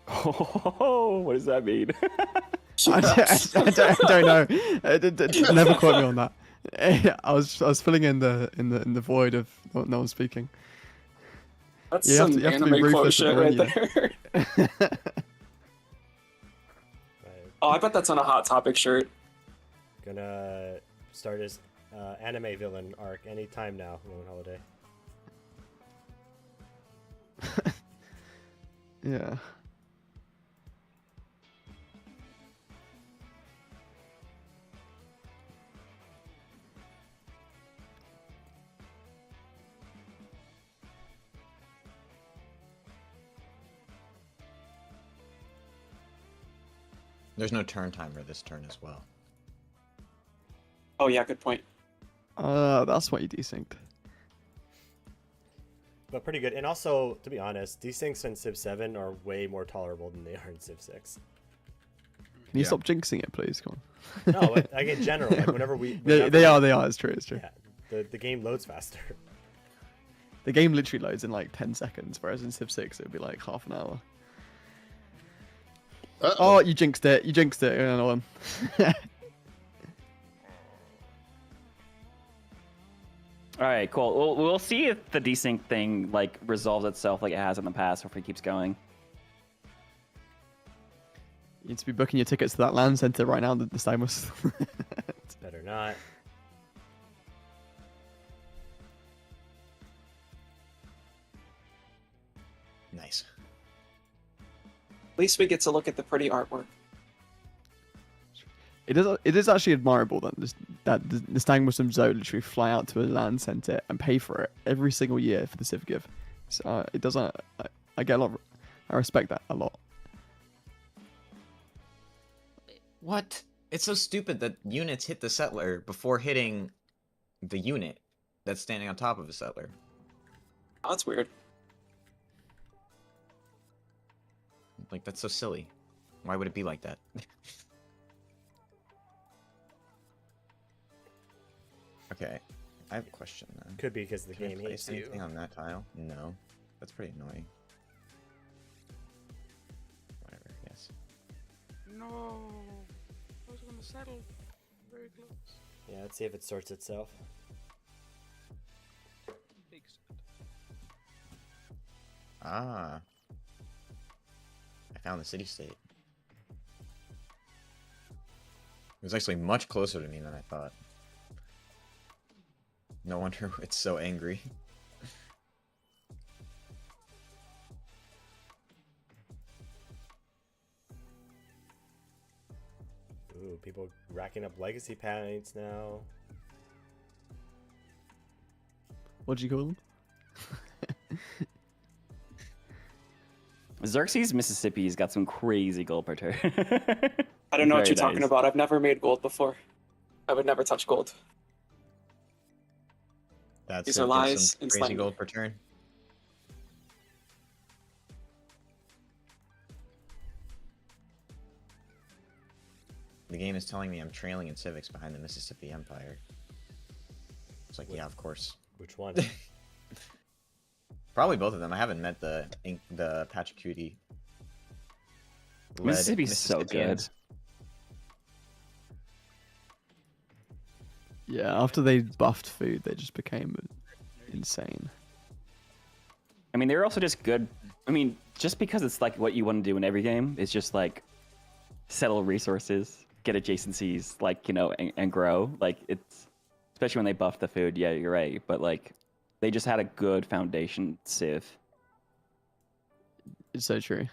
Oh, what does that mean?
I don't know. Never quote me on that. I was filling in the void of no one speaking.
That's
You have
some
to be
anime quote
ruthless
shit
at
right
the
there.
Right.
Oh, I bet that's on a Hot Topic shirt.
Gonna start his anime villain arc anytime now, Roman Holiday.
Yeah.
There's no turn timer this turn as well.
Oh yeah, good point.
That's why you desynced.
but pretty good. And also, to be honest, desyncs in Civ 7 are way more tolerable than they are in Civ 6.
Can you
Yeah.
stop jinxing it, please? Come on.
No, but, like in general, like whenever
They are. It's true. It's true.
Yeah, the game loads faster.
The game literally loads in like 10 seconds, whereas in Civ 6 it would be like half an hour. Oh, you jinxed it. You jinxed it. Another one.
All right, cool. We'll see if the desync thing like resolves itself like it has in the past, or if it keeps going.
You need to be booking your tickets to that land center right now, the Stamos.
Better not.
Nice.
At least we get to look at the pretty artwork.
It is actually admirable that the Stag Muslim Zoo literally fly out to a land center and pay for it every single year for the Civ Give. So it does. I get a lot. I respect that a lot.
What? It's so stupid that units hit the settler before hitting the unit that's standing on top of the settler.
Oh, that's weird.
Like, that's so silly. Why would it be like that? Okay, I have a question then.
Could be because the
Can I
game
place
hates you.
anything on that tile? No. That's pretty annoying. Whatever, yes.
No. I was gonna settle. Very close.
Yeah, let's see if it sorts itself.
Big set.
Ah. I found the city-state. It was actually much closer to me than I thought. No wonder it's so angry.
Ooh, people racking up legacy points now.
What'd you call them?
Xerxes, Mississippi's got some crazy gold per turn.
I don't know what
Very
you're talking
nice.
about. I've never made gold before. I would never touch gold.
That's
These
it,
are
get
lies
some
and
crazy
slander.
gold per turn. The game is telling me I'm trailing in civics behind the Mississippi Empire. It's like, yeah, of course.
Which one?
Probably both of them. I haven't met the Pachacuti.
Mississippi's so good.
Yeah, after they buffed food, they just became insane.
I mean, they're also just good. I mean, just because it's like what you want to do in every game, it's just like settle resources, get adjacencies, like, you know, and grow. Like, it's especially when they buffed the food. Yeah, you're right. But like, they just had a good foundation civ.
It's so true.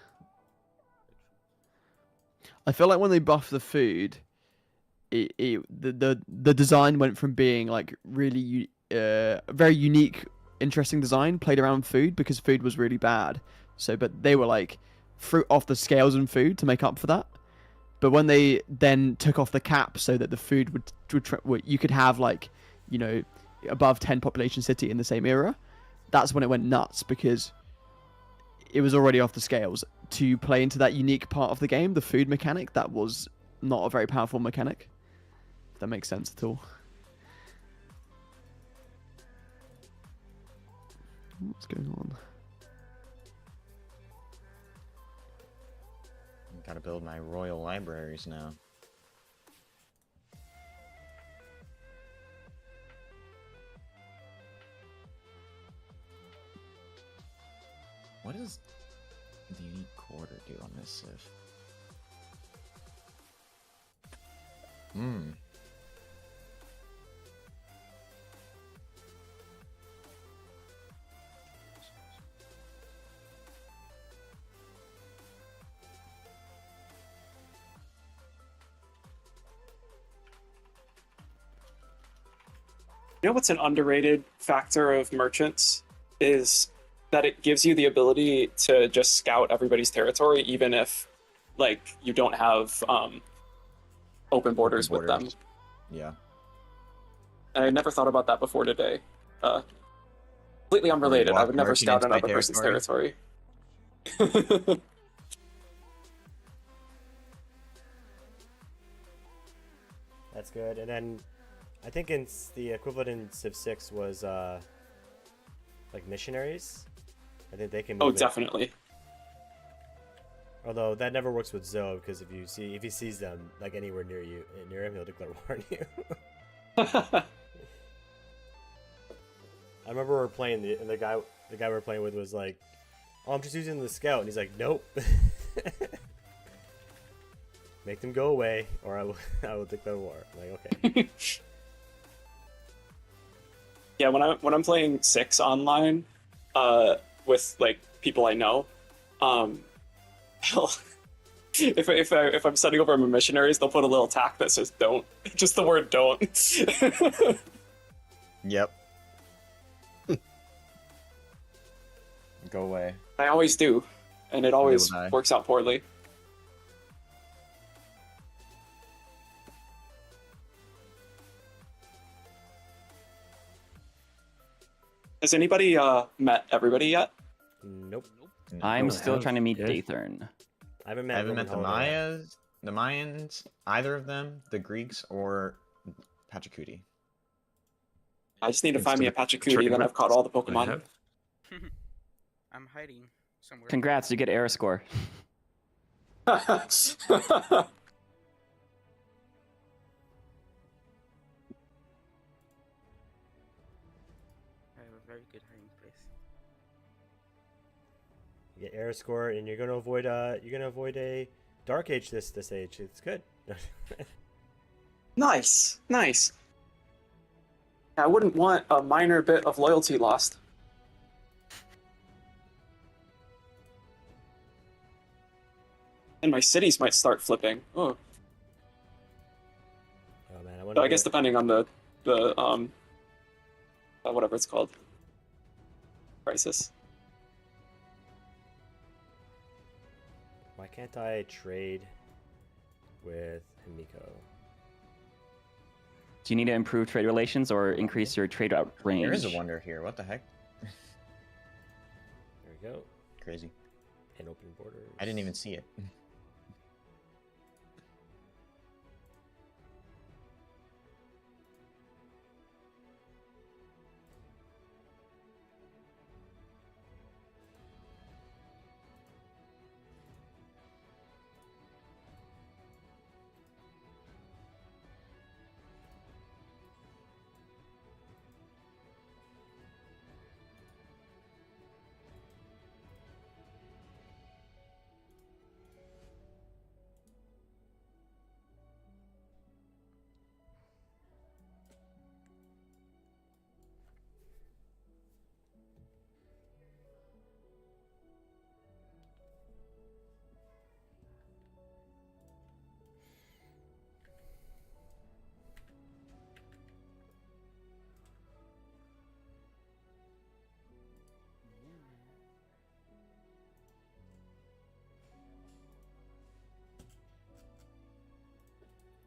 I feel like when they buffed the food, the design went from being like really very unique, interesting design played around food because food was really bad. So, but they were like fruit off the scales and food to make up for that. But when they then took off the cap so that the food would you could have like, you know, above 10 population city in the same era, that's when it went nuts because it was already off the scales. To play into that unique part of the game, the food mechanic, that was not a very powerful mechanic. If that makes sense at all. What's going on?
Gotta build my royal libraries now. What does the unique quarter do on this civ?
You know what's an underrated factor of merchants is that it gives you the ability to just scout everybody's territory, even if like you don't have open borders with them.
Yeah.
I never thought about that before today. completely unrelated. I
walk
would never
marching
scout
into my
another person's
territory.
territory.
That's good. And then I think the equivalent in Civ 6 was like missionaries. I think they can move
Oh,
in.
definitely.
Although that never works with Zoe, because if he sees them like anywhere near him, he'll declare war on you. I remember we were playing and the guy we were playing with was like, "Oh, I'm just using the scout," and he's like, "Nope." Make them go away, or I will declare war. I'm like, okay.
Yeah, when I'm playing 6 online, with like people I know, if I'm sending over my missionaries, they'll put a little tack that says "don't," just the word "don't."
Yep. Go away.
I always do, and it always
die.
works out poorly. Has anybody met everybody yet?
Nope.
I'm
Oh,
still
have-
trying to meet
yeah.
Daythorn.
I haven't met.
I haven't
Roman
met the
Holiday yet.
Mayas, the Mayans, either of them, the Greeks, or Pachacuti.
I just need to
It's
find me a
the
Pachacooty, then
train
I've caught all the
I
Pokemon.
have.
I'm hiding somewhere.
Congrats, you get Era score.
I have a very good hiding place.
You get error score, and you're gonna avoid a Dark Age this age. It's good.
Nice, nice. I wouldn't want a minor bit of loyalty lost. And my cities might start flipping. Oh,
Oh man, I
but
wonder.
I guess depending on the whatever it's called, crisis.
Why can't I trade with Himiko?
Do you need to improve trade relations or increase your trade route range?
There is a wonder here. What the heck?
There we go.
Crazy.
And open borders.
I didn't even see it.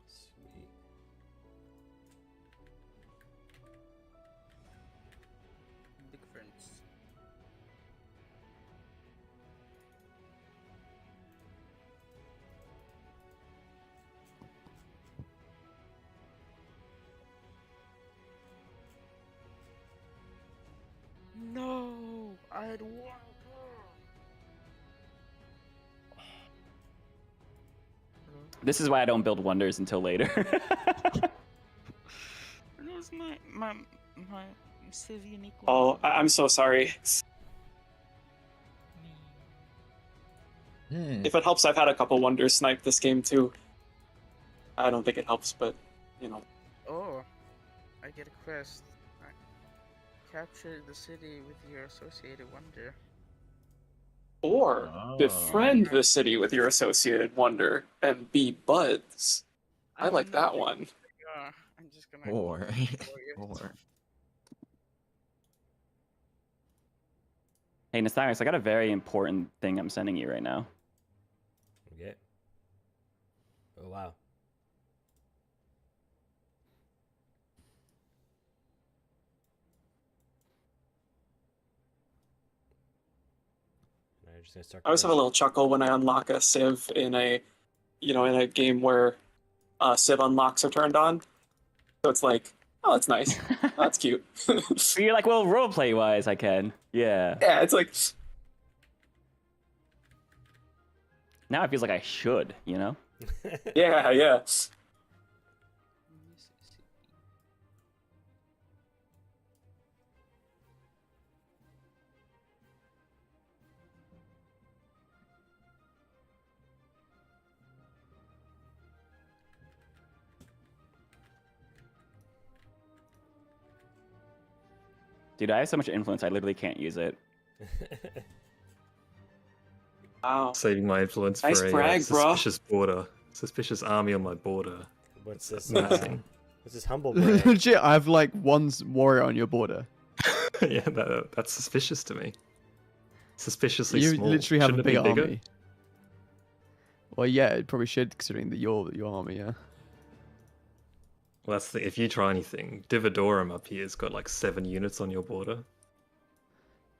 Sweet.
Big friends. No, I had one.
This is why I don't build wonders until later.
Lose my Civ unique.
Oh, I'm so sorry. If it helps, I've had a couple wonders snipe this game too. I don't think it helps, but you know.
Oh, I get a quest. Capture the city with your associated wonder.
Or
Oh.
befriend the city with your associated wonder and be buds. I like that one.
Yeah, I'm just gonna.
Or,
Warriors.
or.
Hey, Nastarius, I got a very important thing I'm sending you right now.
Okay. Oh wow. I'm just gonna start.
I always have a little chuckle when I unlock a civ in a, in a game where civ unlocks are turned on. So it's like, oh, that's nice. Oh, that's cute.
You're like, well, roleplay wise, I can. Yeah.
Yeah, it's like,
Now it feels like I should, you know?
yeah.
Dude, I have so much influence, I literally can't use it.
Wow.
Saving my influence
Nice
for a
brag, bruh.
suspicious border. Suspicious army on my border.
What's this?
Amazing.
What's this humble brag?
Legit, I have like one warrior on your border.
Yeah, that's suspicious to me. Suspiciously
You
small.
literally have
Shouldn't
a
it be
big
bigger?
army. Well, yeah, it probably should, considering that your army, yeah.
Well, that's the if you try anything, Dividorum up here's got like 7 units on your border.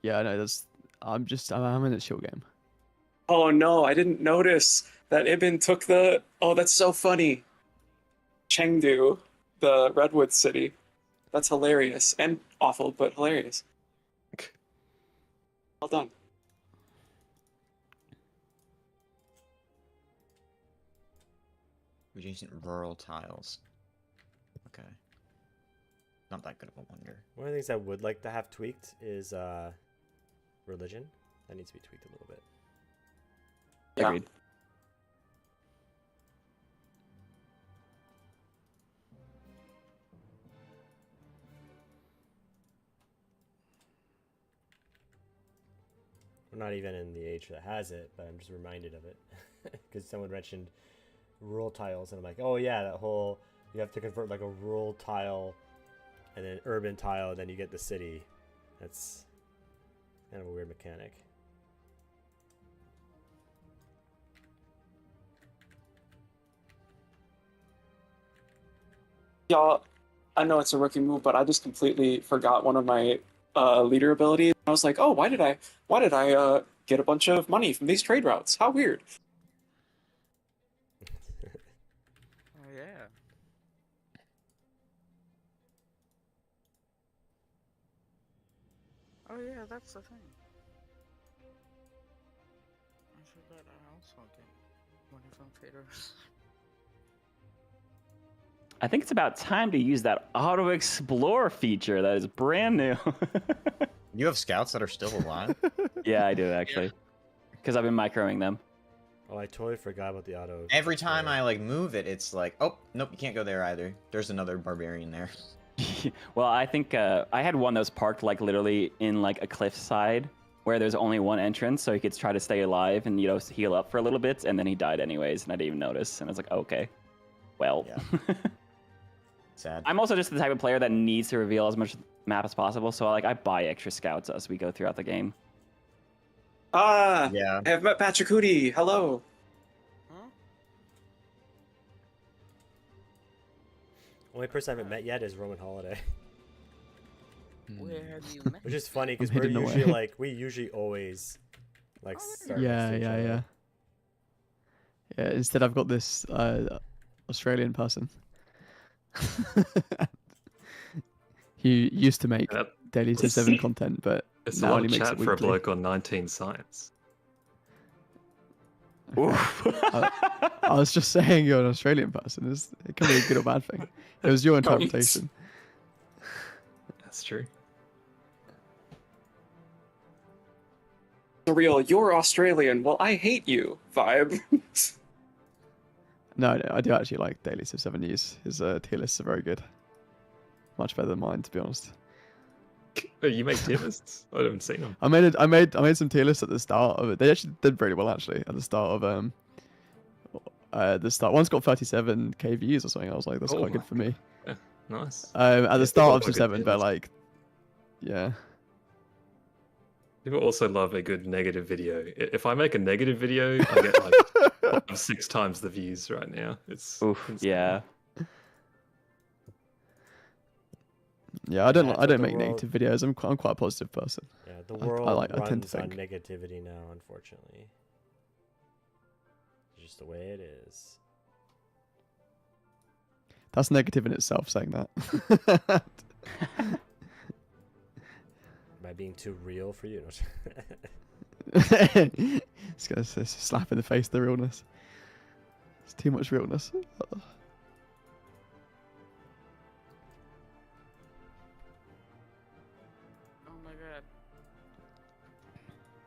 Yeah, I know. I'm in a chill game.
Oh no, I didn't notice that Ibn took the. Oh, that's so funny. Chengdu, the Redwood city. That's hilarious and awful, but hilarious. Well done.
Adjacent rural tiles. Okay. Not that good of a wonder.
One of the things I would like to have tweaked is religion. That needs to be tweaked a little bit.
Yeah.
Agreed.
We're not even in the age that has it, but I'm just reminded of it because someone mentioned rural tiles, and I'm like, oh yeah, that whole you have to convert like a rural tile and then urban tile, and then you get the city. That's kind of a weird mechanic.
Y'all, I know it's a rookie move, but I just completely forgot one of my leader abilities. I was like, oh, why did I get a bunch of money from these trade routes? How weird.
Oh yeah. Oh yeah, that's the thing. I forgot I also get money from traders.
I think it's about time to use that auto explore feature that is brand new.
You have scouts that are still alive?
Yeah, I do actually. Because I've been microing them.
Oh, I totally forgot about the auto.
Every time I like move it, it's like, oh, nope, you can't go there either. There's another barbarian there.
Well, I think I had one that was parked like literally in like a cliffside where there's only one entrance, so he could try to stay alive and heal up for a little bit, and then he died anyways, and I didn't even notice. And I was like, okay, well.
Yeah. Sad.
I'm also just the type of player that needs to reveal as much map as possible, so I buy extra scouts as we go throughout the game.
Ah,
Yeah.
I have met Patrick Hootie. Hello.
Huh?
Only person I haven't met yet is Roman Holiday,
Where have you met?
which is funny because
I'm
we're
hidden
usually
away.
like we usually always like start
Yeah,
next to each other.
yeah. Yeah, instead I've got this Australian person. He used to make
That-
daily Civ 7 content, but
It's a
now
lot
only
of
makes
chat
it
for a
weekly.
bloke on 19 science.
I was just saying you're an Australian person. It can be a good or bad thing. It was your interpretation.
That's true.
The real, you're Australian. Well, I hate you vibe.
No, I do actually like daily Civ 7 news. His tier lists are very good. Much better than mine, to be honest.
Oh, you make tier lists? I haven't seen them.
I made some tier lists at the start of it. They actually did very well actually at the start of the start. One's got 37k views or something. I was like, that's
Oh
quite good
my
for me.
Nice.
At the
Yeah,
start of
people
Civ
like a
7,
tier
but
list.
like, yeah.
People also love a good negative video. If I make a negative video, I get like 6 times the views right now. It's
Oof,
insane.
yeah.
Yeah, I don't
That's
I
what
don't
the
make
world-
negative videos. I'm quite a positive person.
Yeah, the
I
world
I tend
runs
to
on
think.
negativity now, unfortunately. It's just the way it is.
That's negative in itself, saying that.
By being too real for you.
It's gonna slap in the face the realness. It's too much realness.
Oh my god.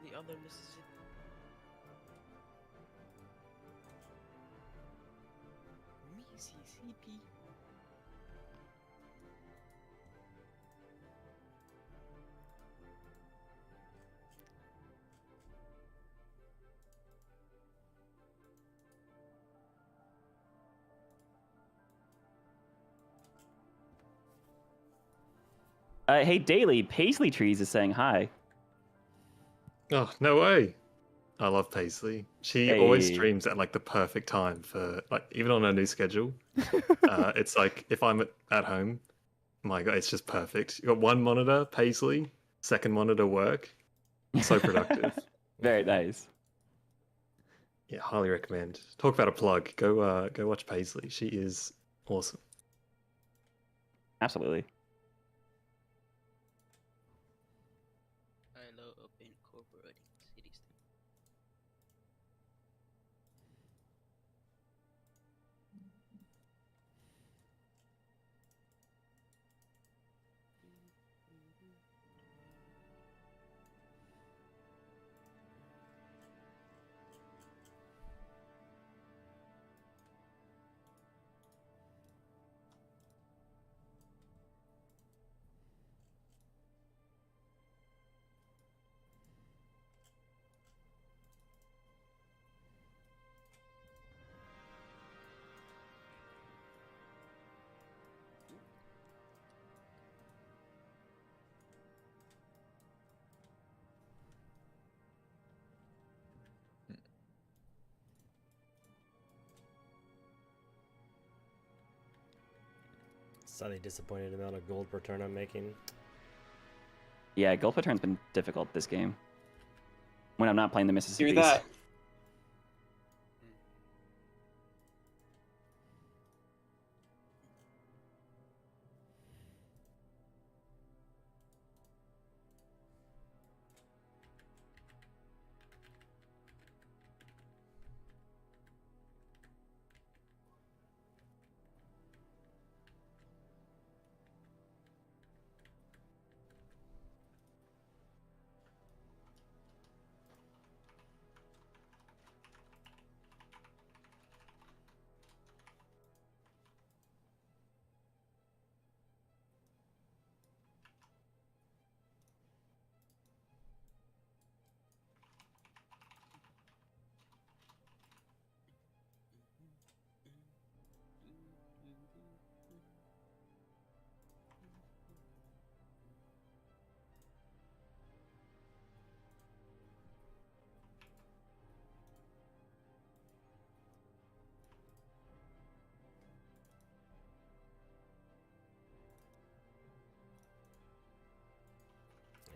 The other Mississippi. Mississippi.
Hey, Daily, Paisley Trees is saying hi.
Oh, no way. I love Paisley. She always
Hey.
streams at like the perfect time for like even on her new schedule. It's like if I'm at home, my God, it's just perfect. You got one monitor, Paisley, second monitor, work. So productive.
Very nice.
Yeah, highly recommend. Talk about a plug. Go watch Paisley. She is awesome.
Absolutely.
I love incorporating cities.
Slightly disappointed amount of gold per turn I'm making.
Yeah, gold per turn's been difficult this game. When I'm not playing the Mississippi.
Hear that?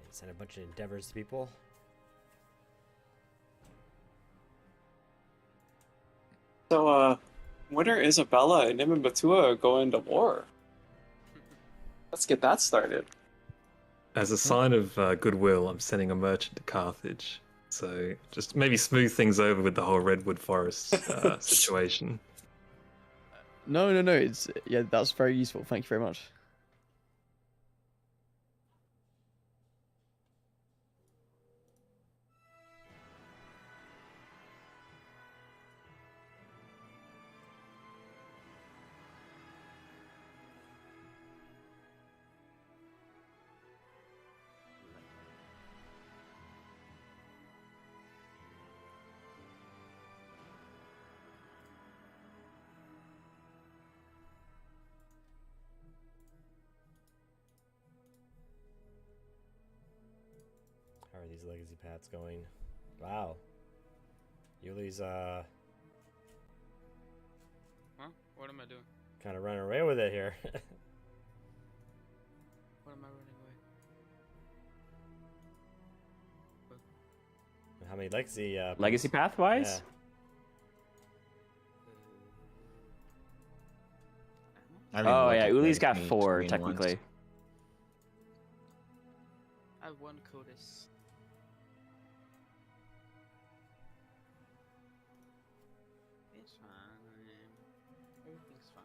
And send a bunch of endeavors to people.
So, when are Isabella and Nim and Batua going to war? Let's get that started.
As a sign of goodwill, I'm sending a merchant to Carthage. So just maybe smooth things over with the whole Redwood Forest situation.
No. It's yeah, that's very useful. Thank you very much.
How are these legacy paths going? Wow. Yuli's
Huh? What am I doing?
kind of running away with it here.
What am I running away?
How many legacy?
Legacy
points?
path wise?
I mean,
Oh
look
yeah,
at
Uli's got
legacy
4
between ones.
technically.
I have 1 Codis. It's fine. Everything's fine.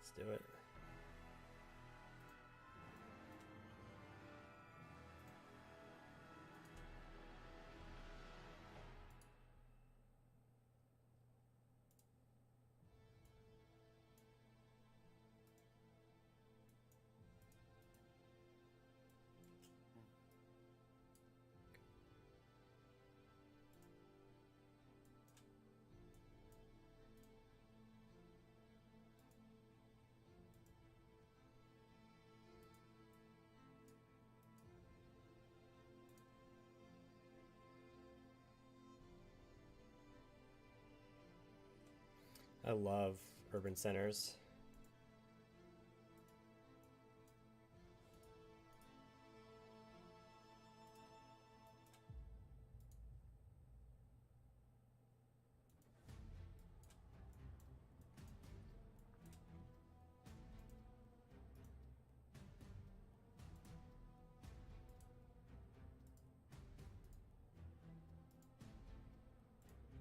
Let's do it. I love urban centers.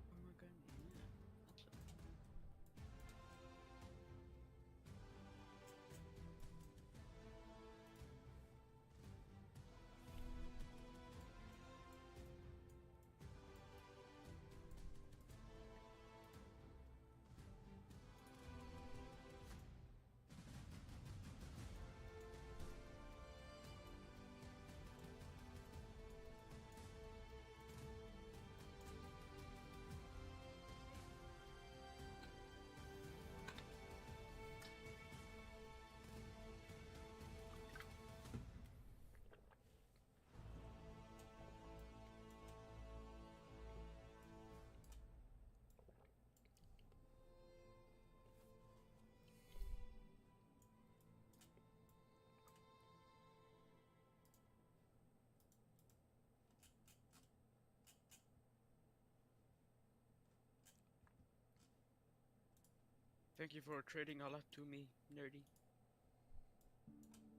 Oh my god, yeah. That's it. Thank you for trading a lot to me, nerdy.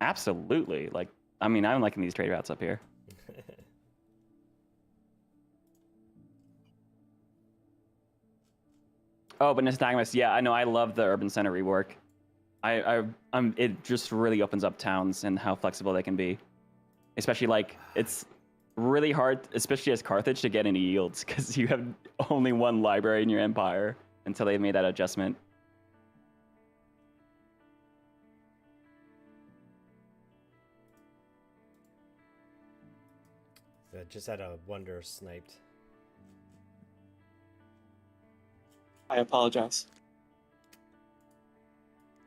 Absolutely. Like, I mean, I'm liking these trade routes up here. Oh, but Nystagmus, yeah, I know. I love the urban center rework. It just really opens up towns and how flexible they can be. Especially like it's really hard, especially as Carthage, to get any yields because you have only one library in your empire until they've made that adjustment.
So just had a wonder sniped.
I apologize.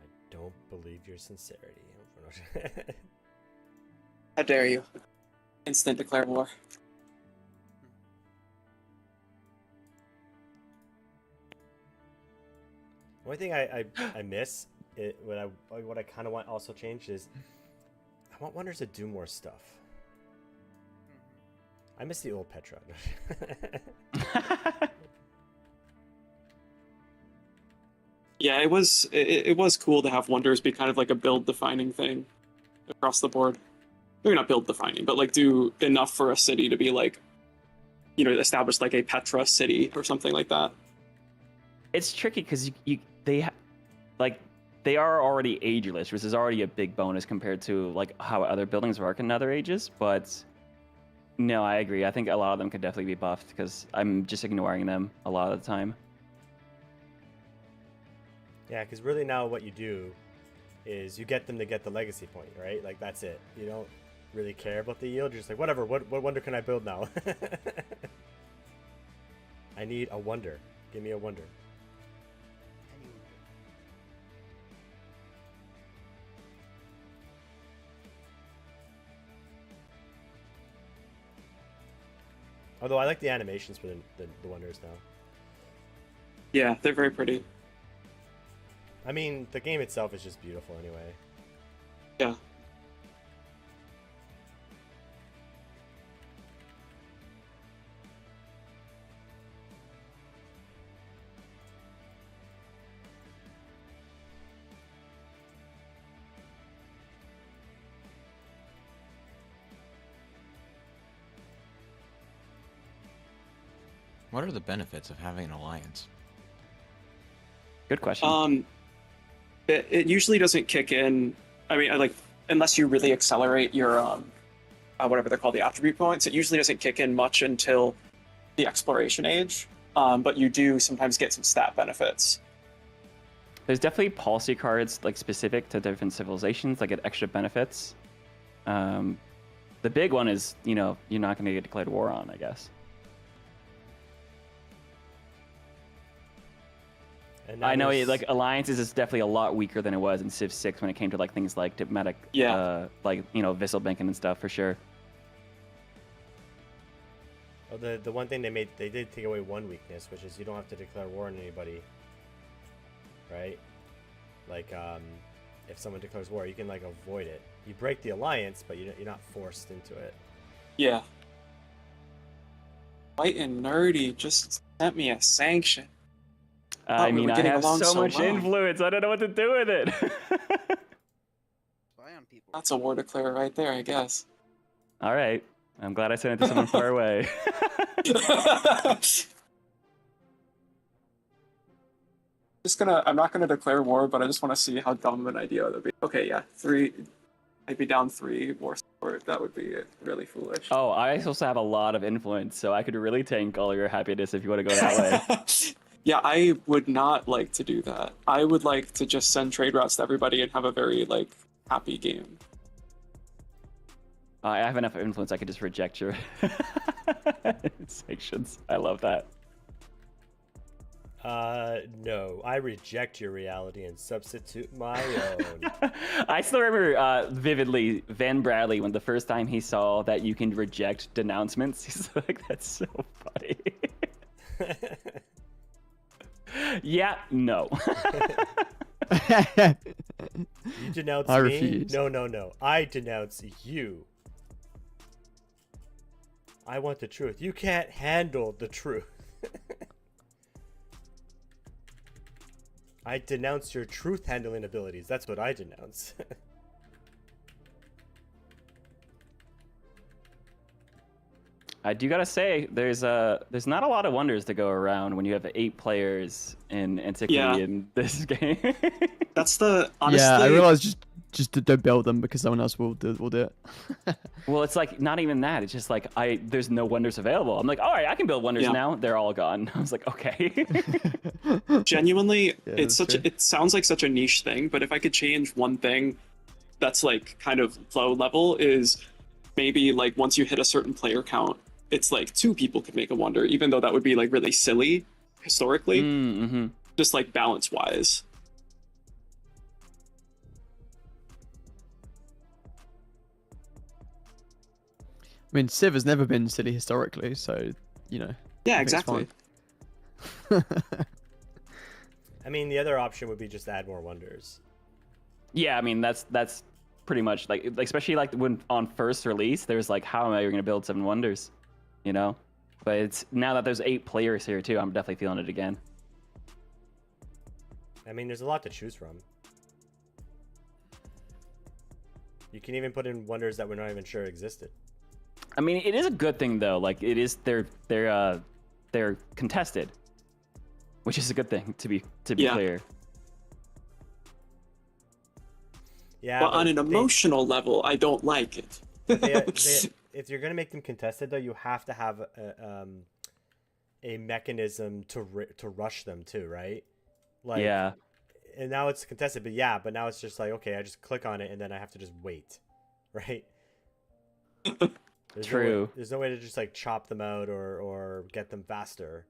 I don't believe your sincerity.
How dare you? Instant declare war.
One thing I miss what I kind of want also changed is I want wonders to do more stuff. I miss the old Petra.
Yeah, it was cool to have wonders be kind of like a build defining thing across the board. Maybe not build defining, but like do enough for a city to be like, you know, establish like a Petra city or something like that.
It's tricky because they are already ageless, which is already a big bonus compared to like how other buildings work in other ages. But no, I agree. I think a lot of them could definitely be buffed because I'm just ignoring them a lot of the time.
Yeah, because really now what you do is you get them to get the legacy point, right? Like that's it. You don't really care about the yield. You're just like, whatever. What wonder can I build now? I need a wonder. Give me a wonder. Although I like the animations for the wonders now.
Yeah, they're very pretty.
I mean, the game itself is just beautiful anyway.
Yeah.
What are the benefits of having an alliance?
Good question.
It usually doesn't kick in. I mean, like unless you really accelerate your whatever they're called, the attribute points. It usually doesn't kick in much until the exploration age. But you do sometimes get some stat benefits.
There's definitely policy cards like specific to different civilizations that get extra benefits. The big one is, you know, you're not going to get declared war on, I guess.
And now
I know,
there's-
like alliances is definitely a lot weaker than it was in Civ 6 when it came to like things like diplomatic, like you know, Visselbanken and stuff for sure.
Oh, the one thing they did take away one weakness, which is you don't have to declare war on anybody, right? Like if someone declares war, you can like avoid it. You break the alliance, but you're not forced into it.
Yeah. White and Nerdy just sent me a sanction.
I
we
mean,
were
I
getting
have
along
so
so
much
well.
influence. I don't know what to do with it.
Spy on people.
That's a war declare right there, I guess.
All right. I'm glad I sent it to someone far away.
I'm not gonna declare war, but I just want to see how dumb of an idea that would be. Okay, yeah, 3. I'd be down 3 war support. That would be really foolish.
Oh, I also have a lot of influence, so I could really tank all your happiness if you want to go that way.
Yeah, I would not like to do that. I would like to just send trade routes to everybody and have a very like happy game.
I have enough influence I could just reject your sanctions. I love that.
No, I reject your reality and substitute my own.
I still remember vividly Van Bradley when the first time he saw that you can reject denouncements. He's like, that's so funny. Yeah, no.
You denounce
I
me?
refuse.
No. I denounce you. I want the truth. You can't handle the truth. I denounce your truth handling abilities. That's what I denounce.
I do gotta say, there's not a lot of wonders to go around when you have 8 players in Antiquity
Yeah.
in this game.
That's the honestly.
Yeah, I realized just don't build them because someone else will do it.
Well, it's like not even that. It's just like there's no wonders available. I'm like, all right, I can build wonders
Yeah.
now. They're all gone. I was like, okay.
Genuinely,
that's true.
it sounds like such a niche thing, but if I could change one thing that's like kind of low level is maybe like once you hit a certain player count, it's like 2 people could make a wonder, even though that would be like really silly historically,
Mm-hmm.
just like balance wise.
I mean, Civ has never been silly historically, so you know.
Yeah,
I think it's
exactly.
fine.
I mean, the other option would be just add more wonders.
Yeah, I mean that's pretty much like especially like when on first release, there's like, how am I going to build 7 wonders, you know? But it's now that there's 8 players here too, I'm definitely feeling it again.
I mean, there's a lot to choose from. You can even put in wonders that we're not even sure existed.
I mean, it is a good thing though. Like it is, they're contested, which is a good thing to be
Yeah.
clear.
Yeah,
But on an
they-
emotional level, I don't like it.
if you're gonna make them contested, though, you have to have a mechanism to rush them too, right? Like,
Yeah.
And now it's contested, but now it's just like, okay, I just click on it and then I have to just wait, right?
True.
There's no way to just like chop them out or get them faster.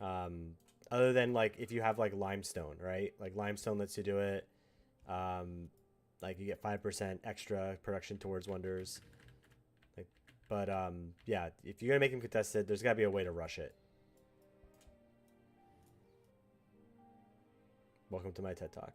Other than like if you have like limestone, right? Like limestone lets you do it. Like you get 5% extra production towards wonders. Like, but yeah, if you're gonna make them contested, there's gotta be a way to rush it. Welcome to my TED Talk.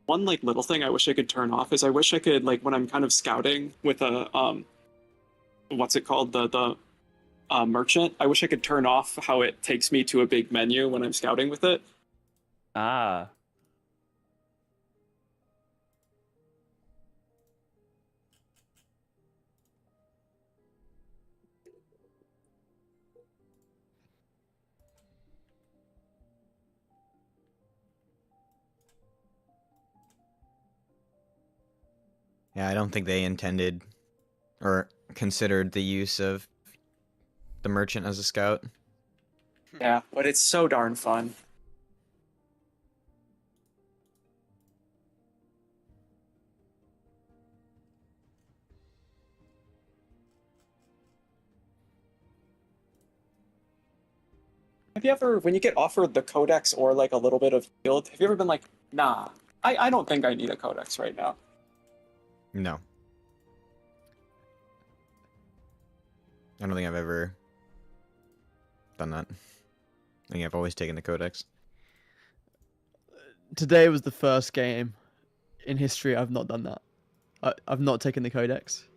One like little thing I wish I could turn off is I wish I could like when I'm kind of scouting with a what's it called, the merchant, I wish I could turn off how it takes me to a big menu when I'm scouting with it.
Ah.
Yeah, I don't think they intended or considered the use of the merchant as a scout.
Yeah, but it's so darn fun. Have you ever, when you get offered the codex or like a little bit of field, have you ever been like, nah, I don't think I need a codex right now?
No. I don't think I've ever done that. I think I've always taken the codex.
Today was the first game in history I've not done that. I've not taken the codex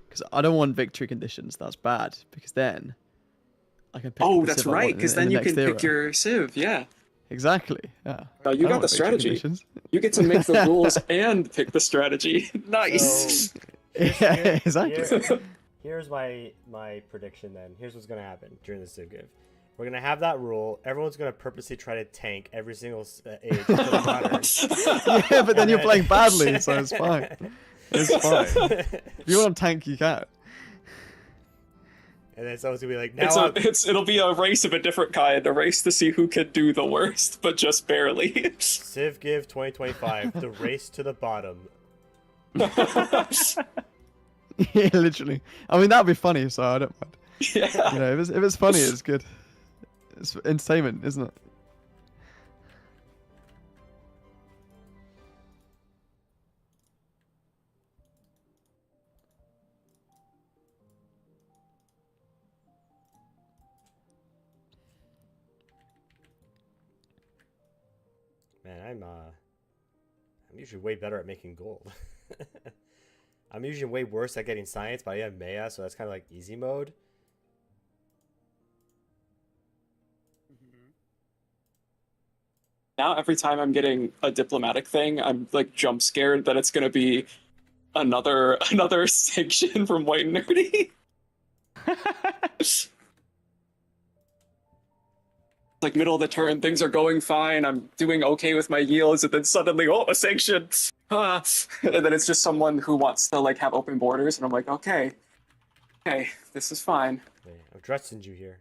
because I don't want victory conditions. That's bad because then I can pick.
Oh,
the
that's
civ I want
right,
in
because
the
then you
next
can pick
era.
your civ, yeah.
Exactly. Yeah.
No,
I
you
don't
got
want
the
victory
strategy.
conditions.
You get to make the rules and pick the strategy. Nice.
So,
Yeah, exactly.
Here's my prediction then. Here's what's gonna happen during the Civ Give. We're gonna have that rule. Everyone's gonna purposely try to tank every single age to the modern.
Yeah, but then you're
And
playing badly, so it's fine. It's fine. If you want to tank, you can.
And then someone's gonna be like, now
It'll be a race of a different kind, a race to see who can do the worst, but just barely.
Civ Give 2025, the race to the bottom.
Yeah, literally. I mean, that'd be funny, so I don't mind.
Yeah.
You know, if it's funny, it's good. It's entertainment, isn't it?
Man, I'm usually way better at making gold. I'm usually way worse at getting science, but I have Maya, so that's kind of like easy mode.
Now every time I'm getting a diplomatic thing, I'm like jump scared that it's gonna be another sanction from White and Nerdy. It's like middle of the turn, things are going fine, I'm doing okay with my yields, and then suddenly, oh, a sanction! Ah. And then it's just someone who wants to like have open borders, and I'm like, okay, this is fine.
Wait, I'm trusting you here.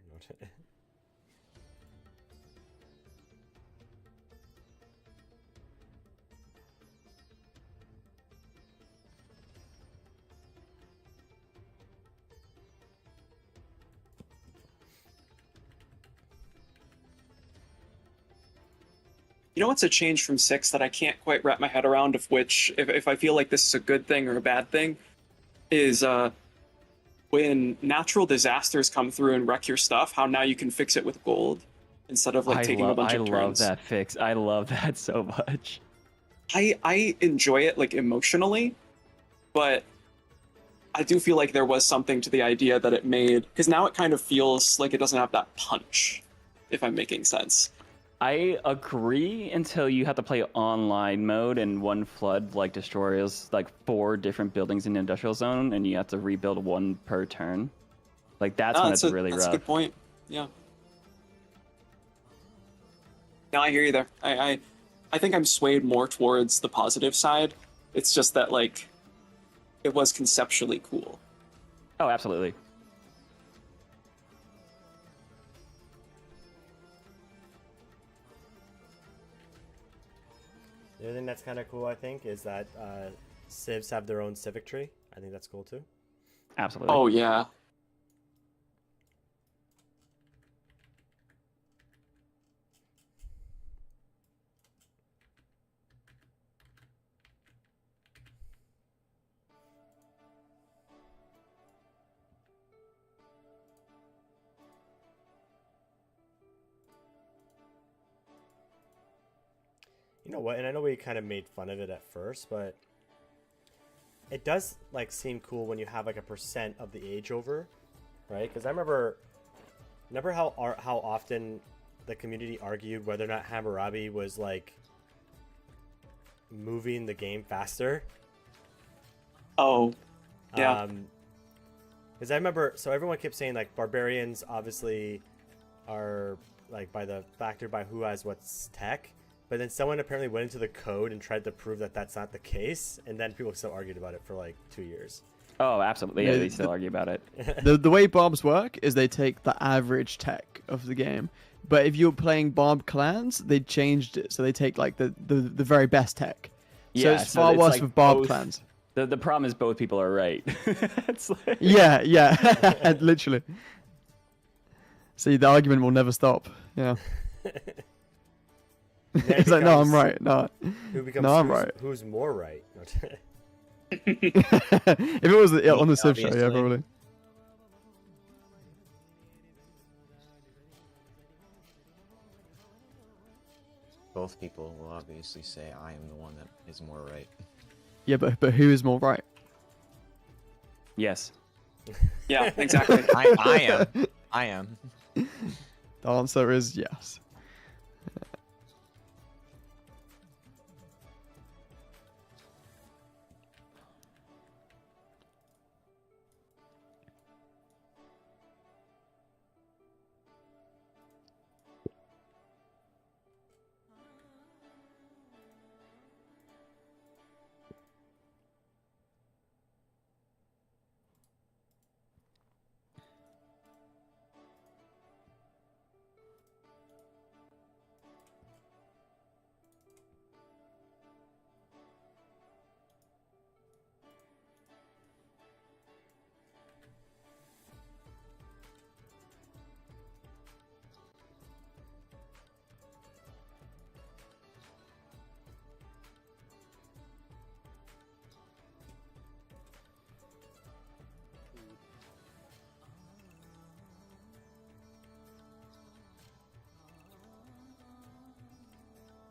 You know what's a change from 6 that I can't quite wrap my head around, of which, if I feel like this is a good thing or a bad thing, is when natural disasters come through and wreck your stuff, how now you can fix it with gold instead of like taking a bunch of turns.
I love that fix. I love that so much.
I enjoy it like emotionally, but I do feel like there was something to the idea that it made, because now it kind of feels like it doesn't have that punch, if I'm making sense.
I agree until you have to play online mode and one flood like destroys like 4 different buildings in the industrial zone and you have to rebuild 1 per turn. Like that's when it's really rough.
That's a good point. Yeah. No, I hear you there. I think I'm swayed more towards the positive side. It's just that like it was conceptually cool.
Oh, absolutely.
The other thing that's kind of cool, I think, is that civs have their own civic tree. I think that's cool too.
Absolutely.
Oh yeah.
You know what? And I know we kind of made fun of it at first, but it does like seem cool when you have like a percent of the age over, right? Because I remember how often the community argued whether or not Hammurabi was like moving the game faster.
Oh, yeah.
Because I remember, so everyone kept saying like barbarians obviously are like factored by who has what's tech. But then someone apparently went into the code and tried to prove that that's not the case, and then people still argued about it for like 2 years.
Oh, absolutely. Yeah, they still argue about it.
The way barbs work is they take the average tech of the game, but if you're playing barb clans, they changed it so they take like the very best tech. So
Yeah,
it's far worse
like
with barb
both-
clans.
The problem is both people are right. It's like...
Yeah, literally. See, the argument will never stop. Yeah. It's like, no, I'm right. No, I'm right.
Who's more right?
If it was on the Civ show, yeah,
Obviously.
probably.
Both people will obviously say I am the one that is more right.
Yeah, but who is more right?
Yes.
Yeah, exactly.
I am.
The answer is yes.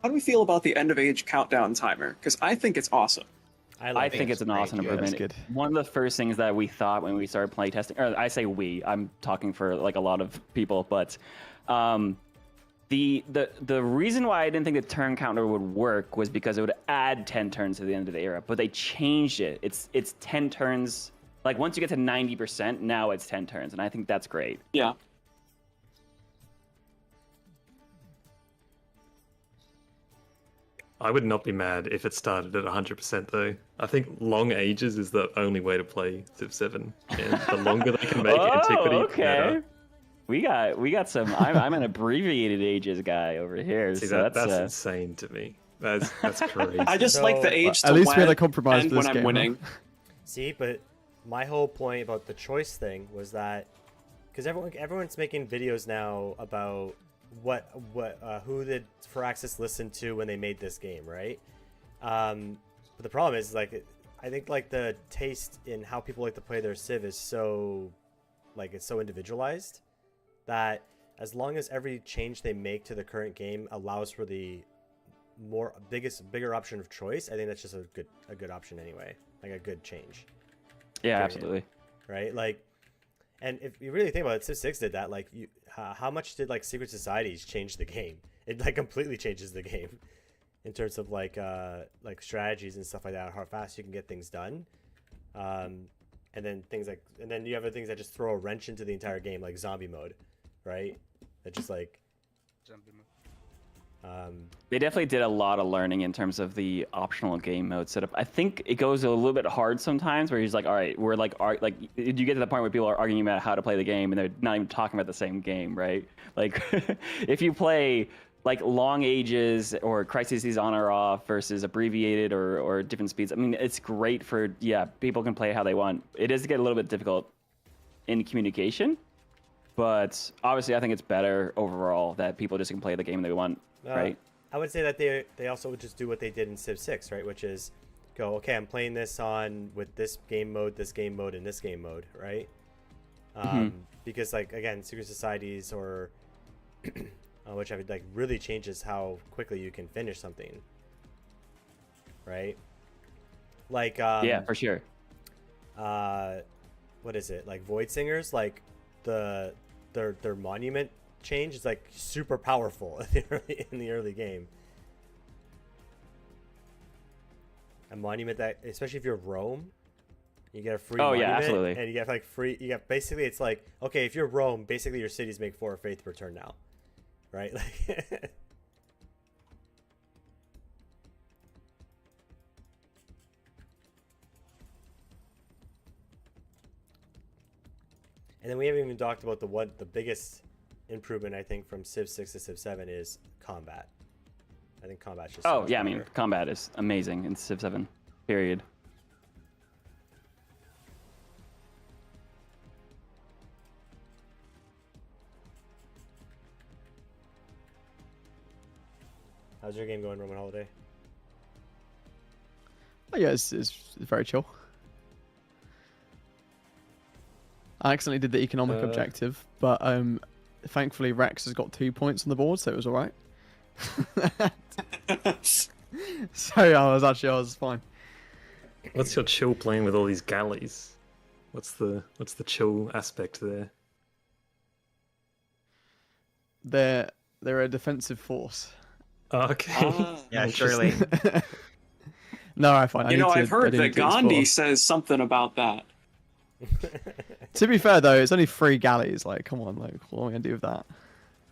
How do we feel about the end of age countdown timer? Because I think it's awesome.
I think it's an awesome
Yeah, that's
improvement.
good.
One of the first things that we thought when we started play testing, or I say we, I'm talking for like a lot of people, but the reason why I didn't think the turn counter would work was because it would add 10 turns to the end of the era, but they changed it. It's 10 turns. Like once you get to 90%, now it's 10 turns, and I think that's great.
Yeah.
I would not be mad if it started at 100% though. I think long ages is the only way to play Civ 7. And the longer they can make Antiquity, the better.
We got some. I'm an abbreviated ages guy over here.
See,
so
that's insane to me. That's crazy.
I just like the age
At
to
least we had a
when
compromise
and
for
when
this
I'm
game, huh?
winning.
See, but my whole point about the choice thing was that because everyone's making videos now about who did Firaxis listen to when they made this game, right? But the problem is like I think like the taste in how people like to play their Civ is so like it's so individualized that as long as every change they make to the current game allows for the bigger option of choice, I think that's just a good option anyway, like a good change.
Yeah,
Period.
absolutely.
Right, like, and if you really think about it, Civ 6 did that. Like, how much did like Secret Societies change the game? It like completely changes the game in terms of like strategies and stuff like that, how fast you can get things done. And then you have other things that just throw a wrench into the entire game, like zombie mode, right? That just like
Zombie mode.
They definitely did a lot of learning in terms of the optional game mode setup. I think it goes a little bit hard sometimes, where he's like, "All right, we're like you get to the point where people are arguing about how to play the game, and they're not even talking about the same game, right? Like, if you play like Long Ages or Crises on or off versus abbreviated or different speeds, I mean, it's great for people can play how they want. It does get a little bit difficult in communication, but obviously, I think it's better overall that people just can play the game they want. Right.
I would say that they also would just do what they did in Civ 6, right? Which is go, okay, I'm playing this on with this game mode, and this game mode, right? Because like again, Secret Societies or which I would like really changes how quickly you can finish something, right? Like
yeah, for sure.
What is it like? Void Singers, like their monument change is like super powerful in the early game. A monument that, especially if you're Rome, you get a free monument,
absolutely.
and you get like free. You get basically it's like, okay, if you're Rome, basically your cities make 4 faith per turn now, right? Like. And then we haven't even talked about the biggest improvement I think from Civ 6 to Civ 7 is combat. I think combat's just so much
I
better.
mean, combat is amazing in Civ 7. Period.
How's your game going, Roman Holiday?
Oh, yeah, it's very chill. I accidentally did the economic objective, but thankfully Rex has got 2 points on the board, so it was all right. So I was fine.
What's your chill playing with all these galleys? What's the chill aspect there?
They're a defensive force.
Okay.
Yeah, surely.
No, I find.
I've heard that Gandhi says something about that.
To be fair though, it's only 3 galleys. Like, come on, like, what am I gonna do with that?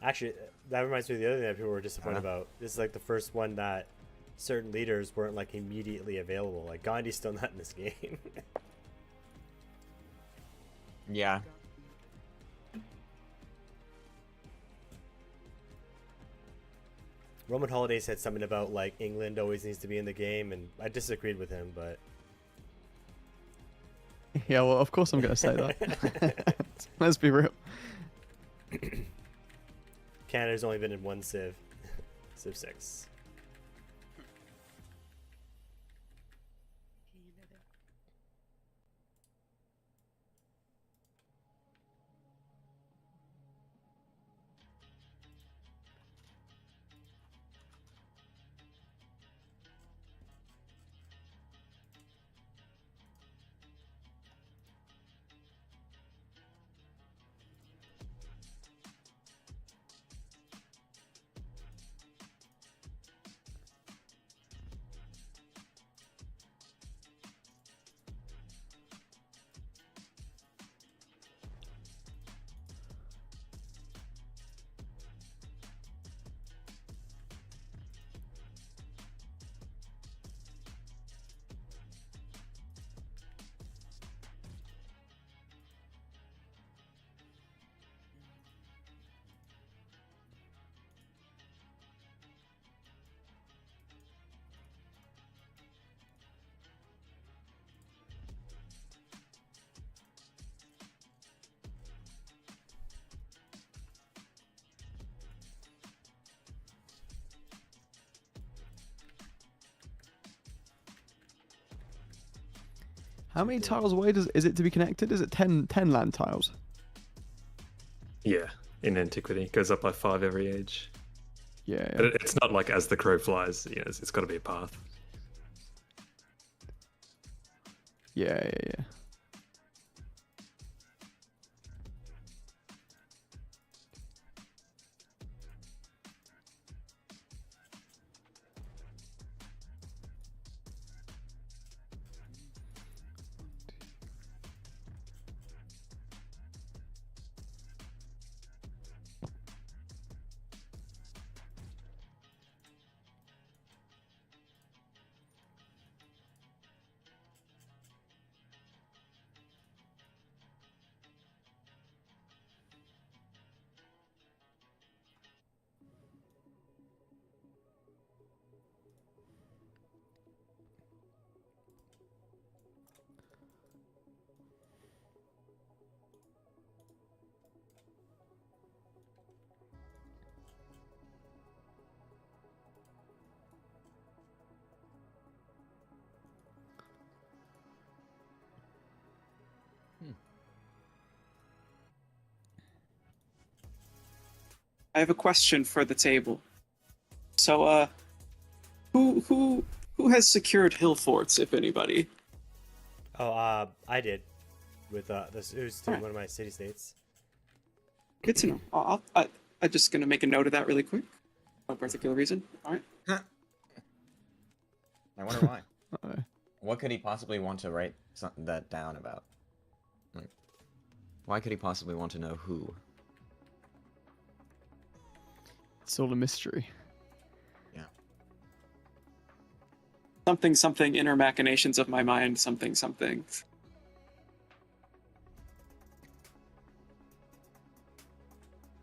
Actually, that reminds me of the other thing that people were disappointed about. This is like the first one that certain leaders weren't like immediately available. Like Gandhi's still not in this game.
Yeah.
Roman Holiday said something about like England always needs to be in the game, and I disagreed with him, but
Yeah, well, of course I'm gonna say that. Let's be real.
Canada's only been in one Civ, Civ 6.
How many tiles away is it to be connected? Is it 10 land tiles?
Yeah, in Antiquity. It goes up by 5 every age.
Yeah.
But it's not like as the crow flies, you know, it's got to be a path.
Yeah.
I have a question for the table. So, who has secured hill forts, if anybody?
Oh, I did. With this was to one of my city states.
Good to know. I'm just gonna make a note of that really quick. No particular reason. All right.
I wonder why.
Uh-oh.
What could he possibly want to write that down about? Like, why could he possibly want to know who?
It's all a mystery.
Something, inner machinations of my mind, something.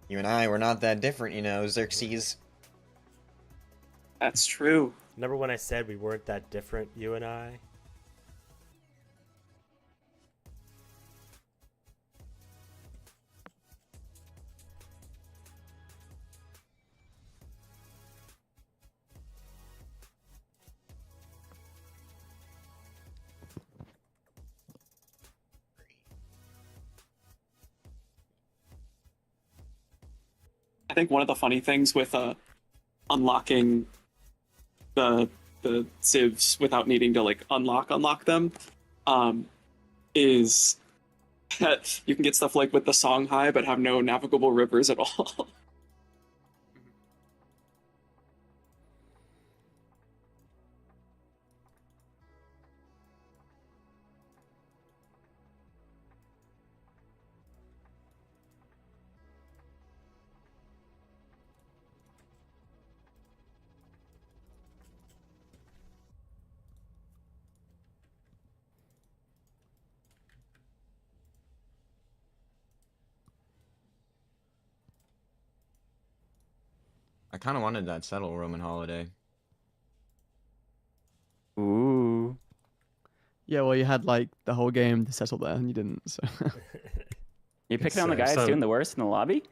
You and I were not that different, you know, Xerxes.
That's true.
Remember when I said we weren't that different, you and I?
I think one of the funny things with unlocking the civs without needing to like unlock them is that you can get stuff like with the Songhai but have no navigable rivers at all.
I kind of wanted that settle Roman holiday.
Ooh.
Yeah, well, you had like the whole game to settle there, and you didn't. So
You picking on the guys doing the worst in the lobby?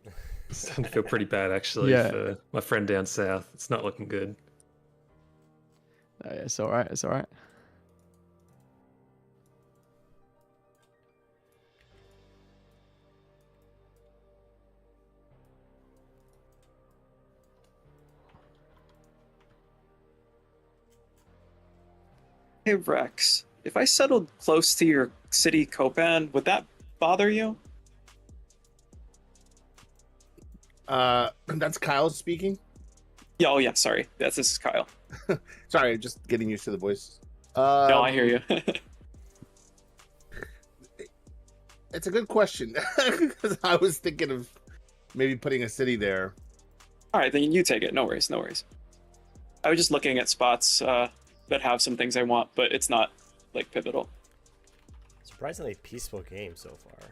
It's starting to feel pretty bad, actually,
Yeah.
for my friend down south. It's not looking good.
yeah, it's all right. It's all right.
Hey Rex, if I settled close to your city Copan, would that bother you?
That's Kyle speaking.
Yeah, oh yeah, sorry. This is Kyle.
Sorry, just getting used to the voice.
No, I hear you.
It's a good question because I was thinking of maybe putting a city there.
All right, then you take it. No worries, no worries. I was just looking at spots that have some things I want, but it's not like pivotal.
Surprisingly peaceful game so far.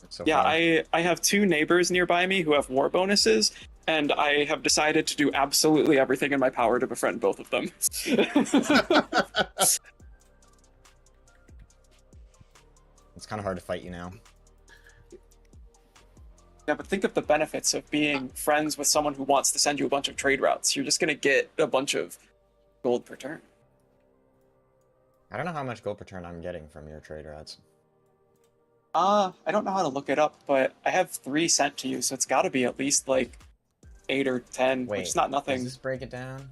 So
Yeah,
far.
I have 2 neighbors nearby me who have war bonuses, and I have decided to do absolutely everything in my power to befriend both of them.
It's kind of hard to fight you now.
Yeah, but think of the benefits of being friends with someone who wants to send you a bunch of trade routes. You're just gonna get a bunch of gold per turn.
I don't know how much gold per turn I'm getting from your trade routes.
I don't know how to look it up, but I have 3 sent to you, so it's got to be at least like 8 or 10,
Wait,
which is not
does
nothing.
this break it down?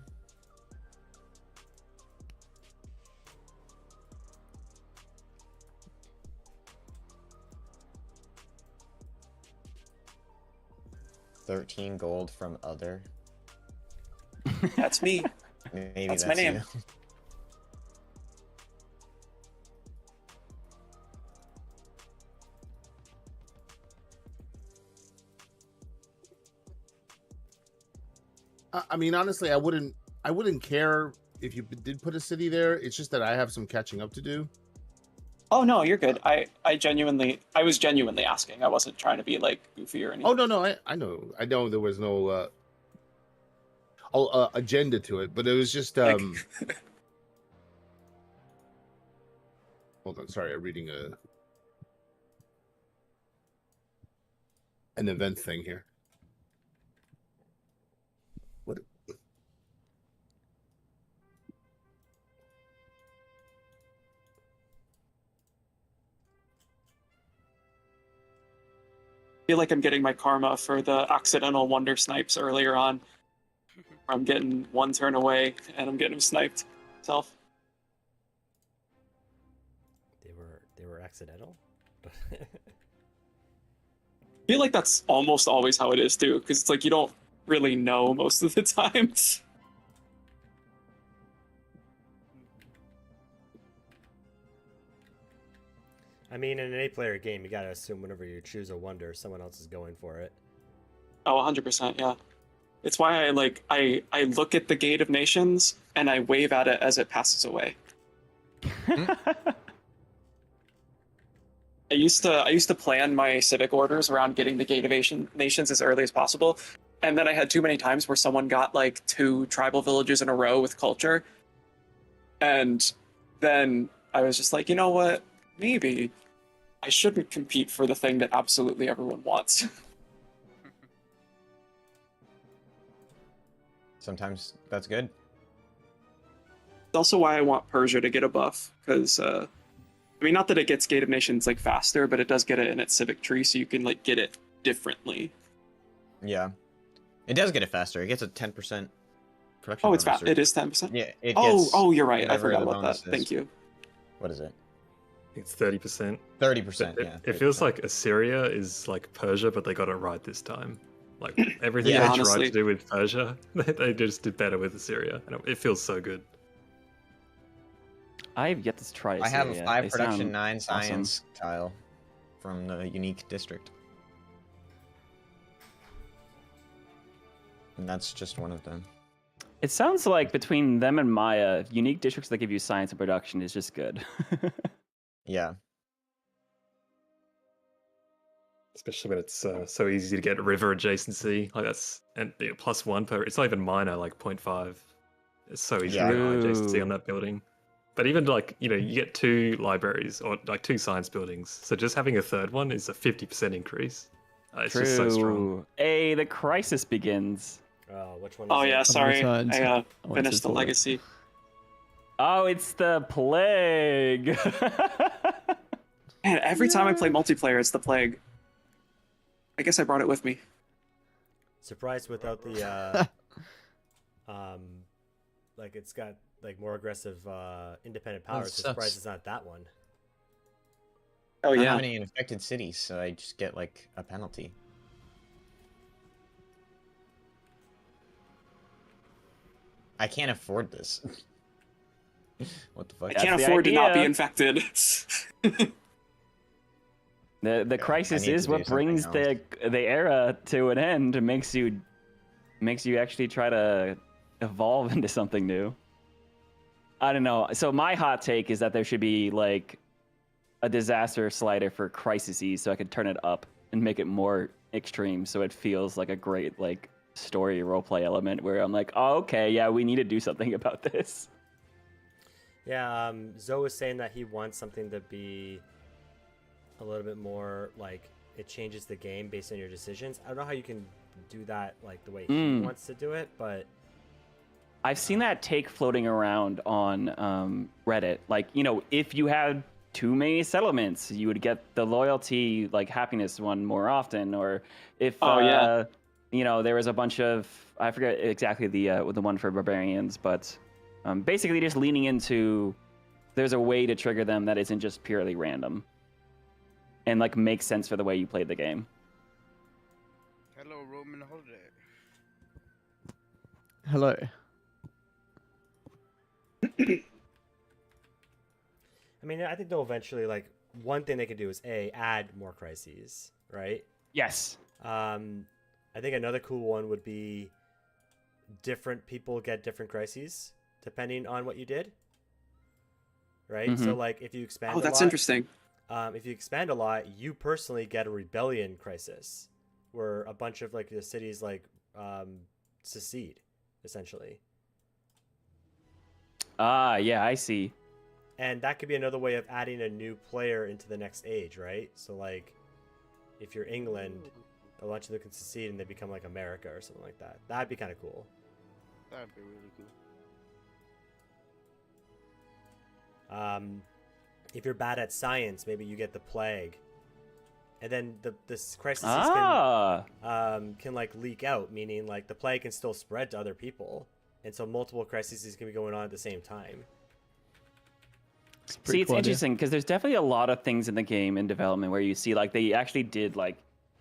$13 gold from other.
That's me.
Maybe
That's
that's
my name.
you.
I mean, honestly, I wouldn't care if you did put a city there. It's just that I have some catching up to do.
Oh no, you're good. I was genuinely asking. I wasn't trying to be like goofy or anything.
Oh no, I know there was no agenda to it, but it was just
Like-
Hold on, sorry, I'm reading an event thing here. What?
I feel like I'm getting my karma for the accidental wonder snipes earlier on. I'm getting 1 turn away and I'm getting him sniped. Self.
They were accidental.
I feel like that's almost always how it is too, because it's like you don't really know most of the time.
I mean, in an 8-player game, you gotta assume whenever you choose a wonder, someone else is going for it.
Oh, 100%, yeah. It's why I look at the Gate of Nations and I wave at it as it passes away. I used to plan my civic orders around getting the Gate of Nations as early as possible, and then I had too many times where someone got like 2 tribal villages in a row with culture, and then I was just like, you know what? Maybe I shouldn't compete for the thing that absolutely everyone wants.
Sometimes that's good.
It's also why I want Persia to get a buff, because I mean, not that it gets Gate of Nations like faster, but it does get it in its civic tree, so you can like get it differently.
Yeah. It does get it faster. It gets a 10% production
Oh, it's
bonus
fast.
or-
It is 10%.
Yeah, it
Oh,
gets
you're right. I
whatever
forgot
the
about that.
bonus is.
Thank you.
What is it?
It's 30%.
30%,
It,
yeah.
it feels
30%.
like Assyria is like Persia, but they got it right this time. Like everything
Yeah,
they
honestly.
tried to do with Persia, they just did better with Assyria, and it feels so good.
I've yet to try.
I have a
Assyria.
5
They
production,
sound
9
awesome.
science tile from the unique district. And that's just one of them.
It sounds like between them and Maya, unique districts that give you science and production is just good.
Yeah.
Especially when it's so easy to get river adjacency. Like that's and +1 per. It's not even minor, like 0.5. It's so easy
Yeah.
to get high adjacency
True.
on that building. But even like you get 2 libraries or like 2 science buildings, so just having a 3rd one is a 50% increase. It's just so strong.
True. Hey, the crisis begins.
Oh, which one?
Oh
is
yeah,
it?
sorry.
returned.
I
went
finished
to
the
toilet.
legacy.
Oh, it's the plague.
Man, every time I play multiplayer, it's the plague. I guess I brought it with me.
Surprised without the like it's got like more aggressive independent powers.
sucks.
Surprised it's not that one.
Oh
I don't
yeah.
have any infected cities, so I just get like a penalty. I can't afford this. What the fuck?
I
That's
can't
the
afford to not be
idea.
infected.
The crisis
need
is
to
what
do something
brings the era to an end and makes you actually try to evolve into something new. I don't know. So my hot take is that there should be like a disaster slider for crises, so I could turn it up and make it more extreme, so it feels like a great like story roleplay element where I'm like, oh, okay, yeah, we need to do something about this.
Yeah, Zoe was saying that he wants something to be a little bit more like it changes the game based on your decisions. I don't know how you can do that like the way he
Mm.
wants to do it, but
I've seen that take floating around on Reddit. Like, you know, if you had too many settlements, you would get the loyalty, like happiness one more often. Or if, you know, there was a bunch of, I forget exactly the one for barbarians, but basically just leaning into, there's a way to trigger them that isn't just purely random, and like makes sense for the way you played the game.
Hello, Roman Holiday.
Hello.
I mean, I think they'll eventually, like, one thing they could do is add more crises, right?
Yes.
I think another cool one would be different people get different crises depending on what you did, right? So, like, if you expand,
Oh, that's interesting.
If you expand a lot, you personally get a rebellion crisis, where a bunch of like the cities like secede, essentially.
Ah, yeah, I see.
And that could be another way of adding a new player into the next age, right? So, like, if you're England, a bunch of them can secede and they become like America or something like that. That'd be kind of cool.
That'd be really cool.
If you're bad at science, maybe you get the plague, and then this crisis can like leak out, meaning like the plague can still spread to other people, and so multiple crises can be going on at the same time.
See, it's interesting because there's definitely a lot of things in the game in development where you see like they actually did like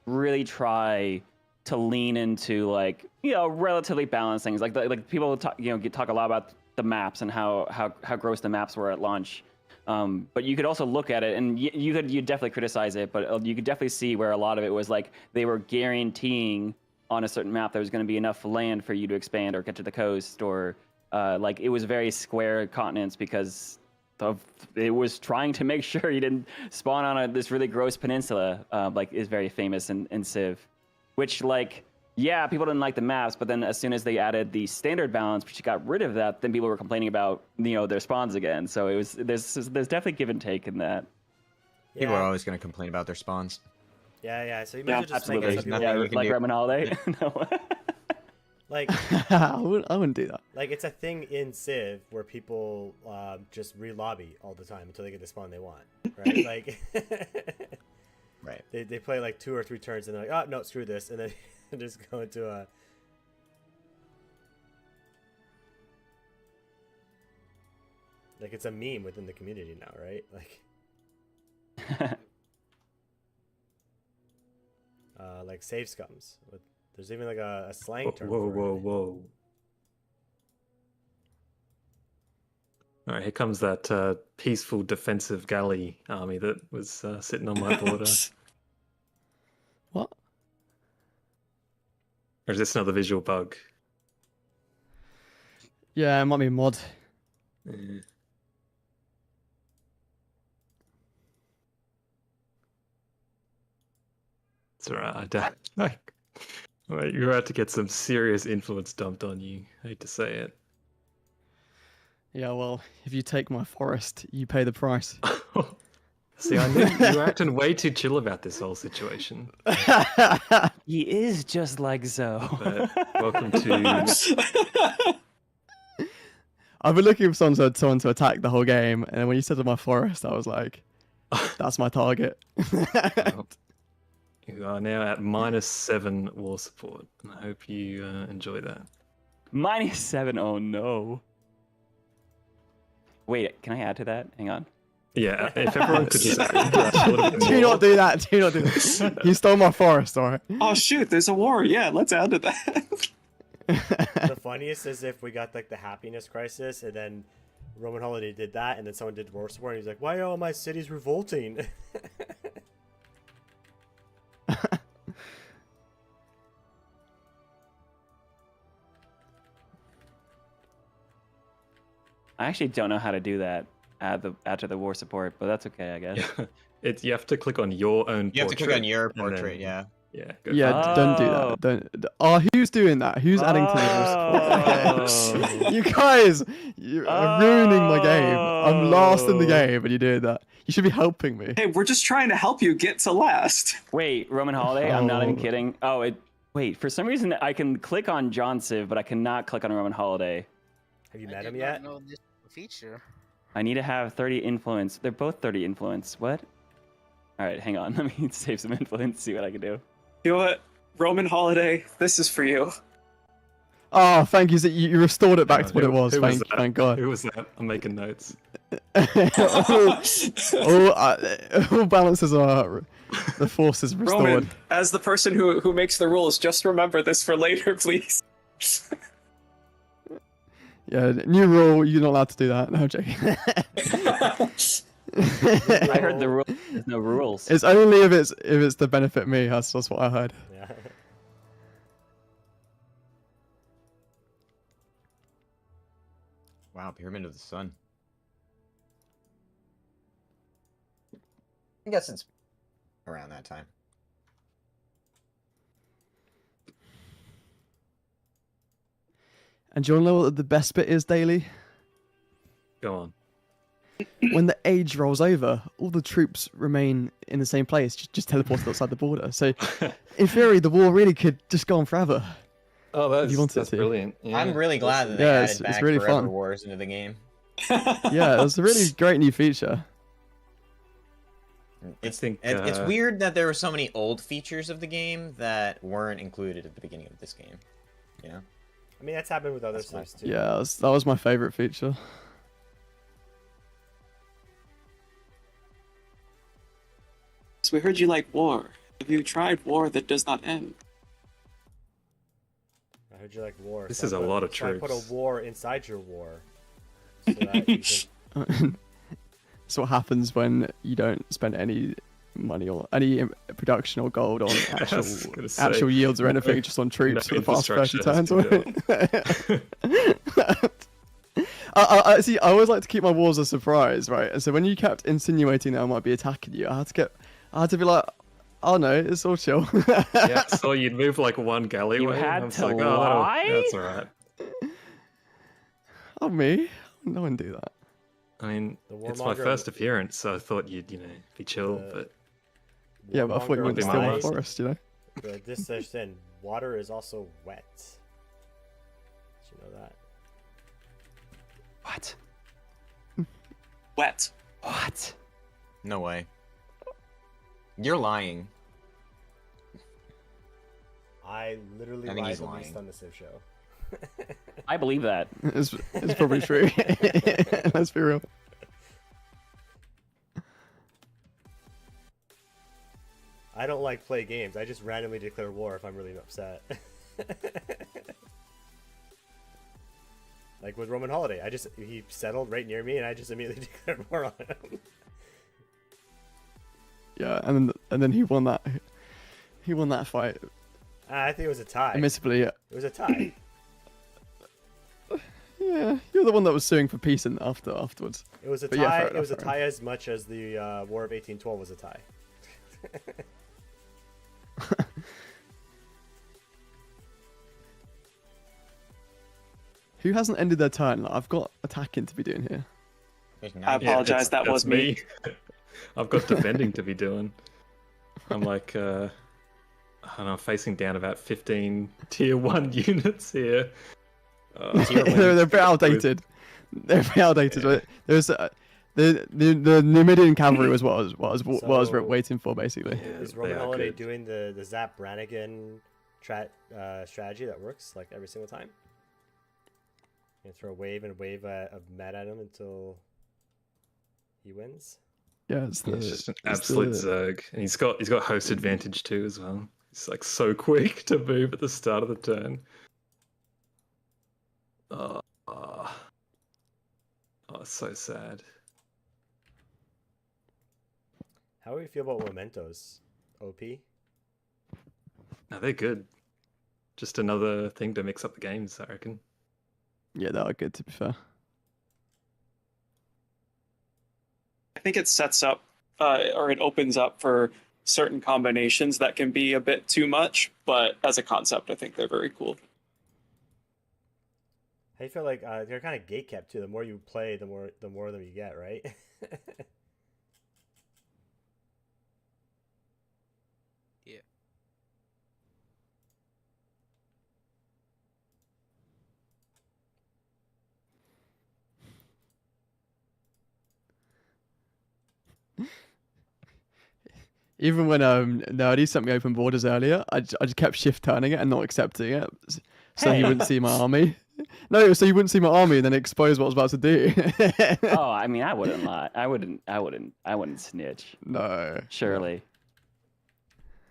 really try to lean into like, you know, relatively balanced things. Like people talk, you know, talk a lot about the maps and how gross the maps were at launch. But you could also look at it, and you definitely criticize it, but you could definitely see where a lot of it was like they were guaranteeing on a certain map there was going to be enough land for you to expand or get to the coast, or like it was very square continents because it was trying to make sure you didn't spawn on this really gross peninsula, like is very famous in Civ, which like, yeah, people didn't like the maps, but then as soon as they added the standard balance, which got rid of that, then people were complaining about, you know, their spawns again. So it was there's definitely give and take in that.
Yeah.
People are always going to complain about their spawns.
Yeah. So you might as well just make
Absolutely.
it so people
nothing
Yeah,
you can
like
do.
Roman Holiday. No.
like
I wouldn't do that.
like it's a thing in Civ where people just re-lobby all the time until they get the spawn they want, right? Like
Right.
they play like 2 or 3 turns and they're like, oh no, screw this, and then just go into a like it's a meme within the community now, right? Like save scums. There's even like a slang term.
Whoa,
for
whoa,
it.
whoa. All right, here comes that peaceful defensive galley army that was sitting on my border.
What?
Or is this another visual bug?
Yeah, it might be a mod.
Eh. It's alright. I don't like. Wait, you're about to get some serious influence dumped on you. I hate to say it.
Yeah, well, if you take my forest, you pay the price.
See, I knew you were acting way too chill about this whole situation.
He is just like Zoe.
But welcome to.
I've been looking for someone to attack the whole game, and when you said to my forest, I was like, that's my target.
You are now at -7 war support. I hope you enjoy that.
-7. Oh no. Wait, can I add to that? Hang on.
Yeah, if everyone could just add that, would have been
Do
more.
not do that. Do not do that. You stole my forest, alright?
Oh shoot, there's a war. Yeah, let's add to that.
The funniest is if we got like the happiness crisis, and then Roman Holiday did that, and then someone did war support, and he's like, "Why are all my cities revolting?"
I actually don't know how to do that after the war support, but that's okay, I guess.
Yeah. You have to click on your own
You have to click on your
and then-
portrait, yeah.
Yeah, go
Yeah, don't do
Oh.
that. Don't. Oh, who's doing that? Who's adding to the
Oh.
You guys, you are ruining my game. I'm last in the game, and you're doing that. You should be helping me.
Hey, we're just trying to help you get to last.
Wait, Roman Holiday? I'm not even
Oh.
kidding. Oh, wait, for some reason I can click on John Civ, but I cannot click on Roman Holiday.
Have you
I
met
did
him
not
yet?
know this feature.
I need to have 30 influence. They're both 30 influence. What? All right, hang on. Let me save some influence. See what I can do.
You know what? Roman Holiday, this is for you.
Oh, thank you. So you restored it back
Hang
to
on,
what it
who-
was.
who
Thank
that?
thank God.
Who was that? I'm making notes.
all balances are the forces restored.
Roman, as the person who makes the rules, just remember this for later, please.
Yeah, new rule. You're not allowed to do that. No, I'm joking.
I heard the rule. There's no rules.
It's only if it's to benefit me. That's what I heard.
Yeah.
Wow, Pyramid of the Sun. I guess it's around that time.
And do you want to know what the best bit is, Daily?
Go on.
When the age rolls over, all the troops remain in the same place, just teleported outside the border. So, in theory, the war really could just go on forever.
Oh, that's,
you wanted
that's
to.
brilliant. Yeah.
I'm really glad that they
Yeah,
added
it's
back
really
Forever
fun.
Wars into the game.
Yeah, it was a really great new feature.
It's
think,
it's weird that there were so many old features of the game that weren't included at the beginning of this game. You know?
I mean, that's happened with other
That's
Sims too.
Yeah, that was my favorite feature.
So we heard you like war. Have you tried war that does not end?
I heard you like war.
This
so I
is a
put-
lot of
so I put a
troops.
war inside your war. So that you can...
That's what happens when you don't spend any money or any production or gold on
I was gonna say,
actual yields or anything, just on troops for
no
the past 30
infrastructure has
turns. I see. I always like to keep my wars a surprise, right? And so when you kept insinuating that I might be attacking you, I had to be like, oh no, it's all chill.
Yeah, so you'd move like one galleyway.
You
and
had
I was
to
like,
lie?
That's alright.
Oh me? No one do that.
I mean,
The
it's my
warmonger-
first appearance, so I thought you'd, be chill,
The-
but
Yeah, but I thought you
Warmonger
wanted to
be my
steal my
last.
forest, you know?
This says then water is also wet. Did you know that?
What?
Wet.
What?
No way. You're lying.
I literally
I think
lied
he's
the
lying.
least on the Civ show.
I believe that.
It's probably true. Let's be real.
I don't like play games. I just randomly declare war if I'm really upset. Like with Roman Holiday, he settled right near me, and I just immediately declared war on him.
Yeah, and then he won that. He won that fight.
I think it was a tie.
Admittedly,
It was a tie.
yeah, you're the one that was suing for peace afterwards.
It was a
But
tie.
yeah, fair
It was a
enough, fair
tie as much as the War of 1812 was a tie.
Who hasn't ended their turn? Like, I've got attacking to be doing here.
There's
I
nine-
apologize, that
that's
was me.
I've got defending to be doing. I'm like, I don't know, facing down about 15 tier 1 units here.
they're a bit outdated. They're a bit outdated. Right? There's the Numidian cavalry was what I was
So-
waiting for basically.
Yeah,
Is
they
Roman
are
Holiday
good.
doing the Zap Brannigan strategy that works like every single time? You throw a wave and a wave of mad at him until he wins.
Yeah, it's
It's just an
it's
absolute
the-
zerg, and he's got host advantage too as well. He's like so quick to move at the start of the turn. Oh, it's so sad.
How do you feel about Mementos? OP?
No, they're good. Just another thing to mix up the games, I reckon.
Yeah, they are good to be fair.
I think it sets up or it opens up for certain combinations that can be a bit too much, but as a concept, I think they're very cool.
How do you feel like they're kind of gatekept too? The more you play, the more of them you get, right?
Yeah.
Even when Nerdy sent me open borders earlier, I just kept shift turning it and not accepting it, so he
Hey.
wouldn't see my army. No, so you wouldn't see my army and then expose what I was about to do.
Oh, I mean, I wouldn't lie. I wouldn't snitch.
No.
Surely.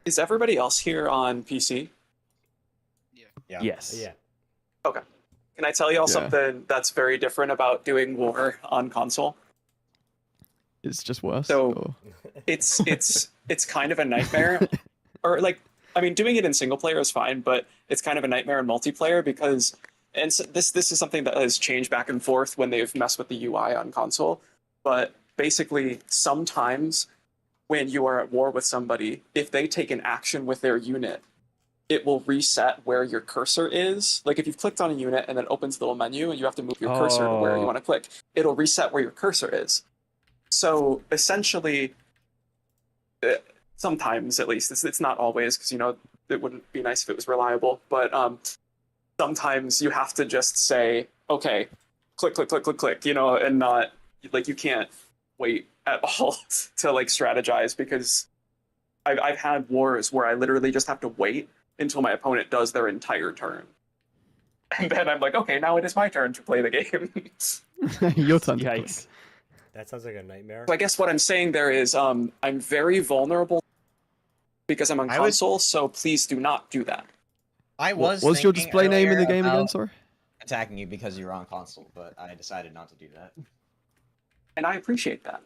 Is everybody else here on PC?
Yeah.
Yes.
Yeah.
Okay. Can I tell y'all
Yeah.
something that's very different about doing war on console?
It's just worse.
So-
or-
It's kind of a nightmare, or like, I mean, doing it in single player is fine, but it's kind of a nightmare in multiplayer because, and so this is something that has changed back and forth when they've messed with the UI on console. But basically, sometimes when you are at war with somebody, if they take an action with their unit, it will reset where your cursor is. Like if you've clicked on a unit and then it opens the little menu and you have to move your cursor to where you
Oh.
want to click, it'll reset where your cursor is. So essentially, sometimes at least, it's not always, because it wouldn't be nice if it was reliable, but sometimes you have to just say, okay, click, click, click, click, click, and not, like, you can't wait at all to like strategize, because I've had wars where I literally just have to wait until my opponent does their entire turn. And then I'm like, okay, now it is my turn to play the game.
Your turn. to click.
Yikes.
That sounds like a nightmare.
So I guess what I'm saying there is I'm very vulnerable because I'm on
I was-
console, so please do not do that.
I
What
was.
was your
thinking
display name in the
earlier
game again?
about
Sorry.
Attacking you because you were on console, but I decided not to do that.
And I appreciate that.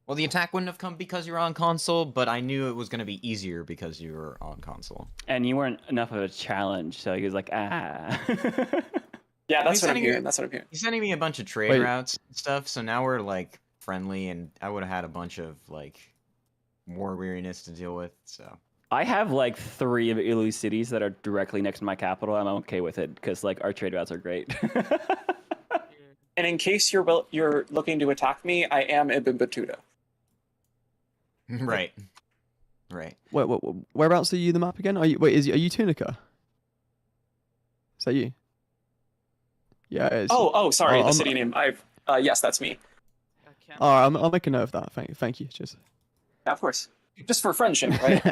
Well, the attack wouldn't have come because you were on console, but I knew it was going to be easier because you were on console.
And you weren't enough of a challenge, so he was like, ah.
Yeah, that's
He's
what I'm
sending you-
hearing. That's what I'm hearing.
He's sending me a bunch of trade
Wait.
routes and stuff, so now we're like friendly, and I would have had a bunch of like war weariness to deal with. So
I have like 3 of Ilu cities that are directly next to my capital. I'm okay with it because like our trade routes are great.
And in case you're looking to attack me, I am Ibn Battuta.
right, right.
Wait, whereabouts are you the map again? Are you Tunica? Is that you? Yeah. It's,
Oh, sorry,
Oh,
the
I'm-
city name. Yes, that's me.
I can't.
All right, I'll make a note of that. Thank you. Just.
Yeah, of course. Just for friendship, right?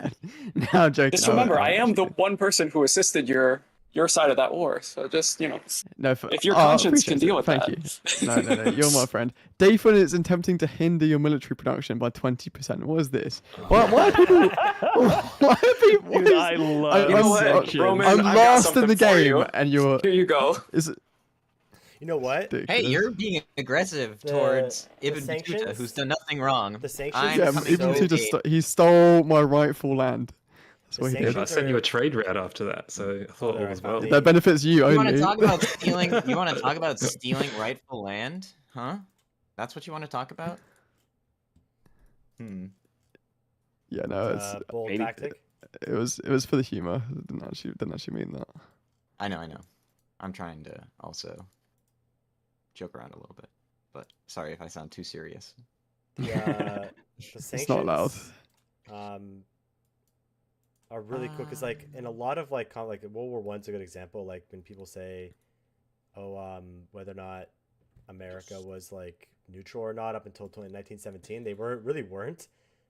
Now I'm joking.
Just remember, I am the
actually-
one person who assisted your side of that war. So just,
No,
if your
I
conscience can
appreciate
deal
it.
with
Thank
that.
you. No, you're my friend. Dathan is attempting to hinder your military production by 20%. What is this? Why are people? Why are people?
Dude, I love
I'm,
You know what,
section.
Roman?
I'm
I've got
lost in
something
the
for
game,
you.
and you're.
Here you go.
Is it?
You know what?
Hey,
ridiculous?
you're being aggressive
The-
towards
the
Ibn Battuta,
sanctions-
who's done nothing wrong.
The sanctions
I'm
Yeah,
are
coming
Ibn
so-
to
Battuta
aid.
he stole my rightful land. That's
The
what he
Yeah,
did.
but I
sanctions
sent you a
are-
trade route after that, so I thought all was well.
Alright,
That benefits you
You want
only.
to talk about stealing? You want to talk about stealing rightful land? Huh? That's what you want to talk about?
Yeah, no,
bold
maybe-
tactic.
it was for the humor. I didn't actually mean that.
I know. I'm trying to also joke around a little bit, but sorry if I sound too serious.
The sanctions,
It's not allowed.
Are really cool because like in a lot of like like World War One's a good example. Like when people say, oh, whether or not America was like neutral or not up until 1917, they really weren't.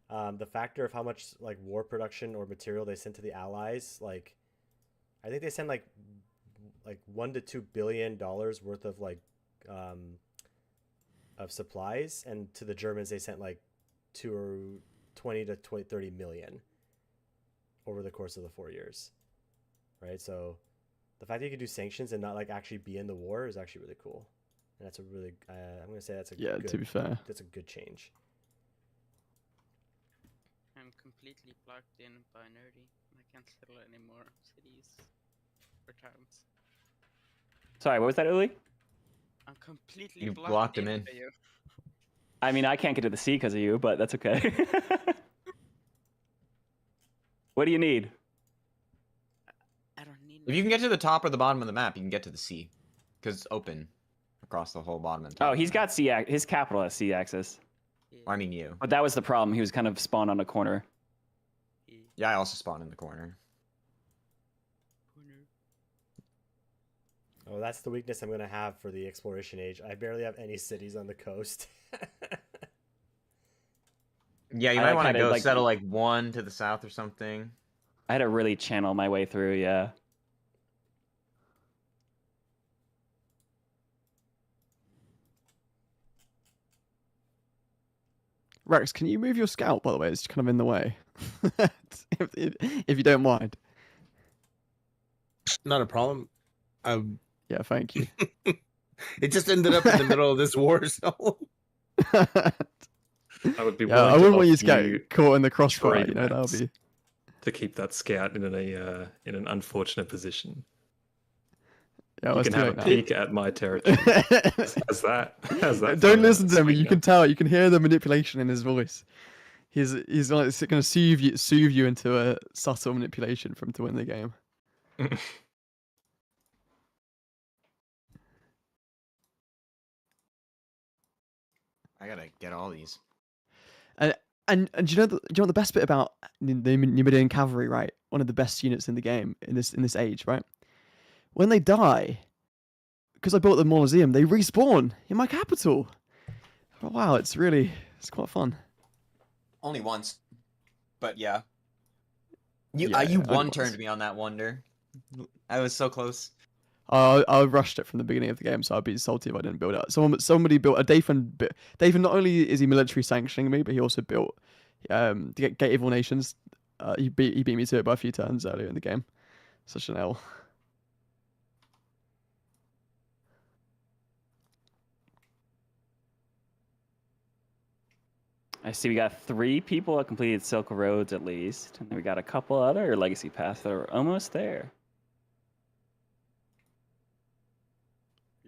The factor of how much like war production or material they sent to the Allies, like I think they sent like $1 to $2 billion worth of like of supplies, and to the Germans they sent like 20 to 30 million over the course of the 4 years, right? So the fact that you can do sanctions and not like actually be in the war is actually really cool, and that's a really I'm gonna say that's a
Yeah,
good,
to be fair.
that's a good change.
I'm completely plugged in by Nerdy. I can't settle any more cities or towns.
Sorry, what was that, Uli?
I'm completely
You
blocked
blocked him in.
by you.
I mean, I can't get to the sea because of you, but that's okay. What do you need?
I don't need.
If you can get to the top or the bottom of the map, you can get to the sea, because it's open across the whole bottom and top.
Oh, he's got sea. His capital has sea access.
I mean, you.
But that was the problem. He was kind of spawned on a corner.
Yeah, I also spawned in the corner.
Oh, that's the weakness I'm gonna have for the exploration age. I barely have any cities on the coast.
Yeah, you
I
might want to
kinda,
go
like-
settle like one to the south or something.
I had to really channel my way through. Yeah.
Rex, can you move your scout, by the way? It's kind of in the way. if you don't mind.
Not a problem. Um,
Yeah, thank you.
it just ended up in the middle of this war zone.
I would be
Yeah,
willing
I
to
wouldn't want you
offer
to get
you
caught in the crossfire.
trade
You know, that'll
maps
be.
to keep that scout in an unfortunate position.
Yeah,
You
it's
can
too
have a
late now.
peek at my territory. How's that? How's that?
Don't
for
listen to him. You
sweetener?
can tell. You can hear the manipulation in his voice. He's like going to soothe you into a subtle manipulation for him to win the game.
I gotta get all these.
And do you know do you know what the best bit about the Numidian cavalry, right? One of the best units in the game in this age, right? When they die, because I built the Mausoleum, they respawn in my capital. Oh, wow, it's quite fun.
Only once, but yeah. You
Yeah,
you
only
one turned
once.
me on that wonder. I was so close.
I rushed it from the beginning of the game, so I'd be salty if I didn't build it. Somebody built a Dathan. Dathan, not only is he military sanctioning me, but he also built the Gate of All Nations. He beat me to it by a few turns earlier in the game. Such an L.
I see we got 3 people that completed Silk Roads at least, and then we got a couple other legacy paths that are almost there.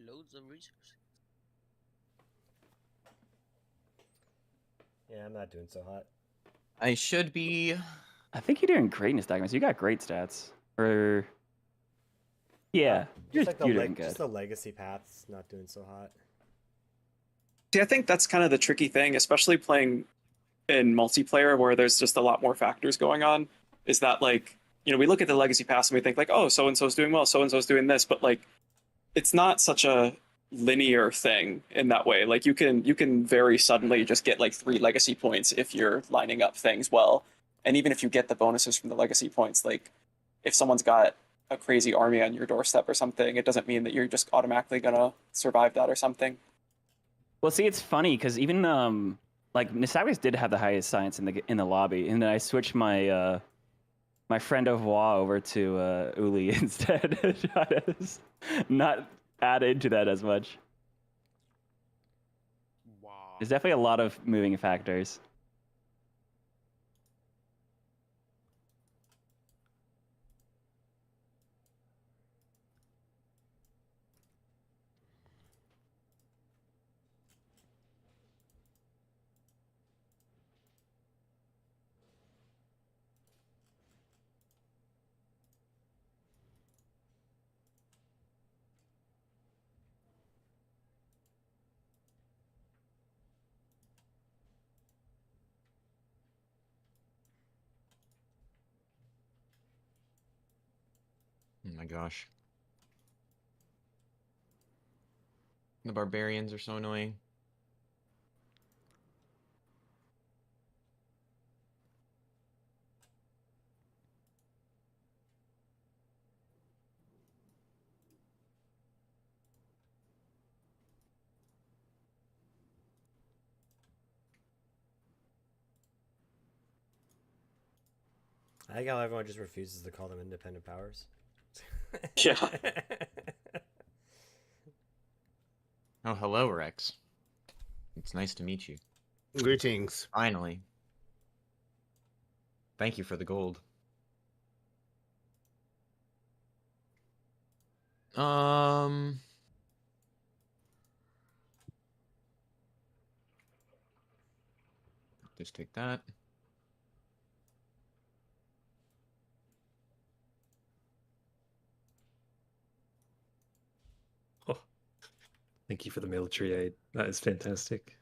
Loads of resources.
Yeah, I'm not doing so hot.
I should be.
I think you're doing great in this document. You got great stats. Or yeah,
Just like
you're doing good.
just the legacy paths, not doing so hot.
See, I think that's kind of the tricky thing, especially playing in multiplayer where there's just a lot more factors going on, is that like, you know, we look at the legacy pass and we think like, oh, so and so's doing well, so and so's doing this, but like it's not such a linear thing in that way. Like you can very suddenly just get like 3 legacy points if you're lining up things well. And even if you get the bonuses from the legacy points, like if someone's got a crazy army on your doorstep or something, it doesn't mean that you're just automatically gonna survive that or something.
Well, see, it's funny because even like Nisagas did have the highest science in the lobby, and then I switched my my friend of Wa over to Uli instead. Not add into that as much.
Wow.
There's definitely a lot of moving factors.
Oh my gosh. The barbarians are so annoying.
I like how everyone just refuses to call them independent powers.
Yeah.
Oh, hello, Rex. It's nice to meet you.
Greetings.
Finally. Thank you for the gold. Just take that.
Oh, thank you for the military aid. That is fantastic.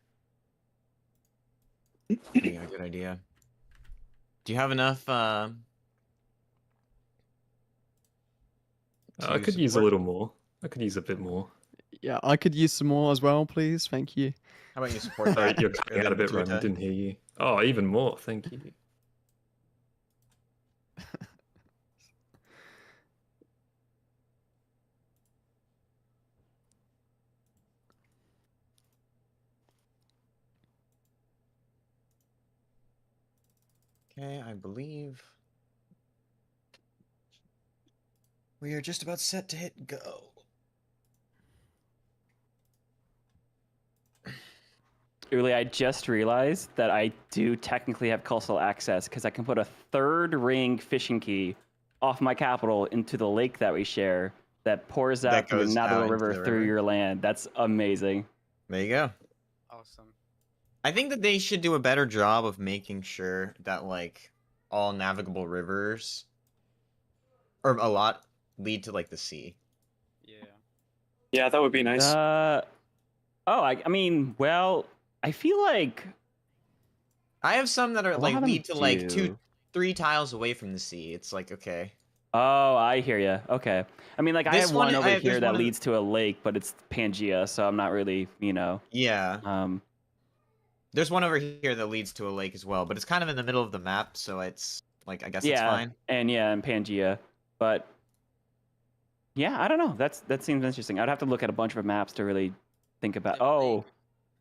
Yeah, good idea. Do you have enough?
I
To
could use a
support?
little more. I could use a bit more.
Yeah, I could use some more as well, please. Thank you.
How about you support
Sorry,
that?
you're cutting out a bit, Roman. Didn't hear you. Oh, even more. Thank you.
Okay, I believe we are just about set to hit go.
Uli, I just realized that I do technically have coastal access because I can put a third ring fishing key off my capital into the lake that we share that pours
That
out through the
goes out
Navajo
into
River
the
through
river.
your land. That's amazing.
There you go.
Awesome.
I think that they should do a better job of making sure that like all navigable rivers, or a lot, lead to like the sea.
Yeah.
Yeah, that would be nice.
I mean, well, I feel like
I have some that are
A lot
like
of them
lead to like
do.
2-3 tiles away from the sea. It's like okay.
Oh, I hear you. Okay. I mean, like I
This
have
one-
one over
I have-
here
there's
that
one in-
leads to a lake, but it's Pangea, so I'm not really,
Yeah. There's one over here that leads to a lake as well, but it's kind of in the middle of the map, so it's like I guess it's
yeah,
fine.
and Pangea, but yeah, I don't know. That seems interesting. I'd have to look at a bunch of maps to really think about.
The
Oh,
lake.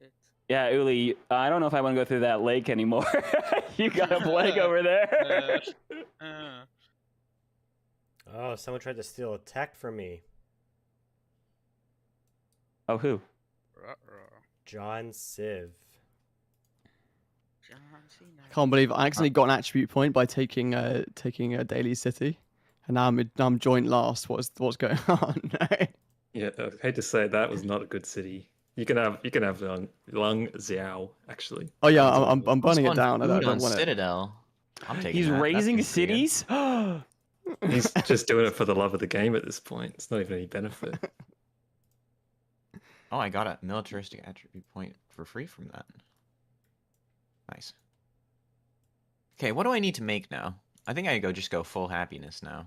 It's...
yeah, Uli, I don't know if I want to go through that lake anymore. You got a plague over there.
Oh, someone tried to steal a tech from me.
Oh, who?
John Civ.
John Cena.
Can't believe I accidentally got an attribute point by taking a Daily City, and now I'm joint last. What's going on?
Yeah, I hate to say it, that was not a good city. You can have Lung Xiao actually.
Oh yeah, I'm burning it
Spawn
down. I
food
don't
on
want it.
Citadel. I'm taking
He's
that. That
raising
seems pretty good.
cities.
He's just doing it for the love of the game at this point. It's not even any benefit.
Oh, I got a militaristic attribute point for free from that. Nice. Okay, what do I need to make now? I think I just go full happiness now.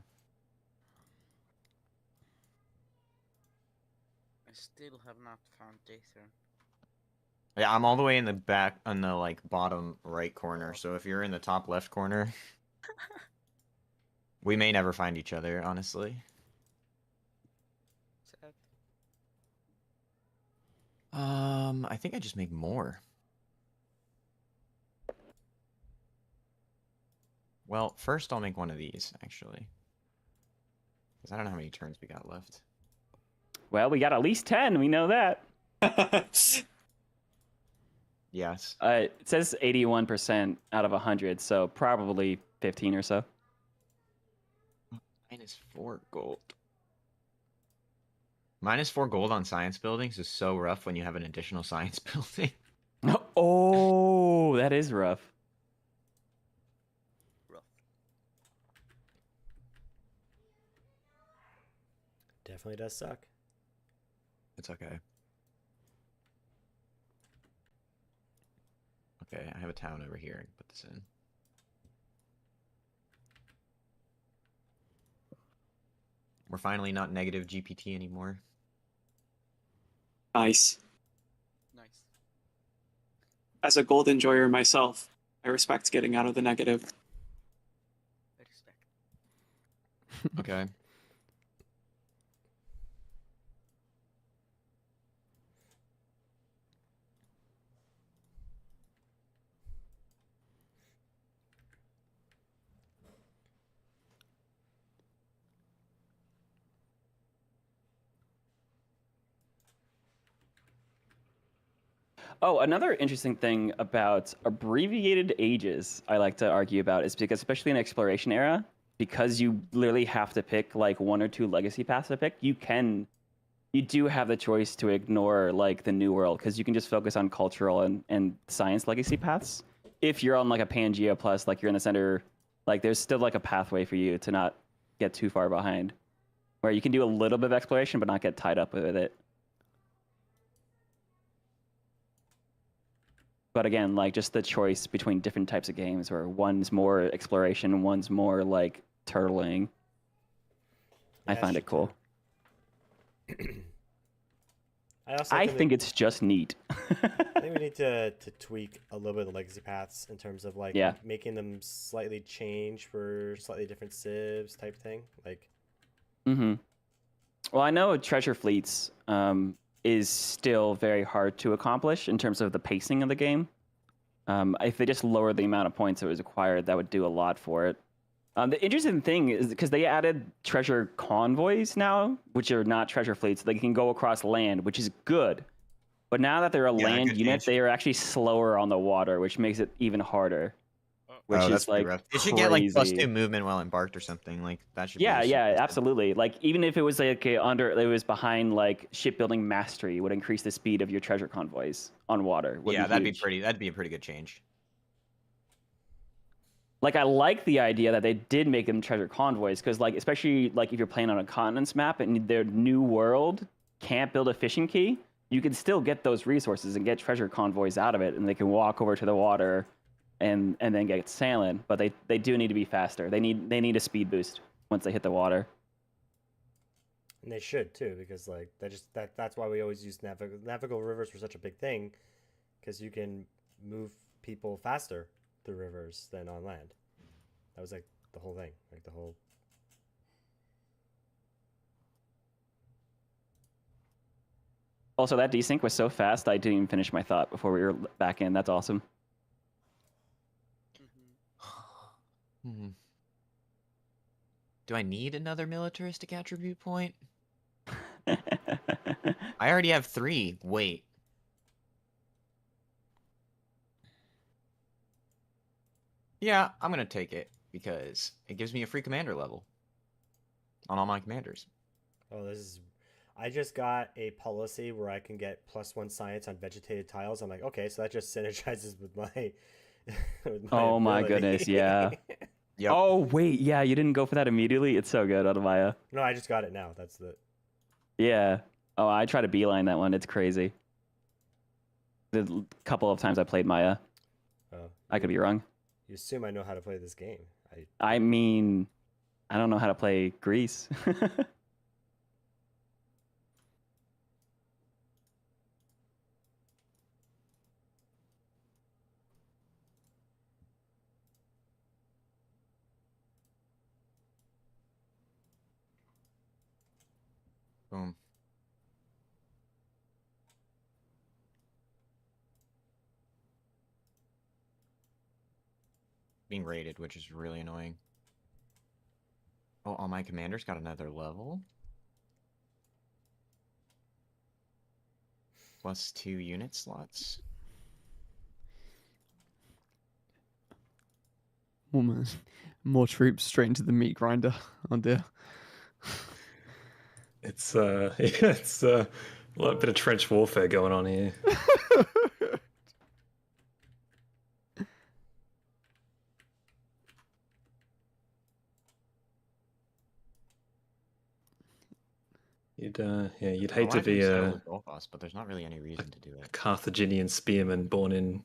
I still have not found Dathan.
Yeah, I'm all the way in the back on the like bottom right corner. So if you're in the top left corner, we may never find each other, honestly.
Sad.
I think I just make more. Well, first I'll make one of these, actually. Because I don't know how many turns we got left.
Well, we got at least 10. We know that.
Yes.
It says 81% out of 100, so probably 15 or so.
-4 gold. -4 gold on science buildings is so rough when you have an additional science building.
Oh, that is rough.
Definitely does suck.
It's okay. Okay, I have a town over here. I can put this in. We're finally not negative GPT anymore.
Nice.
Nice.
As a gold enjoyer myself, I respect getting out of the negative.
I respect.
Okay.
Oh, another interesting thing about abbreviated ages I like to argue about is because, especially in exploration era, because you literally have to pick like 1 or 2 legacy paths to pick, you do have the choice to ignore like the new world because you can just focus on cultural and science legacy paths. If you're on like a Pangea plus, like you're in the center, like there's still like a pathway for you to not get too far behind, where you can do a little bit of exploration but not get tied up with it. But again, like just the choice between different types of games where one's more exploration, one's more like turtling. I
Yeah,
find it cool. I think it's just neat.
I think we need to tweak a little bit of the legacy paths in terms of like
Yeah.
making them slightly change for slightly different civs type thing. Like,
Mm-hmm. Well, I know treasure fleets is still very hard to accomplish in terms of the pacing of the game. If they just lower the amount of points that was required, that would do a lot for it. The interesting thing is because they added treasure convoys now, which are not treasure fleets. They can go across land, which is good. But now that they're a
Yeah,
land
good
unit,
change.
they are actually slower on the water, which makes it even harder. Which
that's
is
pretty
like
rough. It should get like
crazy.
+2 movement while embarked or something. Like that should.
Yeah,
be
yeah,
suggested.
absolutely. Like even if it was like it was behind like shipbuilding mastery, it would increase the speed of your treasure convoys on water. Would
Yeah, that'd be
huge.
pretty. That'd be a pretty good change.
Like I like the idea that they did make them treasure convoys because like especially like if you're playing on a continents map and their new world can't build a fishing quay, you can still get those resources and get treasure convoys out of it, and they can walk over to the water and then get sailing. But they do need to be faster. They need a speed boost once they hit the water.
and they should too, because like that's why we always use navigable rivers for such a big thing, because you can move people faster through rivers than on land. That was like the whole thing, like the whole.
Also, that desync was so fast I didn't even finish my thought before we were back in. That's awesome.
Hmm. Do I need another militaristic attribute point? I already have 3. Wait. Yeah, I'm gonna take it because it gives me a free commander level on all my commanders.
Oh, this is. I just got a policy where I can get +1 science on vegetated tiles. I'm like, okay, so that just synergizes with my. with
Oh my
ability.
goodness, yeah.
Yep.
Oh wait, yeah, you didn't go for that immediately. It's so good, Automaya.
No, I just got it now. That's the.
Yeah. Oh, I try to beeline that one. It's crazy. The couple of times I played Maya,
Oh,
I could be wrong.
you assume I know how to play this game.
I mean, I don't know how to play Greece.
Boom. Being raided, which is really annoying. Oh, all my commanders got another level. +2 unit slots.
More troops straight into the meat grinder. Oh dear.
It's it's a bit of trench warfare going on here. You'd hate to be a
but there's not really any reason to do it.
Carthaginian spearman born in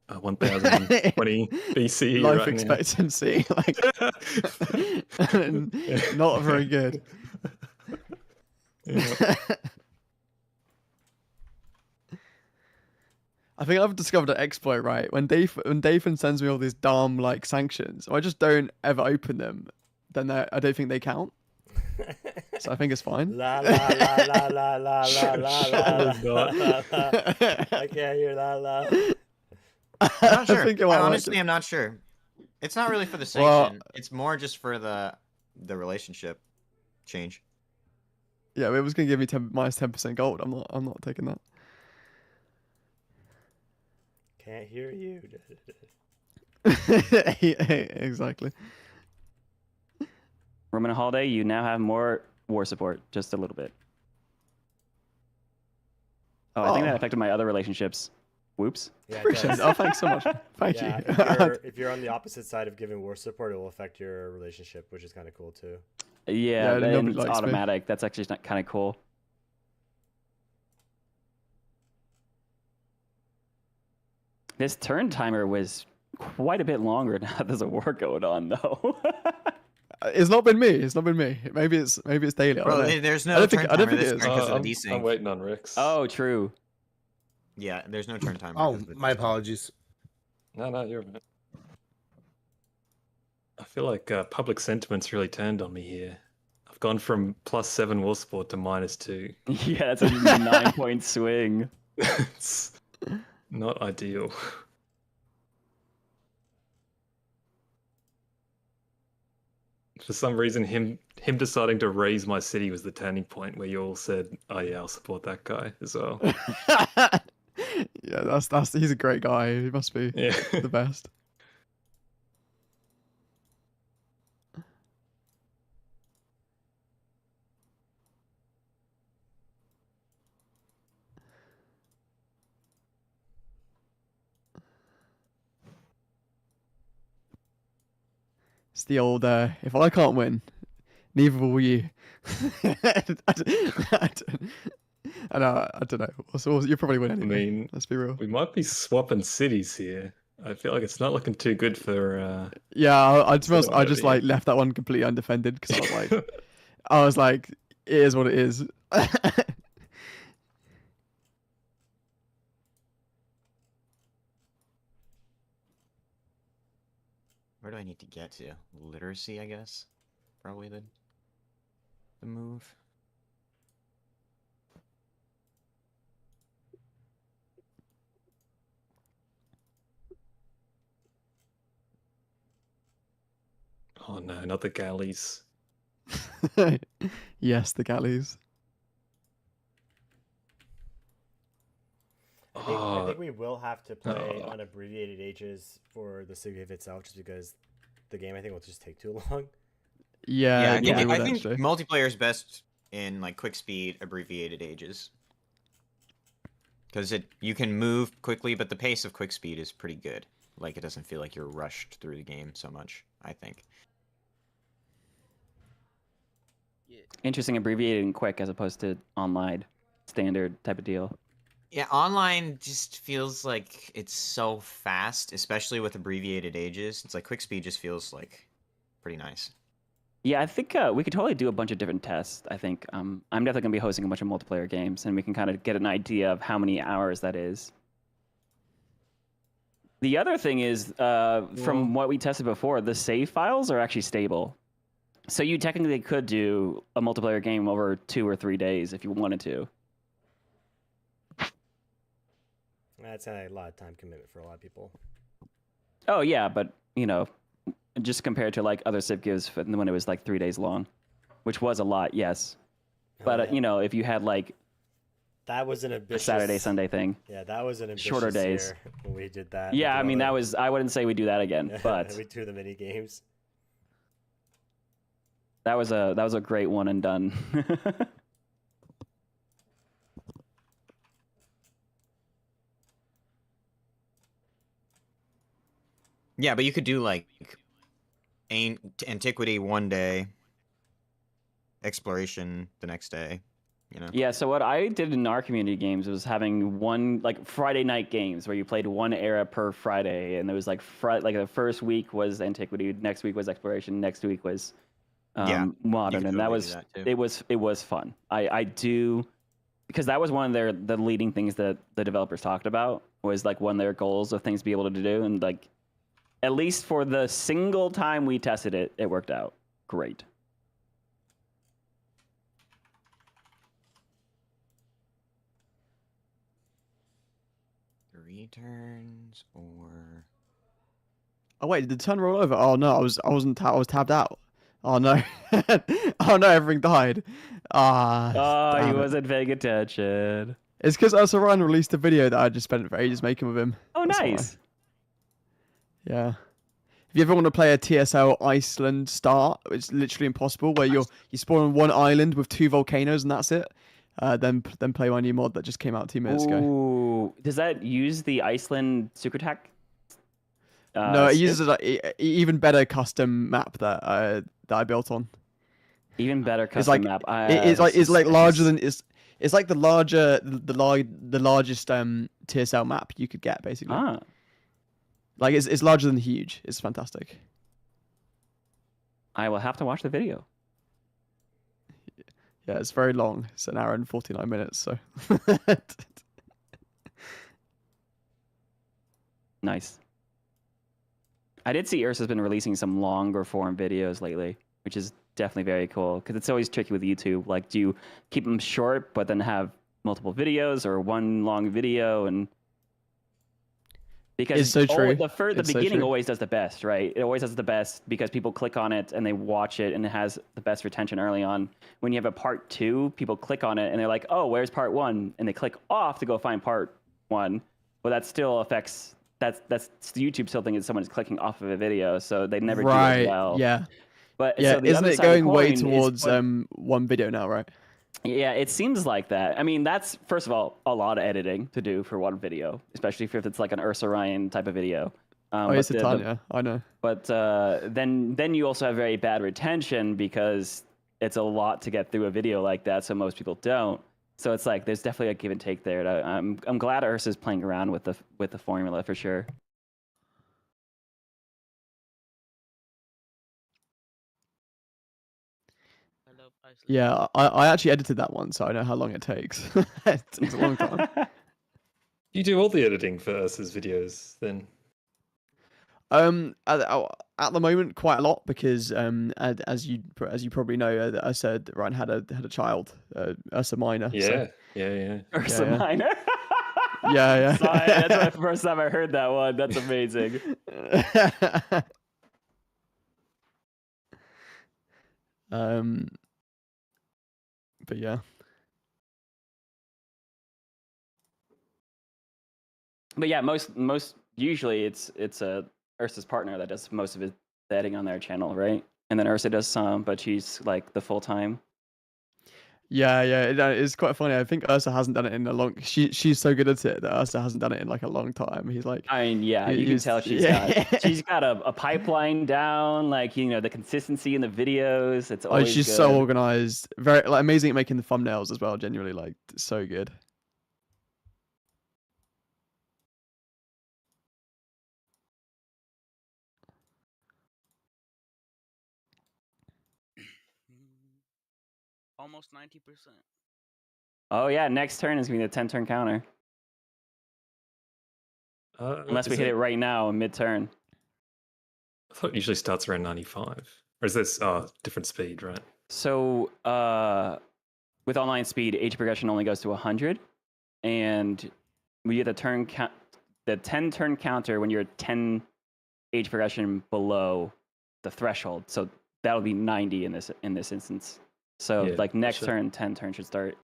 1020 BCE.
Life
right now.
expectancy, like, not very good.
Yeah.
I think I've discovered an exploit, right? When Dathan sends me all these dumb like sanctions, if I just don't ever open them, then I don't think they count. So I think it's fine.
La la la la la la la la la
not.
la. I can't hear la la.
I'm not sure.
think it might like
Honestly,
it.
I'm not sure. It's not really for the
Well-
sanction. It's more just for the relationship change.
Yeah, it was gonna give me -10% gold. I'm not taking that.
Can't hear you.
Exactly.
Roman Holiday, you now have more war support, just a little bit. Oh, I think that
Oh.
affected my other relationships. Whoops.
Yeah, it
Appreciate
does.
it. Oh, thanks so much. Thank
Yeah,
you.
if you're on the opposite side of giving war support, it will affect your relationship, which is kind of cool too.
Yeah,
nobody
and it's
likes me.
automatic. That's actually kind of cool. This turn timer was quite a bit longer now that there's a war going on, though.
It's not been me. It's not been me. Maybe it's Daily. I don't
Bro,
know.
there's
I
no
don't
turn
think- I don't
timer
think
this
it is.
turn because of
I'm,
the
I'm
desync.
waiting on Rix.
Oh, true.
Yeah, there's no turn timer.
Oh,
'cause of the
my
desync.
apologies.
No, you're right. I feel like public sentiment's really turned on me here. I've gone from +7 War Sport to -2.
Yeah, that's a 9-point swing.
It's not ideal. For some reason, him deciding to raise my city was the turning point where you all said, "Oh yeah, I'll support that guy as well."
Yeah, that's he's a great guy. He must be
Yeah.
the best. It's the old if I can't win, neither will you. I don't know. Also, you'll probably win
I
anyway.
mean,
Let's be real.
we might be swapping cities here. I feel like it's not looking too good for.
Yeah, to be honest, I just
Whatever,
like left that one completely undefended because I was like, it is what it is.
Where do I need to get to? Literacy, I guess. Probably the move.
Oh no, not the galleys.
Yes, the galleys.
I think
Oh,
we will have to play
Oh.
on abbreviated ages for the Civ itself, just because the game I think will just take too long.
Yeah,
I
it
think,
probably
I
would,
think
actually.
multiplayer is best in like quick speed abbreviated ages. Because you can move quickly, but the pace of quick speed is pretty good. Like it doesn't feel like you're rushed through the game so much, I think.
Interesting, abbreviated and quick as opposed to online, standard type of deal.
Yeah, online just feels like it's so fast, especially with abbreviated ages. It's like quick speed just feels like pretty nice.
Yeah, I think we could totally do a bunch of different tests. I think I'm definitely gonna be hosting a bunch of multiplayer games, and we can kind of get an idea of how many hours that is. The other thing is, from what we tested before, the save files are actually stable. So you technically could do a multiplayer game over 2 or 3 days if you wanted to.
That's a lot of time commitment for a lot of people.
Oh yeah, but you know, just compared to like other Civ gives when it was like 3 days long, which was a lot, yes. But
yeah.
you know, if you had like
That was an
a
ambitious
Saturday Sunday thing,
Yeah, that was an ambitious
Shorter days.
year when we did that.
yeah,
We
I
did
mean
all
that was I wouldn't say we do that again, but
we do the mini games.
that was a great one and done.
Yeah, but you could do like antiquity one day, exploration the next day, you know.
Yeah, so what I did in our community games was having one like Friday night games where you played one era per Friday, and there was like like the first week was antiquity, next week was exploration, next week was
Yeah,
modern,
could
and that
totally
was
do that, too.
it was fun. I do because that was one of the leading things that the developers talked about was like one of their goals of things to be able to do, and like at least for the single time we tested it, it worked out great.
Returns or
Oh wait, did the turn roll over? Oh no, I was tabbed out. Oh no. Oh no, everything died.
Oh, he
damn it.
wasn't paying attention.
It's because Ryan released a video that I just spent for ages making with him.
Oh,
That's why.
nice.
Yeah. If you ever want to play a TSL Iceland start, it's literally impossible. Where you spawn on one island with 2 volcanoes and that's it. Then play my new mod that just came out 2 minutes ago.
Ooh, does that use the Iceland Sukertak?
No, it uses a even better custom map that I built on.
Even better
It's
custom
like
map.
it's like larger than it's like the largest TSL map you could get basically.
Ah,
Like it's larger than huge. It's fantastic.
I will have to watch the video.
Yeah, it's very long. It's an hour and 49 minutes. So.
Nice. I did see Ursa's been releasing some longer form videos lately, which is definitely very cool because it's always tricky with YouTube. Like, do you keep them short but then have multiple videos, or one long video? And because
It's so true.
the
It's so
beginning
true.
always does the best, right? It always does the best because people click on it and they watch it, and it has the best retention early on. When you have a part 2, people click on it and they're like, "Oh, where's part 1?" And they click off to go find part 1, but that still affects. That's YouTube still thinking someone is clicking off of a video, so they never do
Right.
as well.
Yeah.
But
Yeah.
so the
Isn't
other
it
side of the
going way
coin is
towards
when-
one video now? Right.
Yeah, it seems like that. I mean, that's first of all a lot of editing to do for one video, especially if it's like an Ursa Ryan type of video.
Oh,
but
it's a
the-
ton.
the-
Yeah, I know.
But then you also have very bad retention because it's a lot to get through a video like that, so most people don't. So it's like there's definitely a give and take there. I'm glad Ursa's playing around with the formula for sure.
I love Iceland.
Yeah, I actually edited that one, so I know how long it takes. It takes a long time.
You do all the editing for Ursa's videos, then?
At the moment, quite a lot because as you probably know, I said Ryan had a child, Ursa Minor.
Yeah, yeah.
Ursa
yeah.
Minor.
Yeah.
Sorry, that's the first time I heard that one. That's amazing.
But yeah.
But yeah, most usually it's Ursa's partner that does most of his editing on their channel, right? And then Ursa does some, but she's like the full time.
Yeah, it's quite funny. I think Ursa hasn't done it in a long. She's so good at it that Ursa hasn't done it in like a long time. He's like,
I mean, yeah, you can
he's-
tell
yeah.
she's got a pipeline down, like the consistency in the videos. It's
Oh,
always
she's
good.
so organized, very like amazing at making the thumbnails as well. Genuinely, like so good.
Almost 90%.
Oh yeah, next turn is gonna be the 10-turn counter, unless we
Is
hit it right now mid turn.
I thought it usually starts around 95. Or is this different speed, right?
So with online speed, age progression only goes to 100, and we get the 10-turn counter when you're 10 age progression below the threshold. So that'll be 90 in this instance. So
Yeah,
like next
gotcha.
turn, 10 turn should start.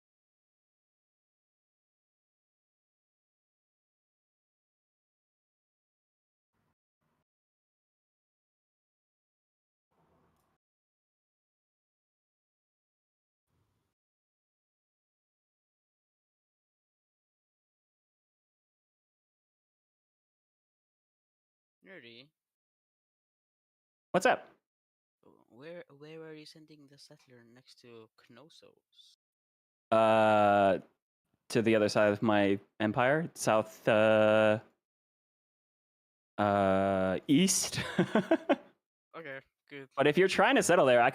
Nerdy,
What's up?
where are you sending the settler next to Knossos?
To the other side of my empire, south east.
Okay, good.
But if you're trying to settle there, I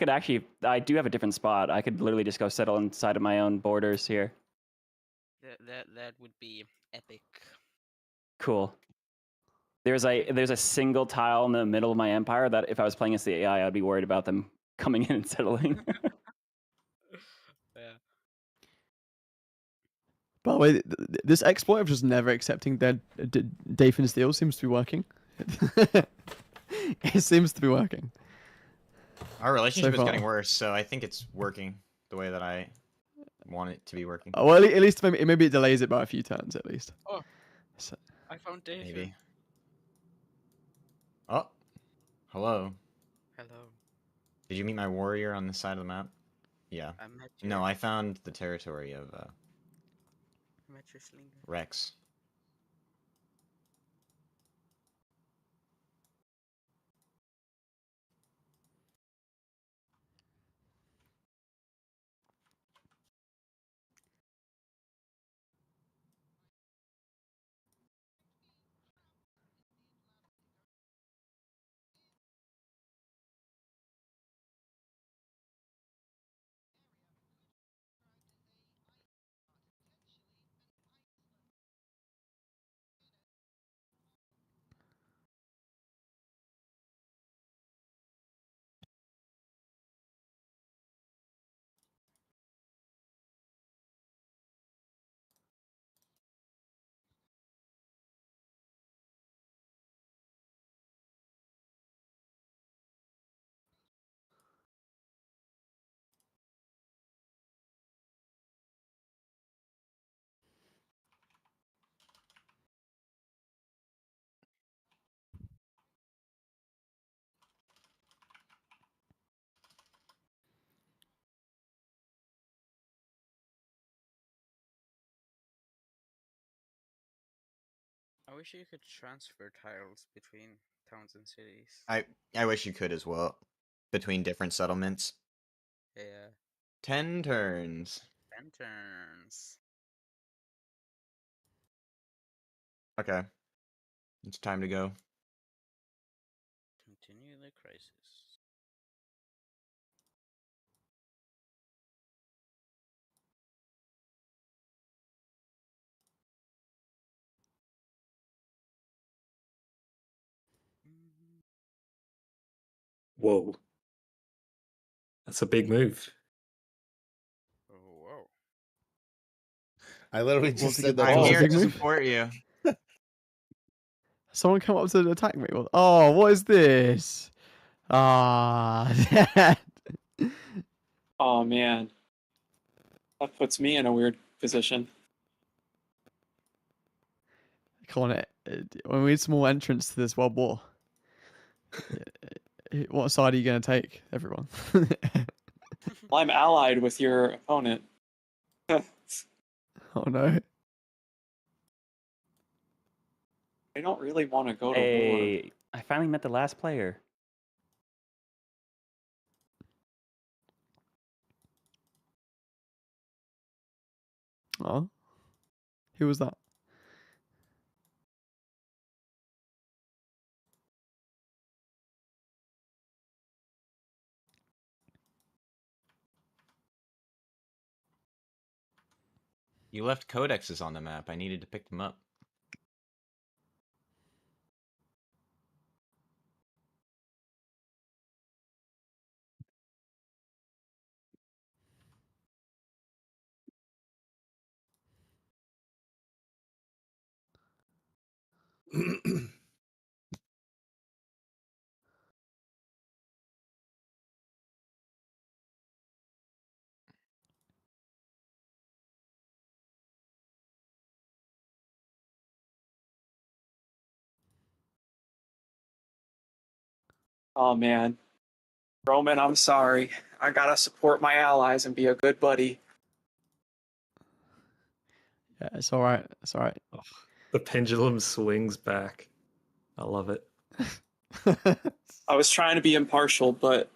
do have a different spot. I could literally just go settle inside of my own borders here.
That would be epic.
Cool. There's a single tile in the middle of my empire that if I was playing against the AI, I'd be worried about them coming in and settling.
Yeah.
By the way, this exploit of just never accepting dead Dathan Steel seems to be working. It seems to be working.
Our relationship is
far.
getting worse, so I think it's working the way that I want it to be working.
Well, at least maybe it delays it by a few turns at least.
Oh.
So,
I found Dave.
Maybe. Oh, hello.
Hello.
Did you meet my warrior on the side of the map? Yeah.
I met you.
No, I found the territory of
I met your slinger.
Rex.
I wish you could transfer tiles between towns and cities.
I wish you could as well. Between different settlements.
Yeah.
10 turns.
10 turns.
Okay. It's time to go.
Continue the crisis.
Whoa. That's a big move.
Oh, whoa.
I literally
Want
just
to
said
get
that.
back
I'm
to
to
the
here
big
to
move?
support you.
Someone come up to attack me. Oh, what is this? Ah,
Oh man, that puts me in a weird position.
come on. When we need some more entrance to this world war. What side are you going to take, everyone?
Well, I'm allied with your opponent.
Oh no.
I don't really want to go to war.
Hey, I finally met the last player.
Oh. Who was that?
You left codexes on the map. I needed to pick them up.
Oh man, Roman, I'm sorry. I gotta support my allies and be a good buddy.
Yeah, it's all right. It's all right.
The pendulum swings back. I love it.
I was trying to be impartial, but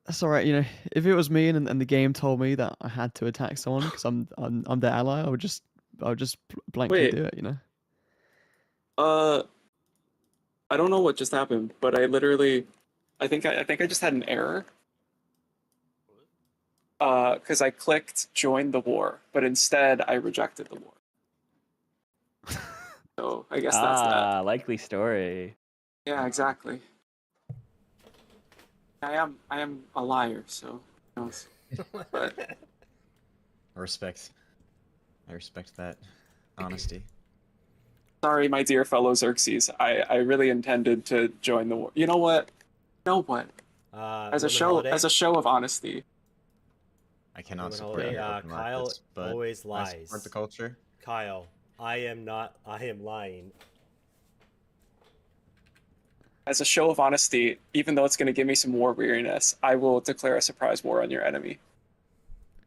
That's all right. You know, if it was me and the game told me that I had to attack someone because I'm their ally, I would just blankly
Wait.
do it. You know.
I don't know what just happened, but I literally, I think I just had an error. Because I clicked join the war, but instead I rejected the war. So I guess that's that.
Likely story.
Yeah, exactly. I am a liar, so who knows? But
I respect that honesty.
sorry, my dear fellow Xerxes. I really intended to join the war. You know what? As a show of honesty.
I cannot
Roman
support
holiday,
your open
Kyle
markets, but
always
I support
lies.
the culture.
Kyle, I am lying.
As a show of honesty, even though it's going to give me some war weariness, I will declare a surprise war on your enemy.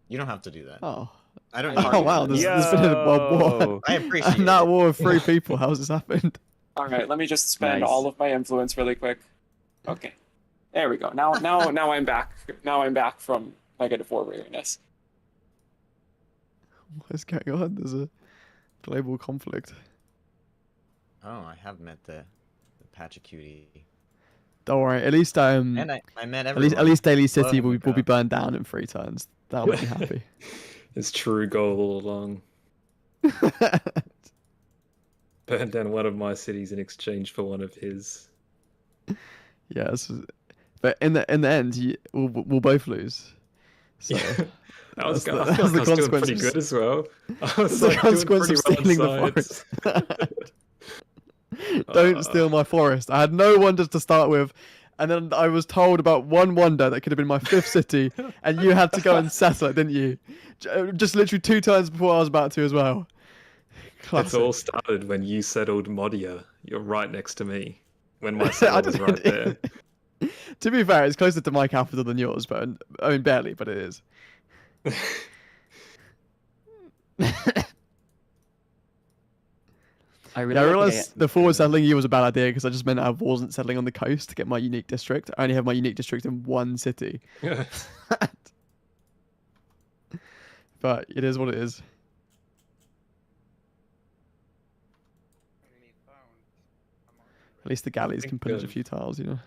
You don't have to do that.
Oh.
I don't.
Oh,
wow, there's been a world war.
I appreciate
And that
it.
war of 3 people. How's this happened?
All right, let me just spend
Nice.
all of my influence really quick. Okay, there we go. Now I'm back. Now I'm back from negative war weariness.
What is going on? There's a global conflict.
Oh, I have met the Pachacuti.
Don't worry. At least
And I met
at
everyone.
least Daily
Hello,
City will be
Himiko.
burned down in 3 turns. That'll make me happy.
His true goal all along. Burn down one of my cities in exchange for one of his.
Yes, but in the end, we'll both lose. So
Yeah. I was,
that's
I
the-
feel
that's
like I
the
was doing pretty
consequences.
good as well. I was
the
like doing
consequence of
pretty
stealing
well
the
on sides.
forest. Don't steal my forest. I had no wonders to start with, and then I was told about one wonder that could have been my 5th city, and you had to go and settle it, didn't you? Just literally 2 turns before I was about to as well.
It's all
Classic.
started when you settled Modia. You're right next to me. When my
I
settle was right
didn't-
there.
To be fair, it's closer to my capital than yours, but I mean barely, but it is.
I really
Yeah, I
like the
realized the forward settling you was a bad idea because I just meant I wasn't settling on the coast to get my unique district. I only have my unique district in one city. But it is what it is. At least the galleys
think
can pillage a
of-
few tiles, you know.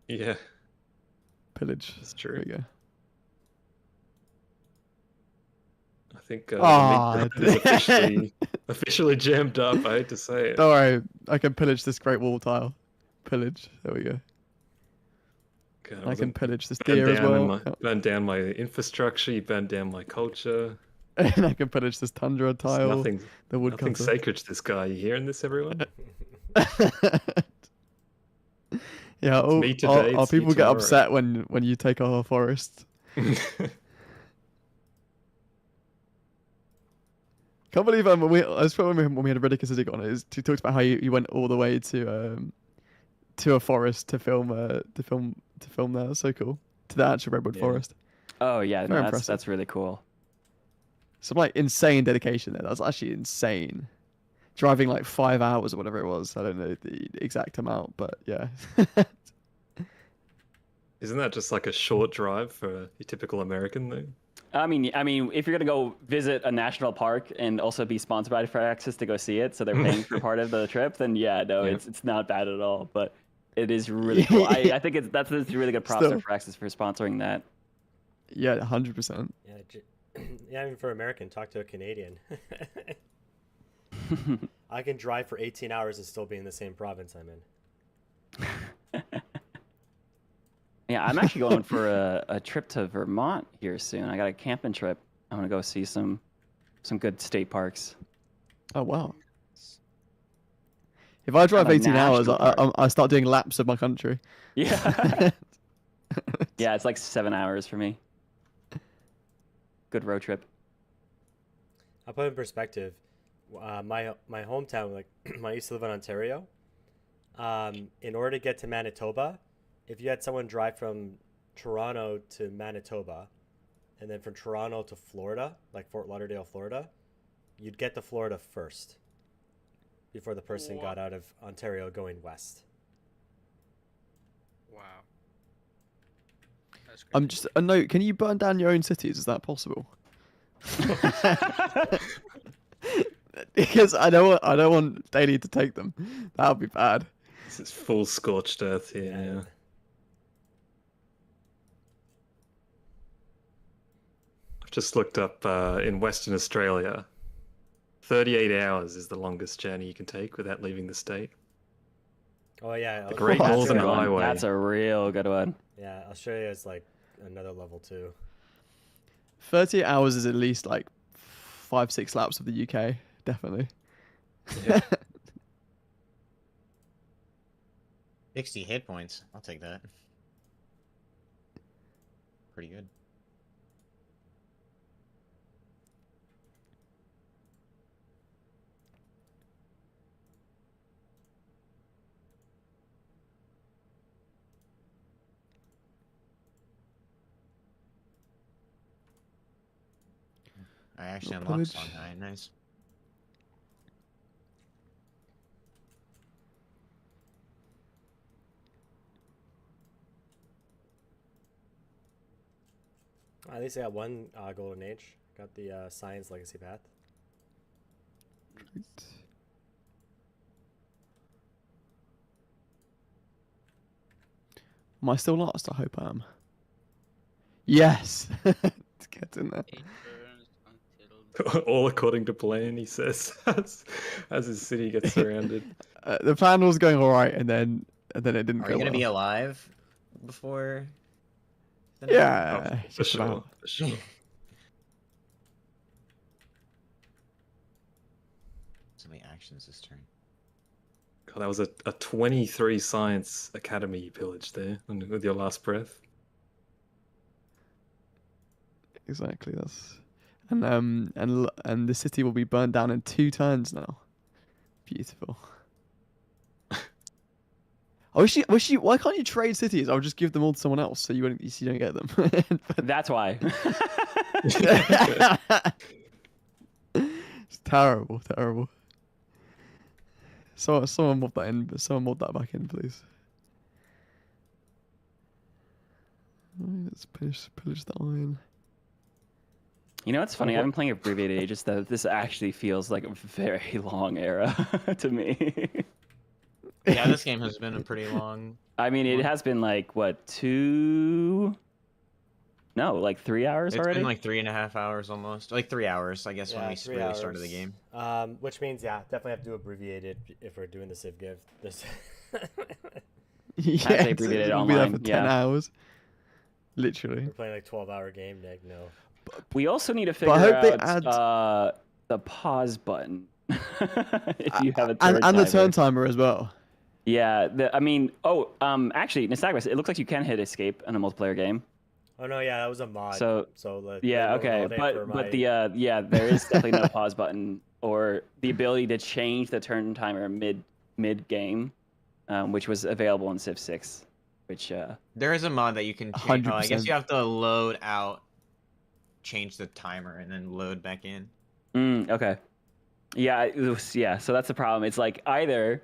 Yeah,
Pillage.
that's
There
true.
we go.
I think
Ah,
the meat is officially jammed up. I hate to say it.
Don't worry, I can pillage this Great Wall tile. Pillage. There we go.
God,
I can pillage this
burn
deer as
down
well.
burn down my infrastructure. You burn down my culture.
And I can pillage this tundra
There's
tile.
nothing
The woodcutter.
sacred to this guy. You hearing this, everyone?
Yeah,
me today,
our
it's you
people get
tomorrow.
upset when you take our forest. Can't believe I was when we had Ridicus Izzy on it. He talked about how he went all the way to a forest to film there. That's so cool. To the actual redwood
Yeah.
forest.
Oh yeah,
Very
no,
impressive.
that's really cool.
Some like insane dedication there. That's actually insane. Driving like 5 hours or whatever it was. I don't know the exact amount, but yeah.
Isn't that just like a short drive for your typical American though?
I mean, if you're gonna go visit a national park and also be sponsored by Firaxis to go see it, so they're paying for part of the trip, then yeah, no,
Yeah.
it's not bad at all. But it is really cool. I think that's a really good props
Still.
to Firaxis for sponsoring that.
Yeah, 100%.
Yeah, yeah. I mean, for American, talk to a Canadian. I can drive for 18 hours and still be in the same province I'm in.
Yeah, I'm actually going for a trip to Vermont here soon. I got a camping trip. I'm gonna go see some good state parks.
Oh wow. If I drive
Kind of
18 hours,
national
I start doing laps of my country.
Yeah. Yeah, it's like 7 hours for me. Good road trip.
I'll put it in perspective. My hometown, like when I used to live in Ontario, in order to get to Manitoba, if you had someone drive from Toronto to Manitoba, and then from Toronto to Florida, like Fort Lauderdale, Florida, you'd get to Florida first before the person got out of Ontario going west.
Wow. That's great.
Just a note. Can you burn down your own cities? Is that possible? Because I don't want Daily to take them. That would be bad.
This is full scorched earth here. Yeah. I've just looked up in Western Australia. 38 hours is the longest journey you can take without leaving the state.
Oh yeah,
The Great
That's a
Northern
good one.
Highway.
That's a real good one.
Yeah, Australia is like another level too.
38 hours is at least like 5-6 laps of the UK. Definitely.
Yeah.
60 hit points. I'll take that. Pretty good. I actually
Little
unlocked
pillage.
Songhai. Nice.
At least I got one golden age. Got the science legacy path.
Am I still lost? I hope I am. Yes. Let's get in there.
8 turns until
All according to plan, he says, as his city gets surrounded.
The plan was going all right, and then it didn't
Are
go
you gonna
well.
be alive before? the
Yeah,
Oh, for
just
sure.
about.
For sure.
So many actions this turn.
God, that was a 23 science academy you pillaged there with your last breath.
Exactly. That's and the city will be burnt down in 2 turns now. Beautiful. I wish you. Why can't you trade cities? I'll just give them all to someone else, so you don't get them. But
That's why.
it's terrible, terrible. Someone mod that in. Someone mod that back in, please. Right, let's pillage the iron.
You know what's funny? I've been playing Abbreviated Ages, though. This actually feels like a very long era to me.
Yeah, this game has been a pretty long.
I mean, it has been like, what, 2... No, like 3 hours
It's
already?
been like 3.5 hours almost. Like 3 hours, I guess, when
Yeah,
we
3
really started the game.
Which means, yeah, definitely have to do abbreviated if we're doing the Civ Give. This.
Yeah,
Abbreviated
we'll be there
online,
for 10
yeah.
hours. Literally.
We're playing like 12-hour game, Nick. No.
We also need to figure
I hope they
out the pause button. If you have a turn
and the
timer.
turn timer as well.
Yeah, actually, Nystagmus, it looks like you can hit escape in a multiplayer game.
Oh no, yeah, that was a mod.
So,
like,
yeah,
they
okay,
rolled it for
but
my-
the there is definitely no pause button or the ability to change the turn timer mid game, which was available in Civ 6, which
There is a mod that you can change. I guess
100%.
you have to load out, change the timer, and then load back in.
okay, yeah, so that's the problem. It's like either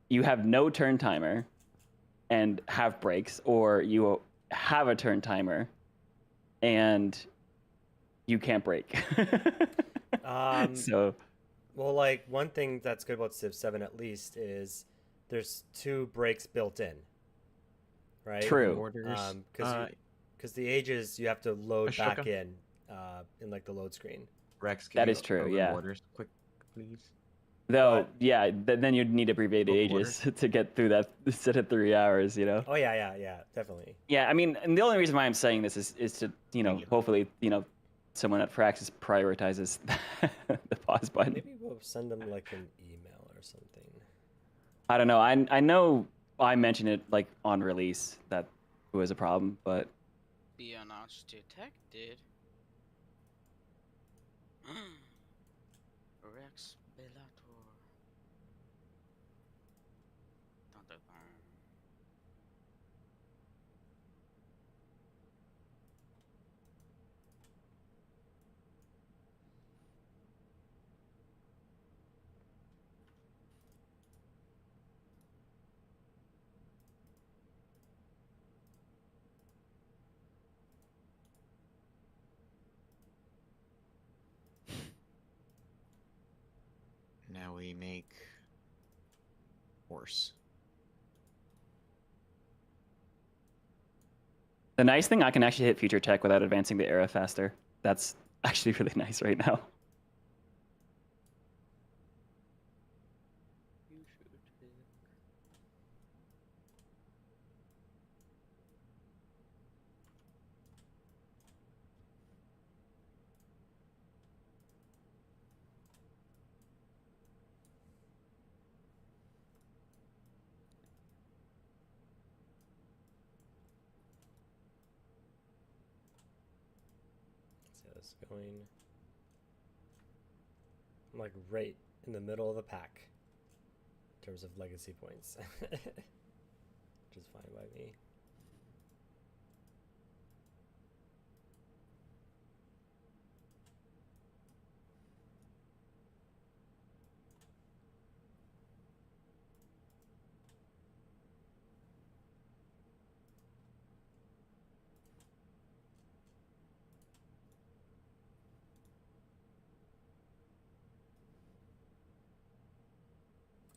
you have no turn timer and have breaks, or you have a turn timer and you can't break. So
Well, like one thing that's good about Civ 7 at least is there's 2 breaks built in. Right?
True.
Orders.
Because the ages you have to load back
Ashoka?
in like the load screen.
Rex, can
That
you
is true,
open
yeah.
Orders quick, please.
though,
But-
yeah, then you'd need abbreviated
Book
ages to get through that set of 3 hours, you know?
Oh yeah, definitely.
Yeah, I mean, and the only reason why I'm saying this is to, hopefully, someone at Firaxis prioritizes the pause button.
Maybe we'll send them like an email or something.
I don't know. I know I mentioned it like on release that it was a problem, but
Espionage detected. Rex Bellator. Dun, dun, dun.
Now we make horse.
the nice thing, I can actually hit future tech without advancing the era faster. That's actually really nice right now.
So it's going. I'm like right in the middle of the pack in terms of legacy points, which is fine by me.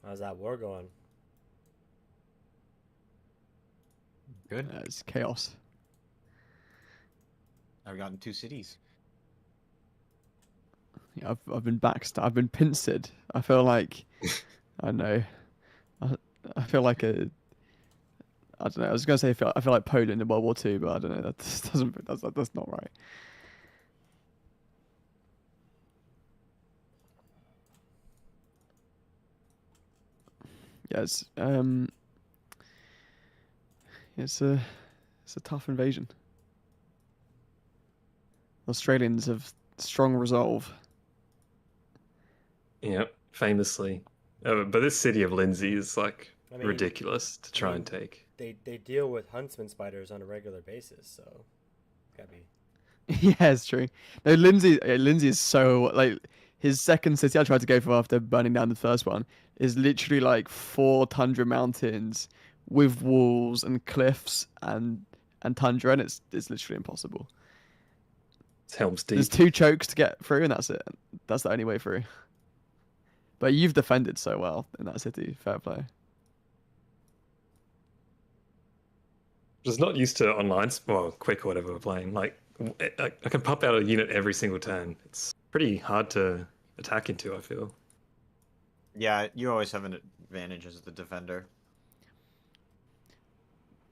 How's that war going?
Good.
It's chaos.
I've gotten 2 cities.
Yeah, I've been backstabbed. I've been pincered. I feel like I don't know. I feel like I don't know. I was gonna say I feel like Poland in World War II, but I don't know. That just doesn't. That's not right. Yeah, it's a tough invasion. Australians have strong resolve.
Yep, famously. But this city of Lindsay is like
I mean,
ridiculous to try and take.
They deal with huntsman spiders on a regular basis, so gotta be.
Yeah, it's true. No, Lindsay is so like his second city I tried to go for after burning down the first one is literally like 4 tundra mountains with walls and cliffs and tundra, and it's literally impossible.
It's Helm's Deep.
There's 2 chokes to get through, and that's it. That's the only way through. But you've defended so well in that city. Fair play.
Just not used to online, well, quick or whatever we're playing. Like, I can pop out a unit every single turn. It's pretty hard to attack into, I feel.
Yeah, you always have an advantage as the defender.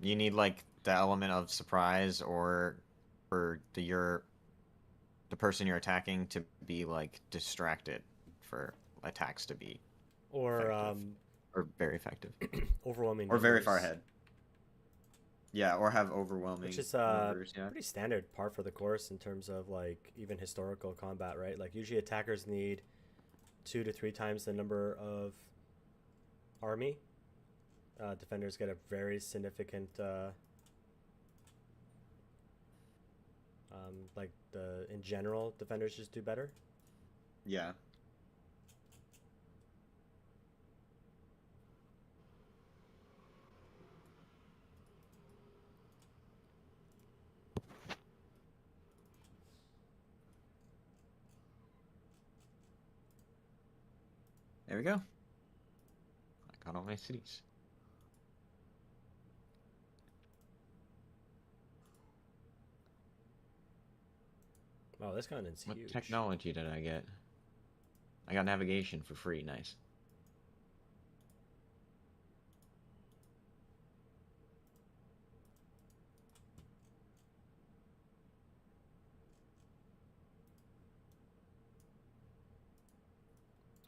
You need like the element of surprise, or for the person you're attacking to be like distracted for attacks to be
Or
effective. Or very effective.
overwhelming.
Or very far
numbers,
ahead. Yeah, or have overwhelming
which is
numbers, yeah.
pretty standard par for the course in terms of like even historical combat, right? Like usually attackers need 2 to 3 times the number of army. Defenders get a very significant like in general defenders just do better.
Yeah. There we go. I got all my cities.
Wow, this continent's
What
huge.
technology did I get? I got navigation for free. Nice.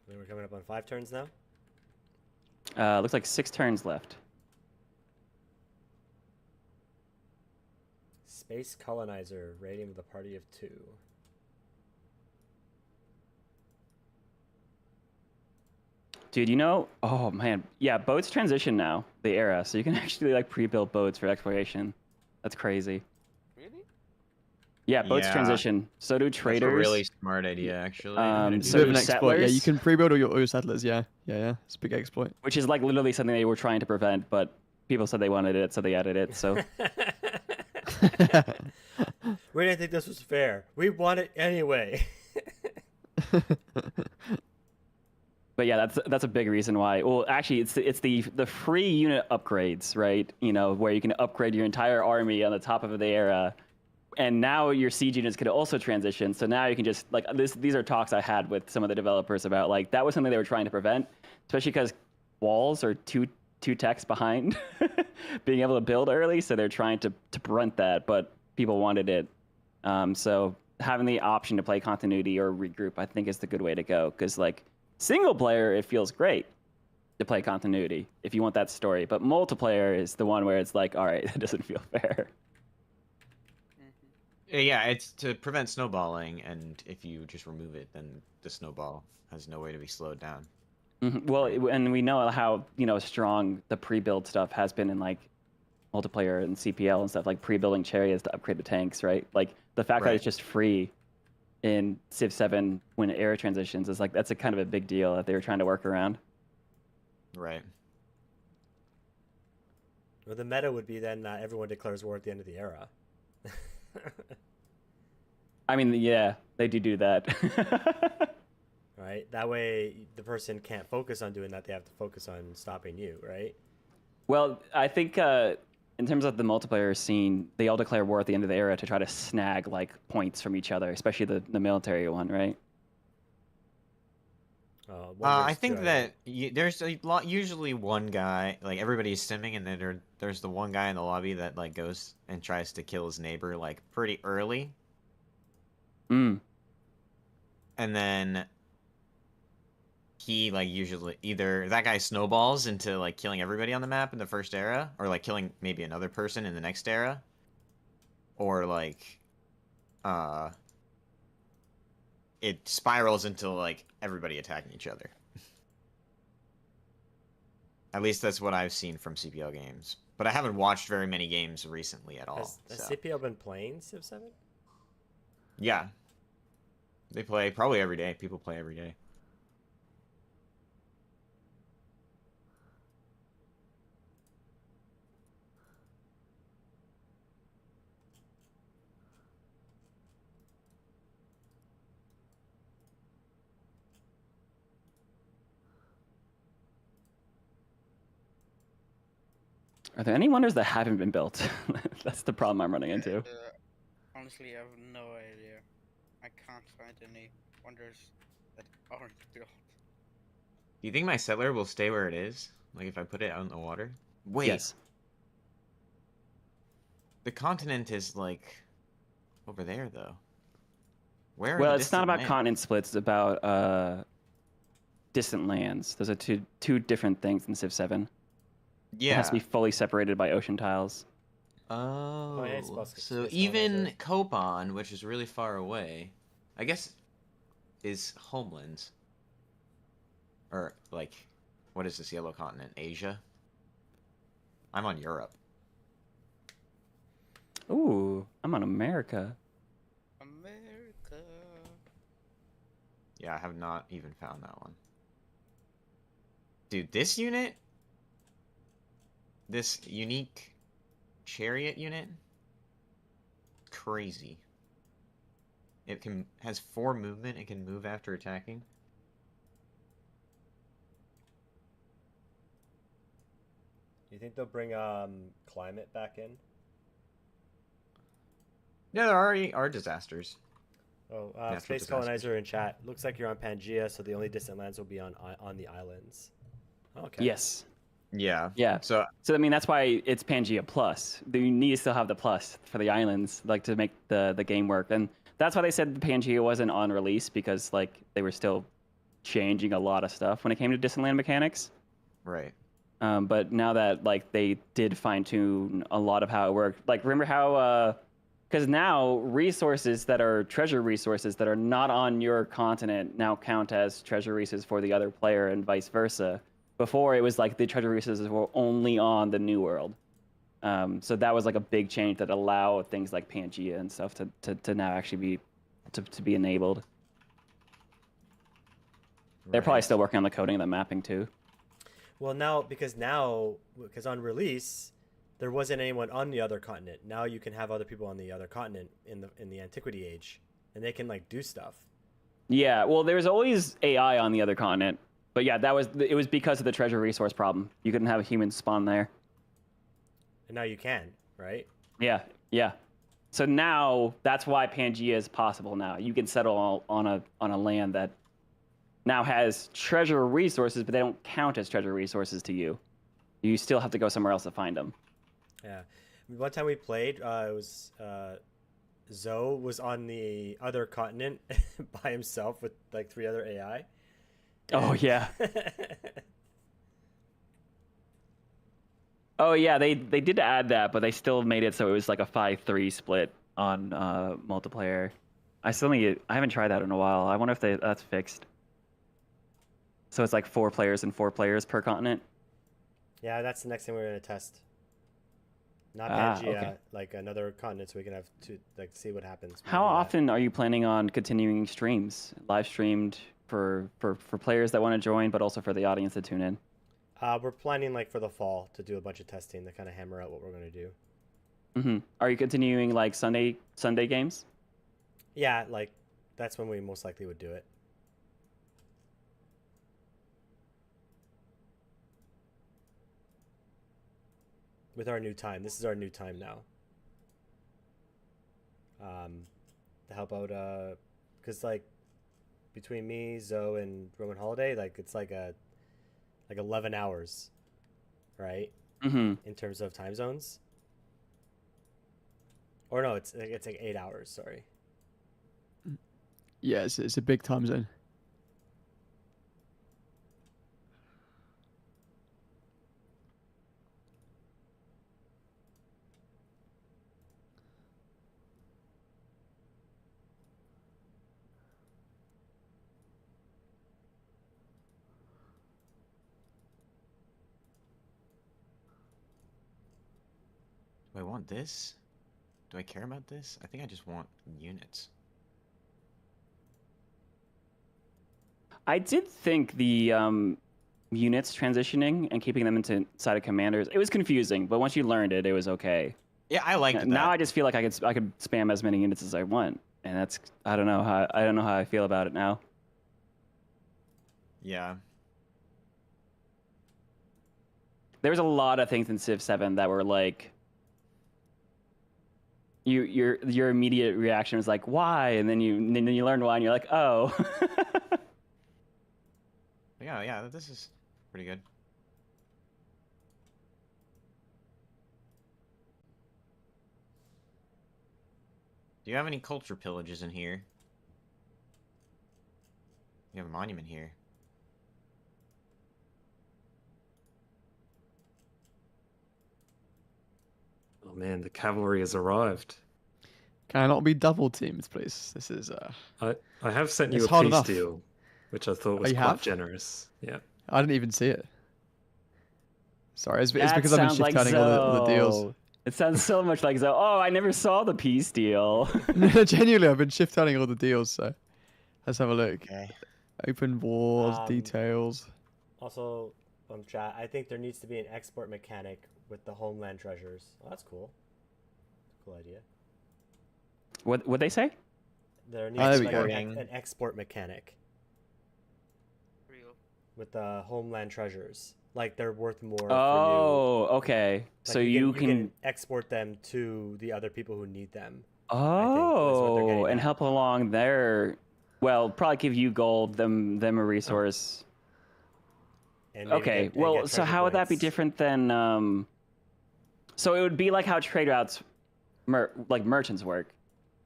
I think we're coming up on 5 turns now.
Looks like 6 turns left.
Space colonizer rating with a party of 2.
Dude, you know, oh man, yeah, boats transition now, the era, so you can actually like pre-build boats for exploration. That's crazy.
Really?
Yeah, boats
Yeah.
transition. So do traders.
That's a really smart idea, actually. I'm gonna do
So
Bit
do
of an exploit. Yeah, you
settlers?
can pre-build all your settlers. Yeah. It's a big exploit.
Which is like literally something they were trying to prevent, but people said they wanted it, so they added it. So
We didn't think this was fair. We want it anyway.
But yeah, that's a big reason why. Well, actually, it's the free unit upgrades, right? You know, where you can upgrade your entire army on the top of the era, and now your siege units could also transition. So now you can just like this. These are talks I had with some of the developers about like that was something they were trying to prevent, especially because walls are two techs behind being able to build early, so they're trying to prevent that. But people wanted it, so having the option to play continuity or regroup, I think, is the good way to go. Because like single player, it feels great to play continuity if you want that story. But multiplayer is the one where it's like, all right, that doesn't feel fair.
Yeah, it's to prevent snowballing, and if you just remove it, then the snowball has no way to be slowed down.
Well, and we know how strong the pre-build stuff has been in like multiplayer and CPL and stuff, like pre-building chariots to upgrade the tanks, right? Like the fact that
Right.
it's just free in Civ 7 when era transitions is like that's a kind of a big deal that they were trying to work around.
Right.
Well, the meta would be then everyone declares war at the end of the era.
I mean, yeah, they do that.
Right? That way the person can't focus on doing that. They have to focus on stopping you, right?
Well, I think in terms of the multiplayer scene, they all declare war at the end of the era to try to snag like points from each other, especially the military one, right?
I think that there's a lot. Usually, one guy, like everybody's simming, and then there's the one guy in the lobby that like goes and tries to kill his neighbor like pretty early,
Mm.
and then he like usually either that guy snowballs into like killing everybody on the map in the first era, or like killing maybe another person in the next era, or like it spirals into like everybody attacking each other. At least that's what I've seen from CPL games, but I haven't watched very many games recently at all.
Has
so.
CPL been playing Civ 7?
Yeah. They play probably every day. People play every day.
Are there any wonders that haven't been built? That's the problem I'm running into.
Honestly, I have no idea. I can't find any wonders that aren't built.
Do you think my settler will stay where it is? Like if I put it out in the water? Wait.
Yes.
The continent is like over there though. Where? Are
Well,
the
it's not
distant
about
lands?
continent splits. It's about distant lands. Those are two different things in Civ 7. It
Yeah.
has to be fully separated by ocean tiles.
Oh,
yeah, it's supposed
so
it's
even
colonizers.
Copan, which is really far away, I guess, is homelands. Or like, what is this yellow continent? Asia. I'm on Europe.
Ooh, I'm on America.
America.
Yeah, I have not even found that one. Dude, this unit, this unique chariot unit, crazy. It has 4 movement. It can move after attacking.
You think they'll bring climate back in?
Yeah, there already are disasters.
Oh,
Natural
Space
disasters.
Colonizer in chat. Looks like you're on Pangea, so the only distant lands will be on the islands. Okay.
Yes.
Yeah.
Yeah.
So
So I mean that's why it's Pangea Plus. You need to still have the plus for the islands, like to make the game work. And that's why they said the Pangea wasn't on release, because like they were still changing a lot of stuff when it came to distant land mechanics.
right.
But now that like they did fine tune a lot of how it worked, like remember how because now resources that are treasure resources that are not on your continent now count as treasure resources for the other player and vice versa. Before it was like the treasure resources were only on the new world. So that was like a big change that allowed things like Pangea and stuff to now actually be to be enabled. They're probably
Right.
still working on the coding and the mapping too.
Well, because on release, there wasn't anyone on the other continent. Now you can have other people on the other continent in the Antiquity Age, and they can like do stuff.
Yeah, well, there was always AI on the other continent, but yeah, it was because of the treasure resource problem. You couldn't have a human spawn there.
And now you can, right?
Yeah, yeah. So now that's why Pangea is possible. Now you can settle on a land that now has treasure resources, but they don't count as treasure resources to you. You still have to go somewhere else to find them.
Yeah. One time we played, it was Zoe was on the other continent by himself with like 3 other AI.
Oh yeah. Oh yeah, they did add that, but they still made it so it was like a 5-3 split on multiplayer. I haven't tried that in a while. I wonder if that's fixed. So it's like 4 players and 4 players per continent.
Yeah, that's the next thing we're gonna test. Not
Ah,
Pangea,
okay.
like another continent, so we can have to like see what happens. when
How
we do that.
often are you planning on continuing streams, live streamed for players that want to join, but also for the audience to tune in?
We're planning like for the fall to do a bunch of testing to kind of hammer out what we're gonna do.
Are you continuing like Sunday games?
Yeah, like that's when we most likely would do it. With our new time. This is our new time now. To help out, because like between me, Zoe, and Roman Holiday, like it's like 11 hours, right? In terms of time zones. Or no, it's like 8 hours. Sorry.
Yeah, it's a big time zone.
Do I want this? Do I care about this? I think I just want units.
I did think the units transitioning and keeping them inside of commanders, it was confusing, but once you learned it, it was okay.
Yeah, I liked
Now
that.
I just feel like I could spam as many units as I want, and that's I don't know how I feel about it now.
Yeah.
There was a lot of things in Civ 7 that were like your immediate reaction was like why, and then you learn why, and you're like oh.
Yeah, this is pretty good. Do you have any culture pillages in here? You have a monument here.
Oh man, the cavalry has arrived.
Can I not be double teamed, please? This is
I have sent you
It's
a
hard
peace
enough.
deal, which I thought was
you
quite
have?
generous. Yeah.
I didn't even see it. Sorry, it's
That
because I've been
sounds
shift
like
turning all the deals.
Zoe. It sounds so much like Zoe. Oh, I never saw the peace deal.
No, genuinely, I've been shift turning all the deals. So let's have a look.
Okay.
Open wars, details.
Also, chat, I think there needs to be an export mechanic with the homeland treasures. Oh, that's cool. Cool idea.
What they say?
There
there
needs to
we
be
go.
like an export mechanic
Real.
with the homeland treasures. Like they're worth more
Oh, okay.
for you.
So
Like,
you
can
can
export them to the other people who need them.
oh, and
at.
help along their. Well, probably give you gold, them a resource.
And maybe
Okay,
get- and
well,
get
so
treasure
how would that be
points.
different than? So it would be like how trade routes, like merchants work,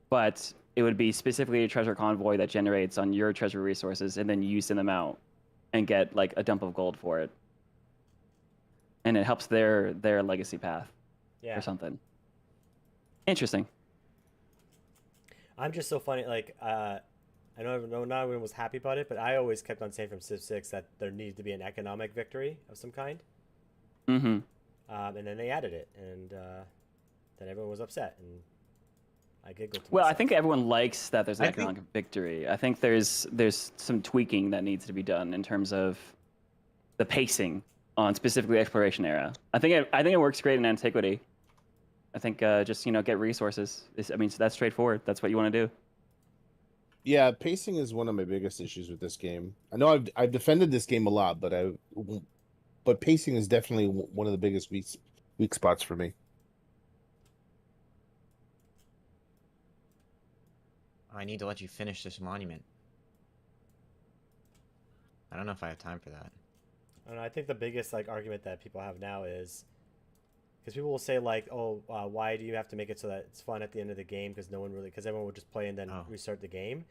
but it would be specifically a treasure convoy that generates on your treasure resources, and then you send them out and get like a dump of gold for it, and it helps their legacy path
Yeah.
or something. Interesting.
I'm just so funny. Like, I know not everyone was happy about it, but I always kept on saying from Civ 6 that there needed to be an economic victory of some kind.
Mm-hmm.
And then they added it, and then everyone was upset, and I giggled. To
Well, I
myself.
think everyone likes that there's an
I think-
economic victory. I think there's some tweaking that needs to be done in terms of the pacing on specifically exploration era. I think it works great in Antiquity. I think just get resources. I mean, so that's straightforward. That's what you want to do.
Yeah, pacing is one of my biggest issues with this game. I know I've defended this game a lot, but pacing is definitely one of the biggest weak spots for me.
I need to let you finish this monument. I don't know if I have time for that.
I don't know, I think the biggest argument that people have now is because people will say oh, why do you have to make it so that it's fun at the end of the game? Because everyone would just play and then restart the game.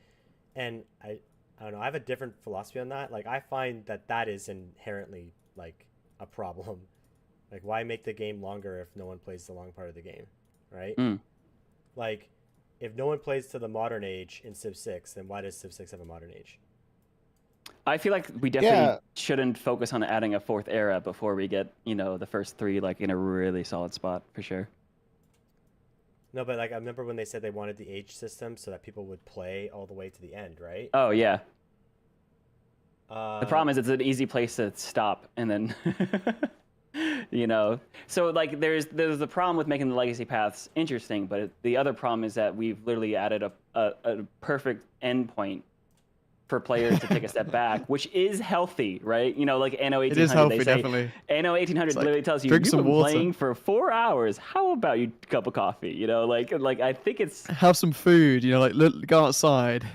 And I don't know. I have a different philosophy on that. Like I find that is inherently a problem. Like why make the game longer if no one plays the long part of the game, right?
Mm.
Like if no one plays to the modern age in Civ 6, then why does Civ 6 have a modern age?
I feel like we definitely
Yeah.
shouldn't focus on adding a fourth era before we get the first three in a really solid spot for sure.
No, but I remember when they said they wanted the age system so that people would play all the way to the end, right?
Oh yeah. The problem is it's an easy place to stop and then So there's the problem with making the legacy paths interesting, but the other problem is that we've literally added a perfect endpoint for players to take a step back, which is healthy, right? Like Anno 1800.
It is healthy,
they say,
definitely.
Anno 1800
It's like,
literally tells you
drink
you've
some
been
water.
playing for 4 hours. How about you cup of coffee? I think it's
Have some food. Go outside.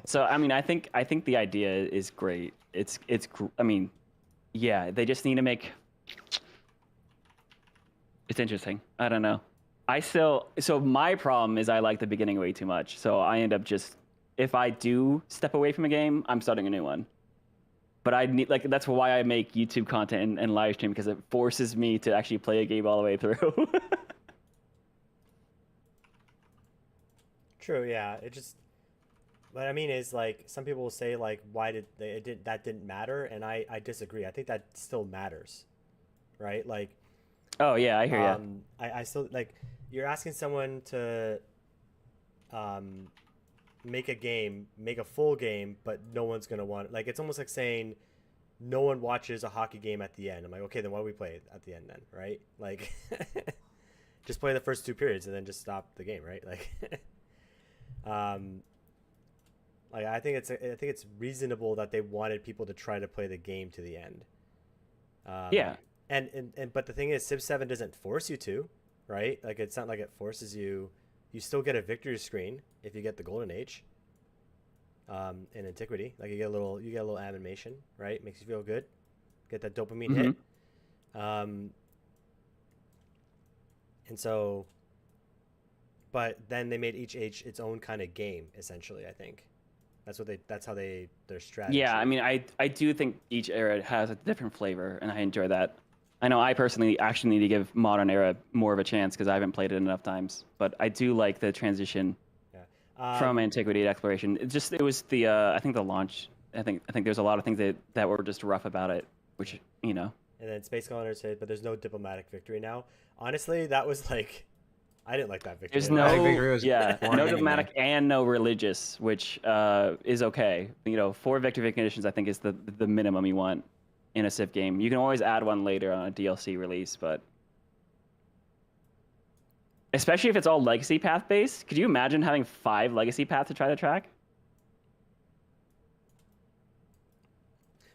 so. I mean, I think the idea is great. I mean, yeah, they just need to make. It's interesting. I don't know. So my problem is I like the beginning way too much. So I end up just, if I do step away from a game, I'm starting a new one. But I need that's why I make YouTube content and live stream, because it forces me to actually play a game all the way through.
True, yeah. It just, what I mean is some people will say why did that didn't matter, and I disagree. I think that still matters, right?
Oh yeah, I hear you.
I still you're asking someone to make a full game, but no one's gonna want. Like, it's almost like saying no one watches a hockey game at the end. I'm like, okay, then why do we play it at the end then, right? Like, just play the first 2 periods and then just stop the game, right? Like, like I think it's reasonable that they wanted people to try to play the game to the end.
Yeah.
And but the thing is, Civ 7 doesn't force you to, right? Like, it's not like it forces you. You still get a victory screen if you get the Golden Age. In Antiquity, like you get a little animation, right? Makes you feel good. Get that dopamine hit. And so, but then they made each age its own kind of game, essentially. I think that's how their strategy.
Yeah, I mean, I do think each era has a different flavor, and I enjoy that. I know I personally actually need to give Modern Era more of a chance because I haven't played it enough times, but I do like the transition from Antiquity to Exploration. It was the I think the launch. I think there's a lot of things that were just rough about it, which you know.
And then Space Colonizers said, but there's no diplomatic victory now. Honestly, that was like, I didn't like that victory.
There's
victory was
no
boring anyway.
diplomatic and no religious, which is okay. You know, 4 victory conditions I think is the minimum you want in a Civ game. You can always add one later on a DLC release, but especially if it's all legacy path based. Could you imagine having 5 legacy paths to try to track?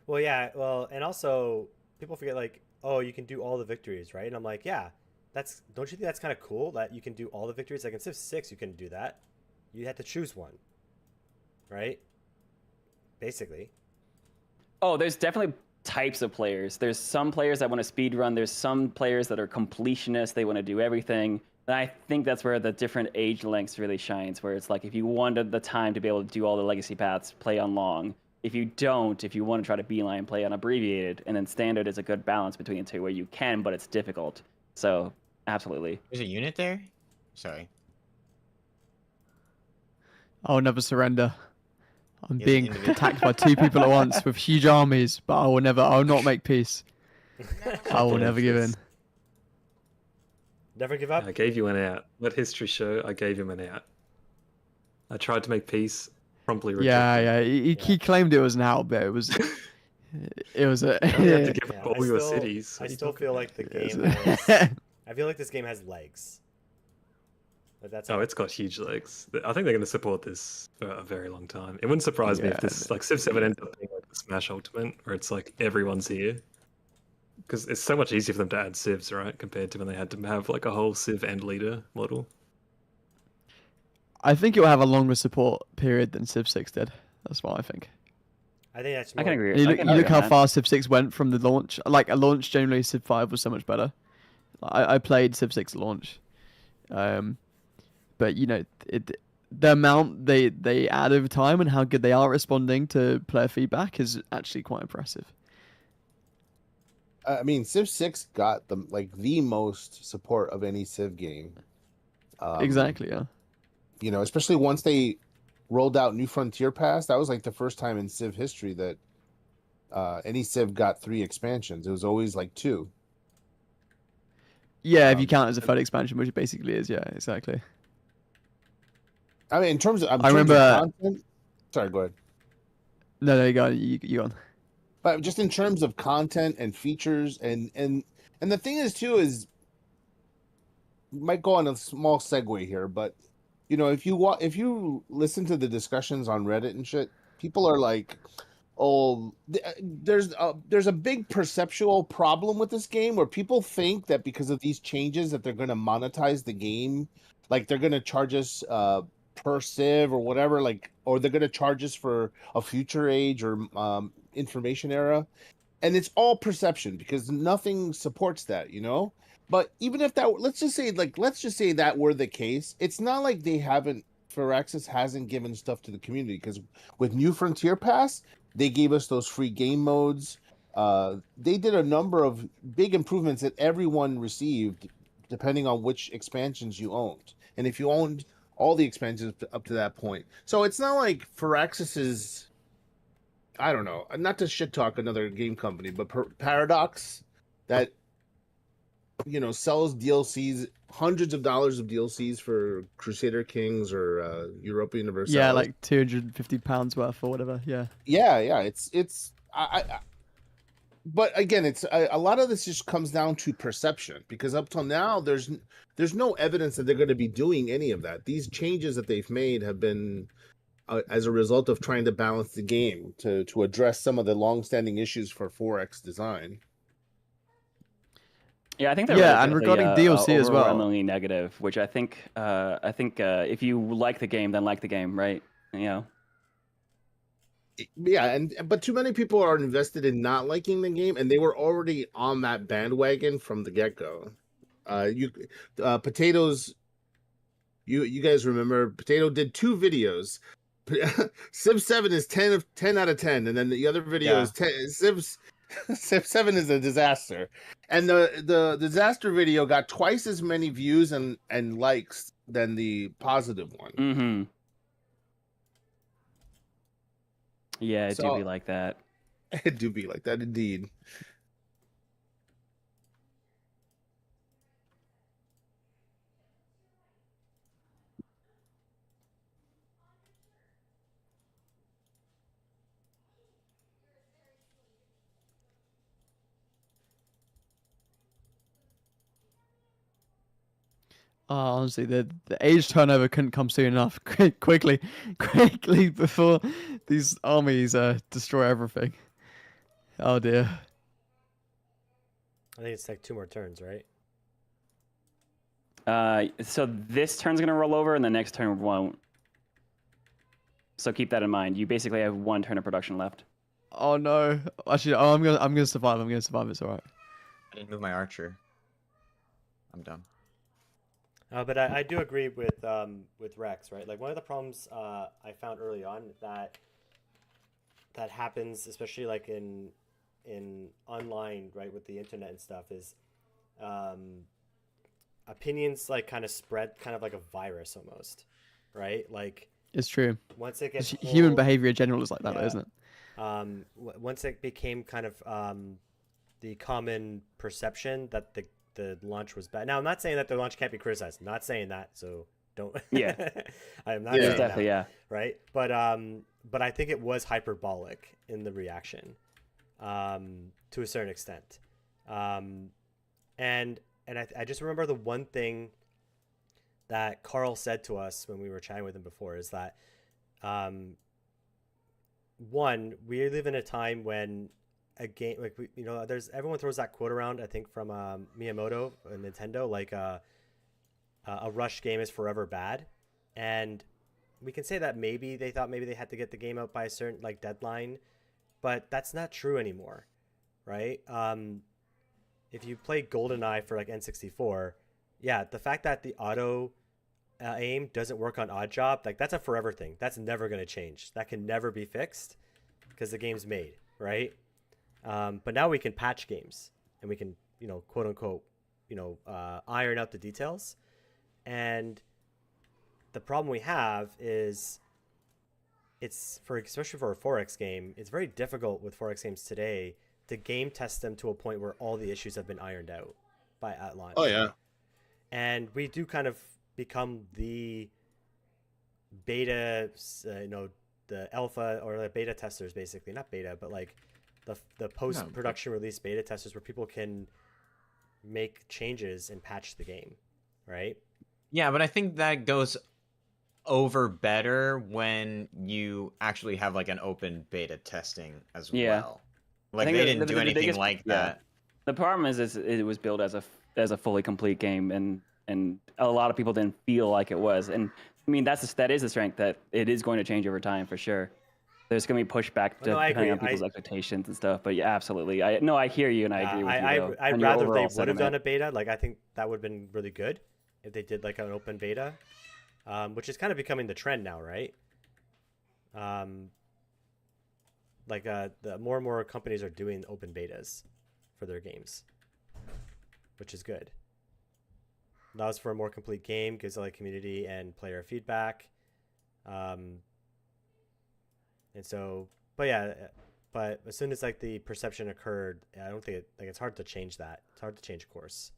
Well, yeah. Well, and also people forget, like, oh, you can do all the victories, right? And I'm like, yeah, don't you think that's kind of cool that you can do all the victories? Like in Civ 6, you couldn't do that. You had to choose one, right? Basically.
Oh, there's definitely types of players. There's some players that want to speed run. There's some players that are completionists. They want to do everything. And I think that's where the different age lengths really shines, where it's like if you wanted the time to be able to do all the legacy paths, play on long. If you don't, if you want to try to beeline, play on abbreviated, and then standard is a good balance between the two where you can, but it's difficult. So, absolutely.
There's a unit there? Sorry.
I'll never surrender. I'm
Yes,
being
individual.
attacked by 2 people at once with huge armies, but I will not make peace. I will never give in.
Never give up.
I gave you an out. Let history show I gave him an out. I tried to make peace, promptly rejected.
Yeah. He claimed it was an out, but it was a.
You have to give up all your cities.
I still feel like the game I feel like this game has legs. But that's
Oh, it's got huge legs. I think they're going to support this for a very long time. It wouldn't surprise me if this, like, Civ 7 ends up being like the Smash Ultimate, where it's like everyone's here. Because it's so much easier for them to add Civs, right? Compared to when they had to have like a whole Civ and leader model.
I think it will have a longer support period than Civ 6 did. That's what I think.
I think that's
I can agree.
You
I
look,
can
you look
agree
how
on that.
far Civ 6 went from the launch. Like a launch, generally Civ 5 was so much better. I played Civ 6 launch, but you know the amount they add over time and how good they are responding to player feedback is actually quite impressive.
I mean, Civ 6 got the most support of any Civ game.
Exactly, yeah.
You know, especially once they rolled out New Frontier Pass, that was like the first time in Civ history that any Civ got 3 expansions. It was always like 2.
Yeah, if you count it as a third expansion, which it basically is, yeah, exactly.
I mean, in terms of, content, sorry, go ahead.
No, you go. You on.
But just in terms of content and features, and the thing is too is, might go on a small segue here, but you know, if you listen to the discussions on Reddit and shit, people are like, oh, there's a big perceptual problem with this game where people think that because of these changes that they're going to monetize the game, like they're going to charge us per Civ or whatever, like, or they're going to charge us for a future age or information era, and it's all perception because nothing supports that, you know. But even if that, let's just say that were the case, it's not like Firaxis hasn't given stuff to the community, because with New Frontier Pass, they gave us those free game modes. They did a number of big improvements that everyone received, depending on which expansions you owned, and if you owned all the expansions up to that point. So it's not like Firaxis is, I don't know, not to shit talk another game company, but Paradox, that sells DLCs, hundreds of dollars of DLCs for Crusader Kings or Europa Universalis.
Yeah, like £250 worth or whatever. Yeah.
Yeah. But again, it's a lot of this just comes down to perception, because up till now, there's no evidence that they're going to be doing any of that. These changes that they've made have been as a result of trying to balance the game to address some of the long-standing issues for 4X design.
Yeah, I think they're
Yeah, and regarding DLC as well.
overwhelmingly negative, which I think if you like the game, then like the game, right?
Yeah, but too many people are invested in not liking the game, and they were already on that bandwagon from the get-go. Potatoes, you guys remember Potato did 2 videos. Civ 7 is 10 out of 10, and then the other video is 10. Civ 7 is a disaster, and the disaster video got twice as many views and likes than the positive one.
Mm-hmm. Yeah, it do be like that.
It do be like that, indeed.
Honestly, the age turnover couldn't come soon enough. Quickly before these armies destroy everything. Oh dear.
I think it's like 2 more turns, right?
So this turn's gonna roll over, and the next turn won't. So keep that in mind. You basically have 1 turn of production left.
Oh no! Actually, I'm gonna survive. I'm gonna survive. It's all right.
I didn't move my archer. I'm done.
But I do agree with Rex, right? Like, one of the problems I found early on that happens, especially like in online, right, with the internet and stuff, is opinions like kind of spread kind of like a virus almost, right? Like,
It's true.
once it gets
Human behavior in general is like that,
Yeah.
isn't it?
Once it became kind of the common perception that the launch was bad. Now, I'm not saying that the launch can't be criticized. I'm not saying that, so don't.
Yeah.
I am not
Yeah.
saying
Definitely,
that,
yeah.
right? But I think it was hyperbolic in the reaction, to a certain extent, and I just remember the one thing that Carl said to us when we were chatting with him before is that, one, we live in a time when a game like there's everyone throws that quote around, I think from Miyamoto and Nintendo, like a rush game is forever bad, and we can say that maybe they thought maybe they had to get the game out by a certain like deadline, but that's not true anymore, right? If you play GoldenEye for like N64, yeah, the fact that the auto aim doesn't work on Oddjob, like that's a forever thing. That's never going to change. That can never be fixed because the game's made, right? But now we can patch games and we can, quote unquote, iron out the details. And the problem we have is especially for a 4X game, it's very difficult with 4X games today to game test them to a point where all the issues have been ironed out at launch.
Oh yeah.
And we do kind of become the beta, the alpha or the beta testers, basically. Not beta, but like the post-production release beta testers where people can make changes and patch the game, right?
Yeah, but I think that goes over better when you actually have like an open beta testing as
Yeah.
well. Like they didn't do anything
biggest-
like
yeah.
that.
The problem is it was built as a fully complete game, and a lot of people didn't feel like it was. And I mean that is the strength, that it is going to change over time for sure. There's going to be pushback depending on people's expectations and stuff. But yeah, absolutely. I hear you, and I agree with you.
I'd rather they would have done a beta. Like, I think that would have been really good if they did like an open beta, which is kind of becoming the trend now, right? The more and more companies are doing open betas for their games, which is good. Allows for a more complete game, gives like community and player feedback. And so, but as soon as like the perception occurred, I don't think it's hard to change that. It's hard to change course.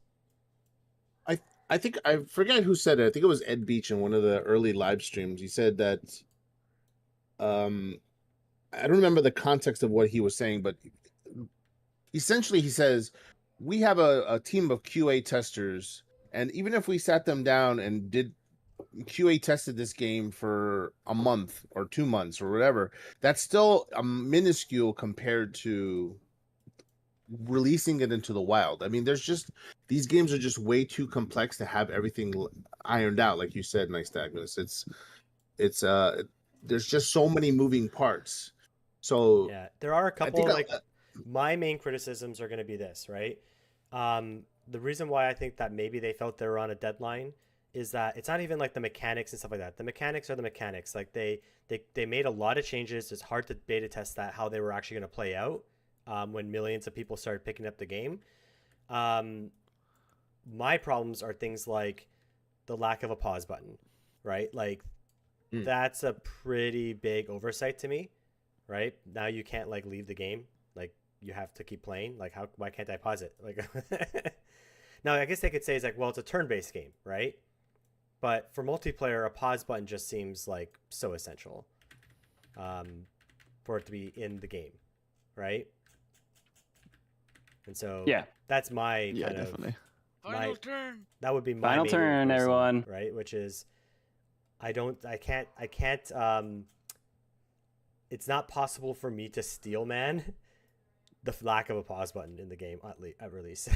I think I forget who said it. I think it was Ed Beach in one of the early live streams. He said that I don't remember the context of what he was saying, but essentially he says we have a team of QA testers, and even if we sat them down and did QA tested this game for a month or 2 months or whatever, that's still a minuscule compared to releasing it into the wild. I mean, there's just these games are just way too complex to have everything ironed out, like you said, Nice Douglas. It's there's just so many moving parts. So
Yeah, there are a
I
couple
think
my main criticisms are going to be this, right? The reason why I think that maybe they felt they were on a deadline is that it's not even like the mechanics and stuff like that. The mechanics are the mechanics. Like they made a lot of changes. It's hard to beta test that how they were actually going to play out when millions of people started picking up the game. My problems are things like the lack of a pause button, right? Like that's a pretty big oversight to me, right? Now you can't like leave the game. Like you have to keep playing. Like why can't I pause it? Like now I guess they could say it's like, well, it's a turn-based game, right? But for multiplayer, a pause button just seems like so essential for it to be in the game, right? And so
Yeah.
that's my
Yeah,
kind
definitely.
Final turn.
that would be my
Final
main
turn,
reason,
everyone.
right? Which is I can't it's not possible for me to steel man the lack of a pause button in the game at release.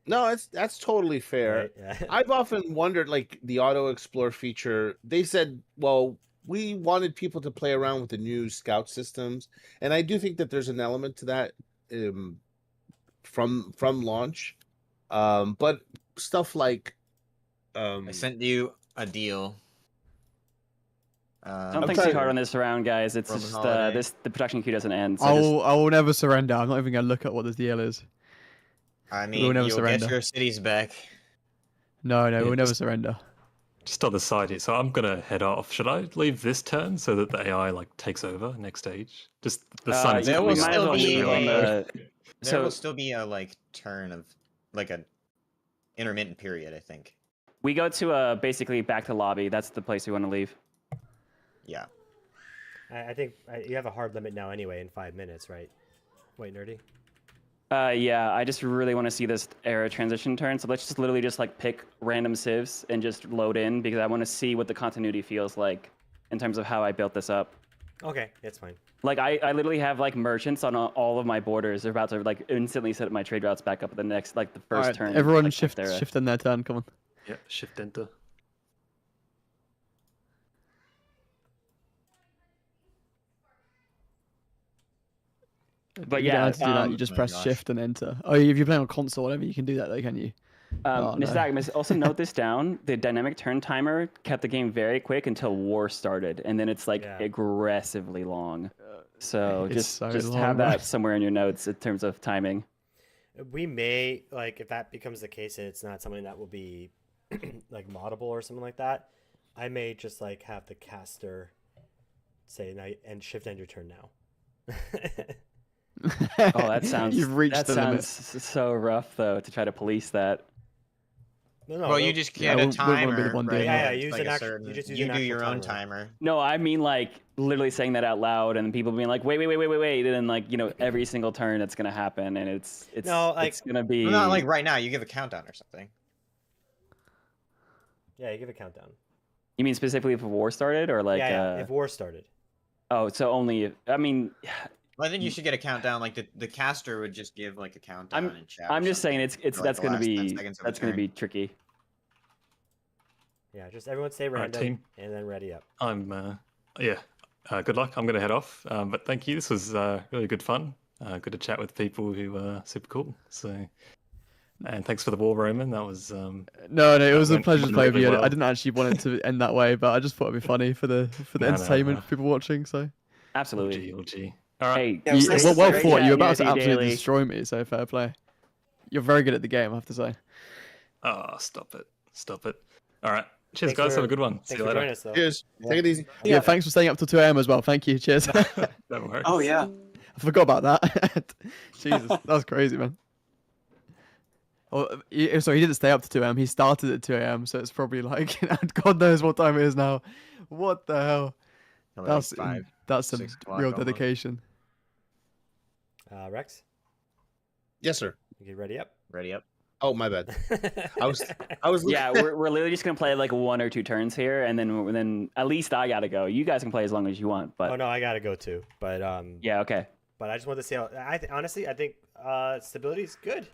no, that's totally fair.
Right? Yeah.
I've often wondered, like the auto explore feature. They said, well, we wanted people to play around with the new scout systems, and I do think that there's an element to that from launch. But stuff like
I sent you a deal.
Don't
I'm
think too
trying-
hard on this round, guys. It's
Roman
just
holiday.
the production queue doesn't end. So
I will never surrender. I'm not even gonna look at what this deal is.
I
We'll
mean,
never
you'll
surrender.
get your cities back.
No,
Yeah,
we'll never
just-
surrender.
Just on the side here, so I'm gonna head off. Should I leave this turn so that the AI like takes over next stage? Just the sun.
there
we
will
might as
still
well
be
leave on
a-
the.
There will
So
still be a like turn of like a intermittent period, I think.
we go to basically back to lobby. That's the place we want to leave.
Yeah.
I think you have a hard limit now anyway in 5 minutes, right? Wait, Nerdy?
Yeah, I just really want to see this era transition turn. So let's just literally just like pick random civs and just load in because I want to see what the continuity feels like in terms of how I built this up.
Okay, that's fine.
Like I literally have like merchants on all of my borders. They're about to like instantly set my trade routes back up at the next like the first
Alright,
turn.
everyone
like,
shift
era.
in their turn. Come on.
Yeah, shift enter.
But
You don't
yeah,
have to do that. You just
oh my
press
gosh.
shift and enter. Oh, if you're playing on console, whatever, you can do that though, can you? Oh, no.
Nystagmus, also note this down. The dynamic turn timer kept the game very quick until war started, and then it's like
Yeah.
aggressively long. So
It's
just
so
just
long,
have
right?
that somewhere in your notes in terms of timing.
We may like if that becomes the case and it's not something that will be like moddable or something like that. I may just like have the caster say night and shift end your turn now.
Oh, that sounds
You've reached
that
the limit.
sounds so rough though to try to police that.
No,
Well, you
no.
just
Yeah,
get a
we wouldn't be the
timer,
one
right?
doing
Yeah,
It's
use
like
an
a
actual-
certain-
you just use
you
an
do
actual
your own
timer.
timer.
No, I mean like literally saying that out loud and people being like, wait, and then like every single turn it's gonna happen and it's
No, like-
it's gonna be
Well, not like right now. You give a countdown or something.
Yeah, you give a countdown.
You mean specifically if war started or like
yeah, if war started.
oh so only if, I mean
Well, I think you should get a countdown. Like the caster would just give like a countdown in chat. or
I'm just saying
something
it's
for, like,
that's
the
gonna
last 10
be
seconds of a
that's gonna
turn.
be tricky.
Yeah, just everyone stay
Alright,
random
team.
and then ready up.
I'm good luck. I'm gonna head off. But thank you. This was really good fun. Good to chat with people who are super cool. So, and thanks for the war, Roman. That was
No, it was a
went-
pleasure to
went
play with
really
you.
well.
I didn't actually want it to end that way, but I just thought it'd be funny for the
No, no,
entertainment
no.
for people watching. So,
Absolutely.
OG. All right.
Hey,
Yeah, it was
you,
nice
well,
to
well
great
fought.
chat,
You're about to
Nerdy
absolutely
Daily.
destroy me. So fair play. You're very good at the game, I have to say.
Oh, stop it. Stop it. All right. Cheers,
Thanks
guys.
for-
Have a good one. See
Thanks
you
for
later.
joining us though.
Cheers. Take it easy.
Yeah, thanks for staying up till 2 a.m. as well. Thank you. Cheers. I
That works.
Oh yeah.
forgot about that. Jesus, that was crazy, man. So he didn't stay up to 2 a.m. He started at 2 a.m. So it's probably like God knows what time it is now. What the hell?
Probably like
That's some
6 o'clock
real
almost.
dedication.
Rex,
Yes, sir.
you get ready up.
Ready up.
Oh, my bad. I was.
Yeah, we're literally just gonna play like 1 or 2 turns here, and then at least I gotta go. You guys can play as long as you want, but
Oh no, I gotta go too. But
yeah, okay.
But I just wanted to see how. Honestly, I think stability is good.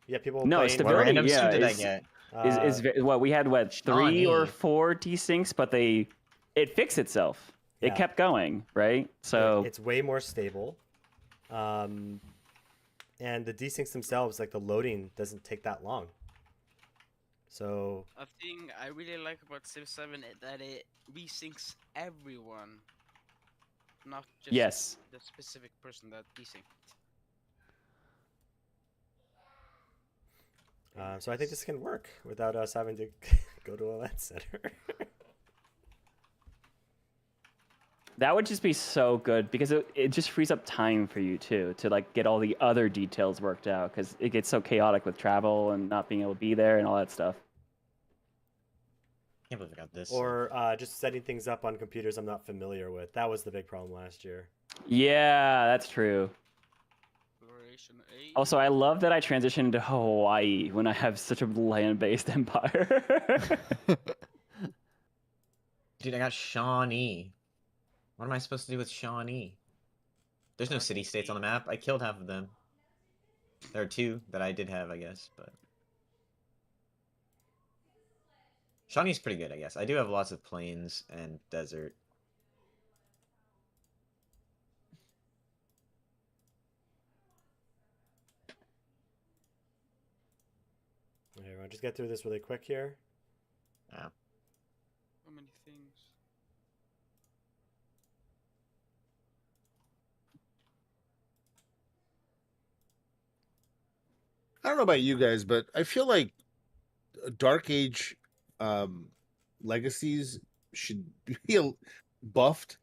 Yeah, people.
No,
playing,
stability,
What random
yeah,
suit did I
is-
get?
What we had 3
Shawnee.
or 4 desyncs, but it fixed itself.
Yeah.
It kept going, right? So
it's way more stable. And the desyncs themselves, like the loading, doesn't take that long. So
A thing I really like about Civ 7 is that it resyncs everyone, not just
yes,
the specific person that desynced.
so I think this can work without us having to go to a LAN center.
that would just be so good because it just frees up time for you too to like get all the other details worked out because it gets so chaotic with travel and not being able to be there and all that stuff.
Can't believe I got this.
Or just setting things up on computers I'm not familiar with. That was the big problem last year.
Yeah, that's true.
Exploration 8.
Also, I love that I transitioned to Hawaii when I have such a land-based empire.
Dude, I got Shawnee. What am I supposed to do with Shawnee? There's no city-states on the map. I killed half of them. There are 2 that I did have, I guess, but... Shawnee's pretty good, I guess. I do have lots of plains and desert.
Okay, everyone, just get through this really quick here.
Yeah.
So many things.
I don't know about you guys, but I feel like Dark Age legacies should be buffed.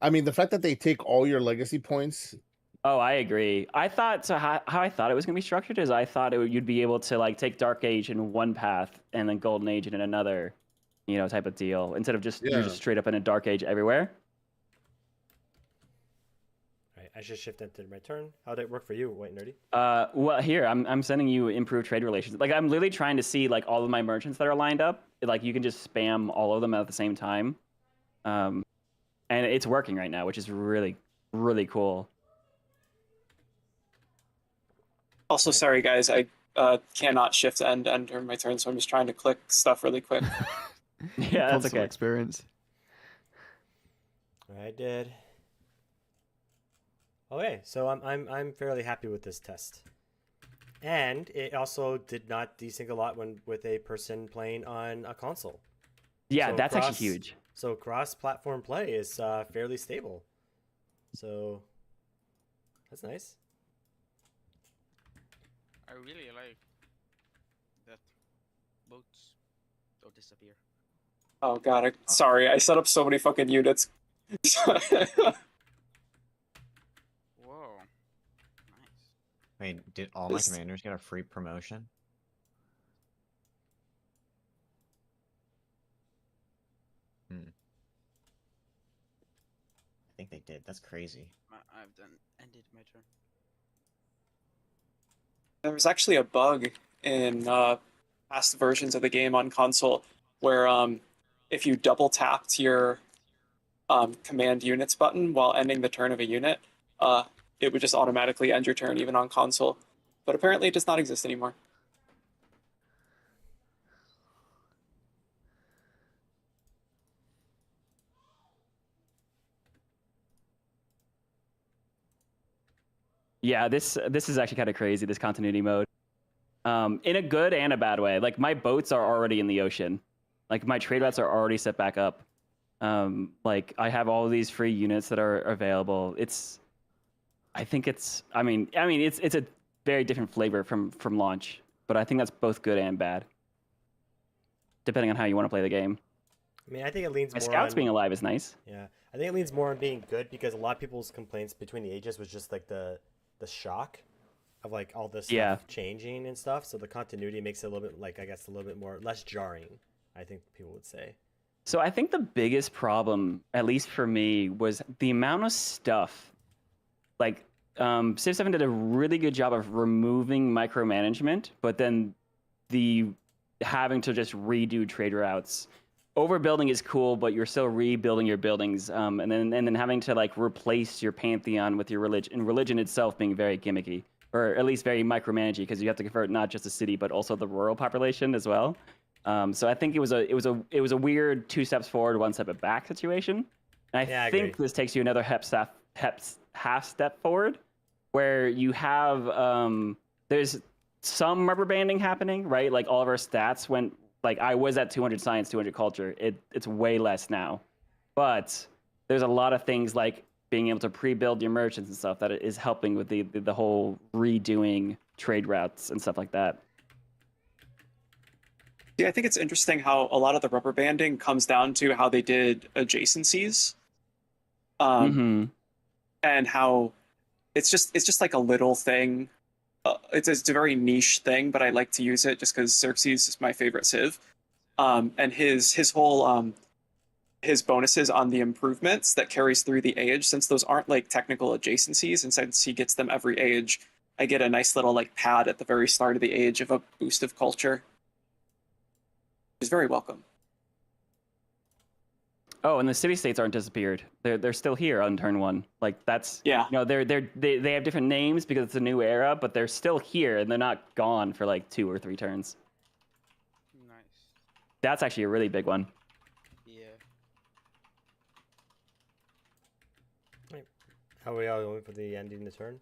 I mean, the fact that they take all your legacy points.
Oh, I agree. I thought so. How I thought it was gonna be structured is I thought you'd be able to like take Dark Age in one path and then Golden Age in another, type of deal instead of just you're
Yeah.
just straight up in a Dark Age everywhere.
All right, I just shift into my turn. How did it work for you, White Nerdy?
Well, here I'm sending you improved trade relations. Like I'm literally trying to see like all of my merchants that are lined up. Like you can just spam all of them at the same time, and it's working right now, which is really really cool.
Also, sorry guys, I cannot shift end during my turn, so I'm just trying to click stuff really quick.
Yeah, that's
Console
okay.
experience.
I did. Okay, so I'm fairly happy with this test, and it also did not desync a lot when with a person playing on a console.
Yeah,
So
that's
cross-
actually huge.
So cross-platform play is fairly stable. So that's nice.
I really like that boats don't disappear.
Oh god, sorry, I set up so many fucking units.
Whoa. Nice.
Wait, did all my
This-
commanders get a free promotion? I think they did. That's crazy.
I've ended my turn.
There was actually a bug in past versions of the game on console where if you double tapped your command units button while ending the turn of a unit, it would just automatically end your turn even on console. But apparently it does not exist anymore.
Yeah, this is actually kind of crazy. This continuity mode, in a good and a bad way. Like my boats are already in the ocean, like my trade routes are already set back up. Like I have all these free units that are available. I think it's a very different flavor from launch, but I think that's both good and bad, depending on how you want to play the game.
I mean, I think it leans
My
more
scouts
on,
being alive is nice.
Yeah, I think it leans more on being good because a lot of people's complaints between the ages was just like the shock of like all this stuff
Yeah.
changing and stuff. So the continuity makes it a little bit like, I guess, a little bit more less jarring, I think people would say.
So I think the biggest problem, at least for me, was the amount of stuff. Like, Civ 7 did a really good job of removing micromanagement, but then the having to just redo trade routes. Overbuilding is cool, but you're still rebuilding your buildings, and then having to like replace your pantheon with your religion, and religion itself being very gimmicky, or at least very micromanagey, because you have to convert not just the city but also the rural population as well. So I think it was a weird 2 steps forward, 1 step back situation. And
Yeah, I
I think
agree.
this takes you another half step forward, where you have there's some rubber banding happening, right? Like all of our stats went, like I was at 200 science, 200 culture. It's way less now, but there's a lot of things like being able to pre-build your merchants and stuff that is helping with the whole redoing trade routes and stuff like that.
Yeah, I think it's interesting how a lot of the rubber banding comes down to how they did adjacencies, and how it's just like a little thing. It's a very niche thing, but I like to use it just because Xerxes is my favorite Civ, and his whole his bonuses on the improvements that carries through the age, since those aren't like technical adjacencies, and since he gets them every age, I get a nice little like pad at the very start of the age of a boost of culture. Is very welcome.
Oh, and the city states aren't disappeared. They're still here on turn 1. Like that's
Yeah.
You know, they have different names because it's a new era, but they're still here and they're not gone for like 2 or 3 turns.
Nice.
That's actually a really big one.
Yeah.
How are we all going for the ending the turn?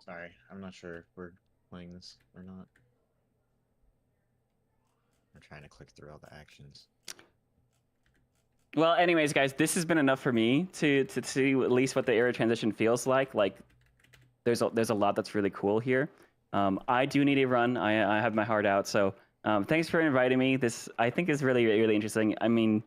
Sorry, I'm not sure if we're playing this or not. I'm trying to click through all the actions.
Well, anyways, guys, this has been enough for me to see at least what the era transition feels like. Like, there's a lot that's really cool here. I do need a run. I have my heart out. So thanks for inviting me. This I think is really really interesting. I mean,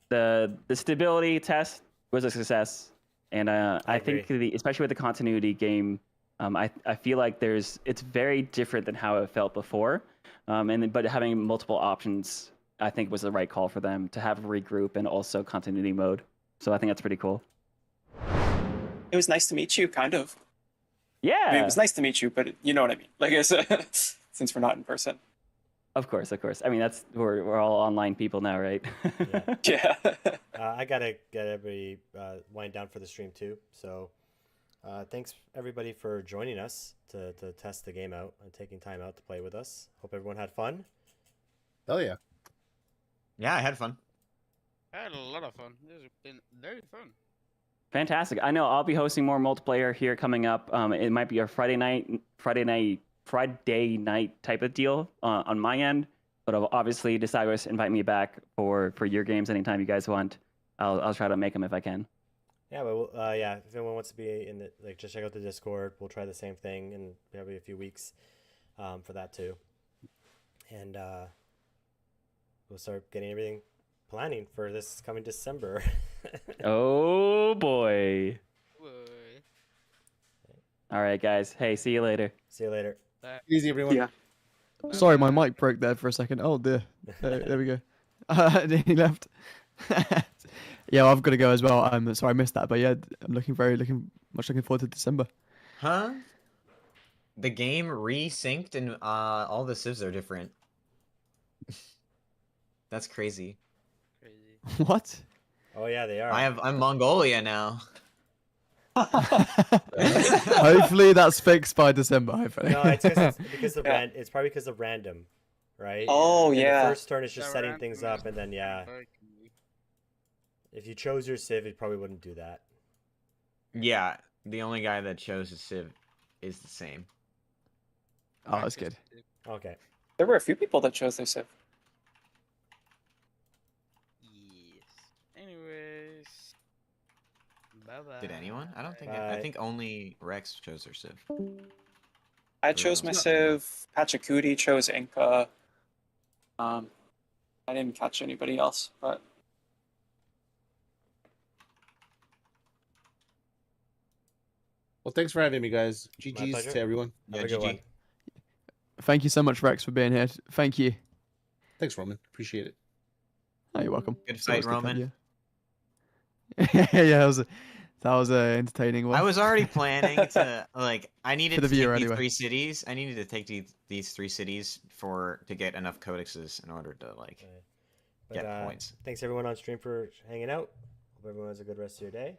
the stability test was a success, and I think especially with the continuity game, I feel like it's very different than how it felt before, but having multiple options, I think was the right call for them to have regroup and also continuity mode. So I think that's pretty cool.
It was nice to meet you, kind of.
Yeah.
I mean, it was nice to meet you, but you know what I mean. Like I said, since we're not in person.
Of course. I mean, we're all online people now, right?
Yeah.
I gotta get everybody wind down for the stream too. So thanks everybody for joining us to test the game out and taking time out to play with us. Hope everyone had fun.
Hell yeah.
Yeah, I had fun.
I had a lot of fun. This has been very fun.
Fantastic. I know I'll be hosting more multiplayer here coming up. It might be a Friday night type of deal on my end, but obviously Desagos invite me back for your games anytime you guys want. I'll try to make them if I can.
Yeah, but if anyone wants to be in the just check out the Discord. We'll try the same thing in probably a few weeks for that too, and we'll start getting everything planning for this coming December.
Oh boy.
Boy.
All right, guys. Hey, see you later.
See you later.
Easy, everyone.
Yeah.
Sorry, my mic broke there for a second. Oh dear. There we go. He left. Yeah, I've got to go as well. I'm sorry I missed that, but yeah, I'm looking forward to December.
Huh? The game resynced and all the civs are different. That's crazy.
Crazy.
What?
Oh yeah, they are.
I'm Mongolia now.
Hopefully that's fixed by December. Hopefully.
No, it's because of
Yeah.
it's probably because of random, right?
Oh,
And then
yeah.
The first turn is just
Yeah,
setting
random
things
is
up, and then
very convenient.
if you chose your civ, it probably wouldn't do that.
Yeah, the only guy that chose a civ is the same.
Oh, that's good.
Okay.
There were a few people that chose their Civ.
Yes. Anyways. Bye bye.
Did anyone? I don't think.
Bye.
I think only Rex chose her civ.
I chose my Civ. Pachacudi chose Inca. I didn't catch anybody else, but
Well, thanks for having me, guys.
My
GG's
pleasure.
to everyone.
Have
Yeah,
a good
GG.
one.
Thank you so much, Rex, for being here. Thank you.
Thanks, Roman. Appreciate it.
Oh, you're welcome.
Good
It's always
fight,
good to have
Roman.
you. Yeah, that was a entertaining one.
I was already planning to like. I needed
For the
to take
viewer,
these
anyway.
3 cities. I needed to take these 3 cities to get enough codexes in order to like
But,
get points.
Thanks everyone on stream for hanging out. Hope everyone has a good rest of your day.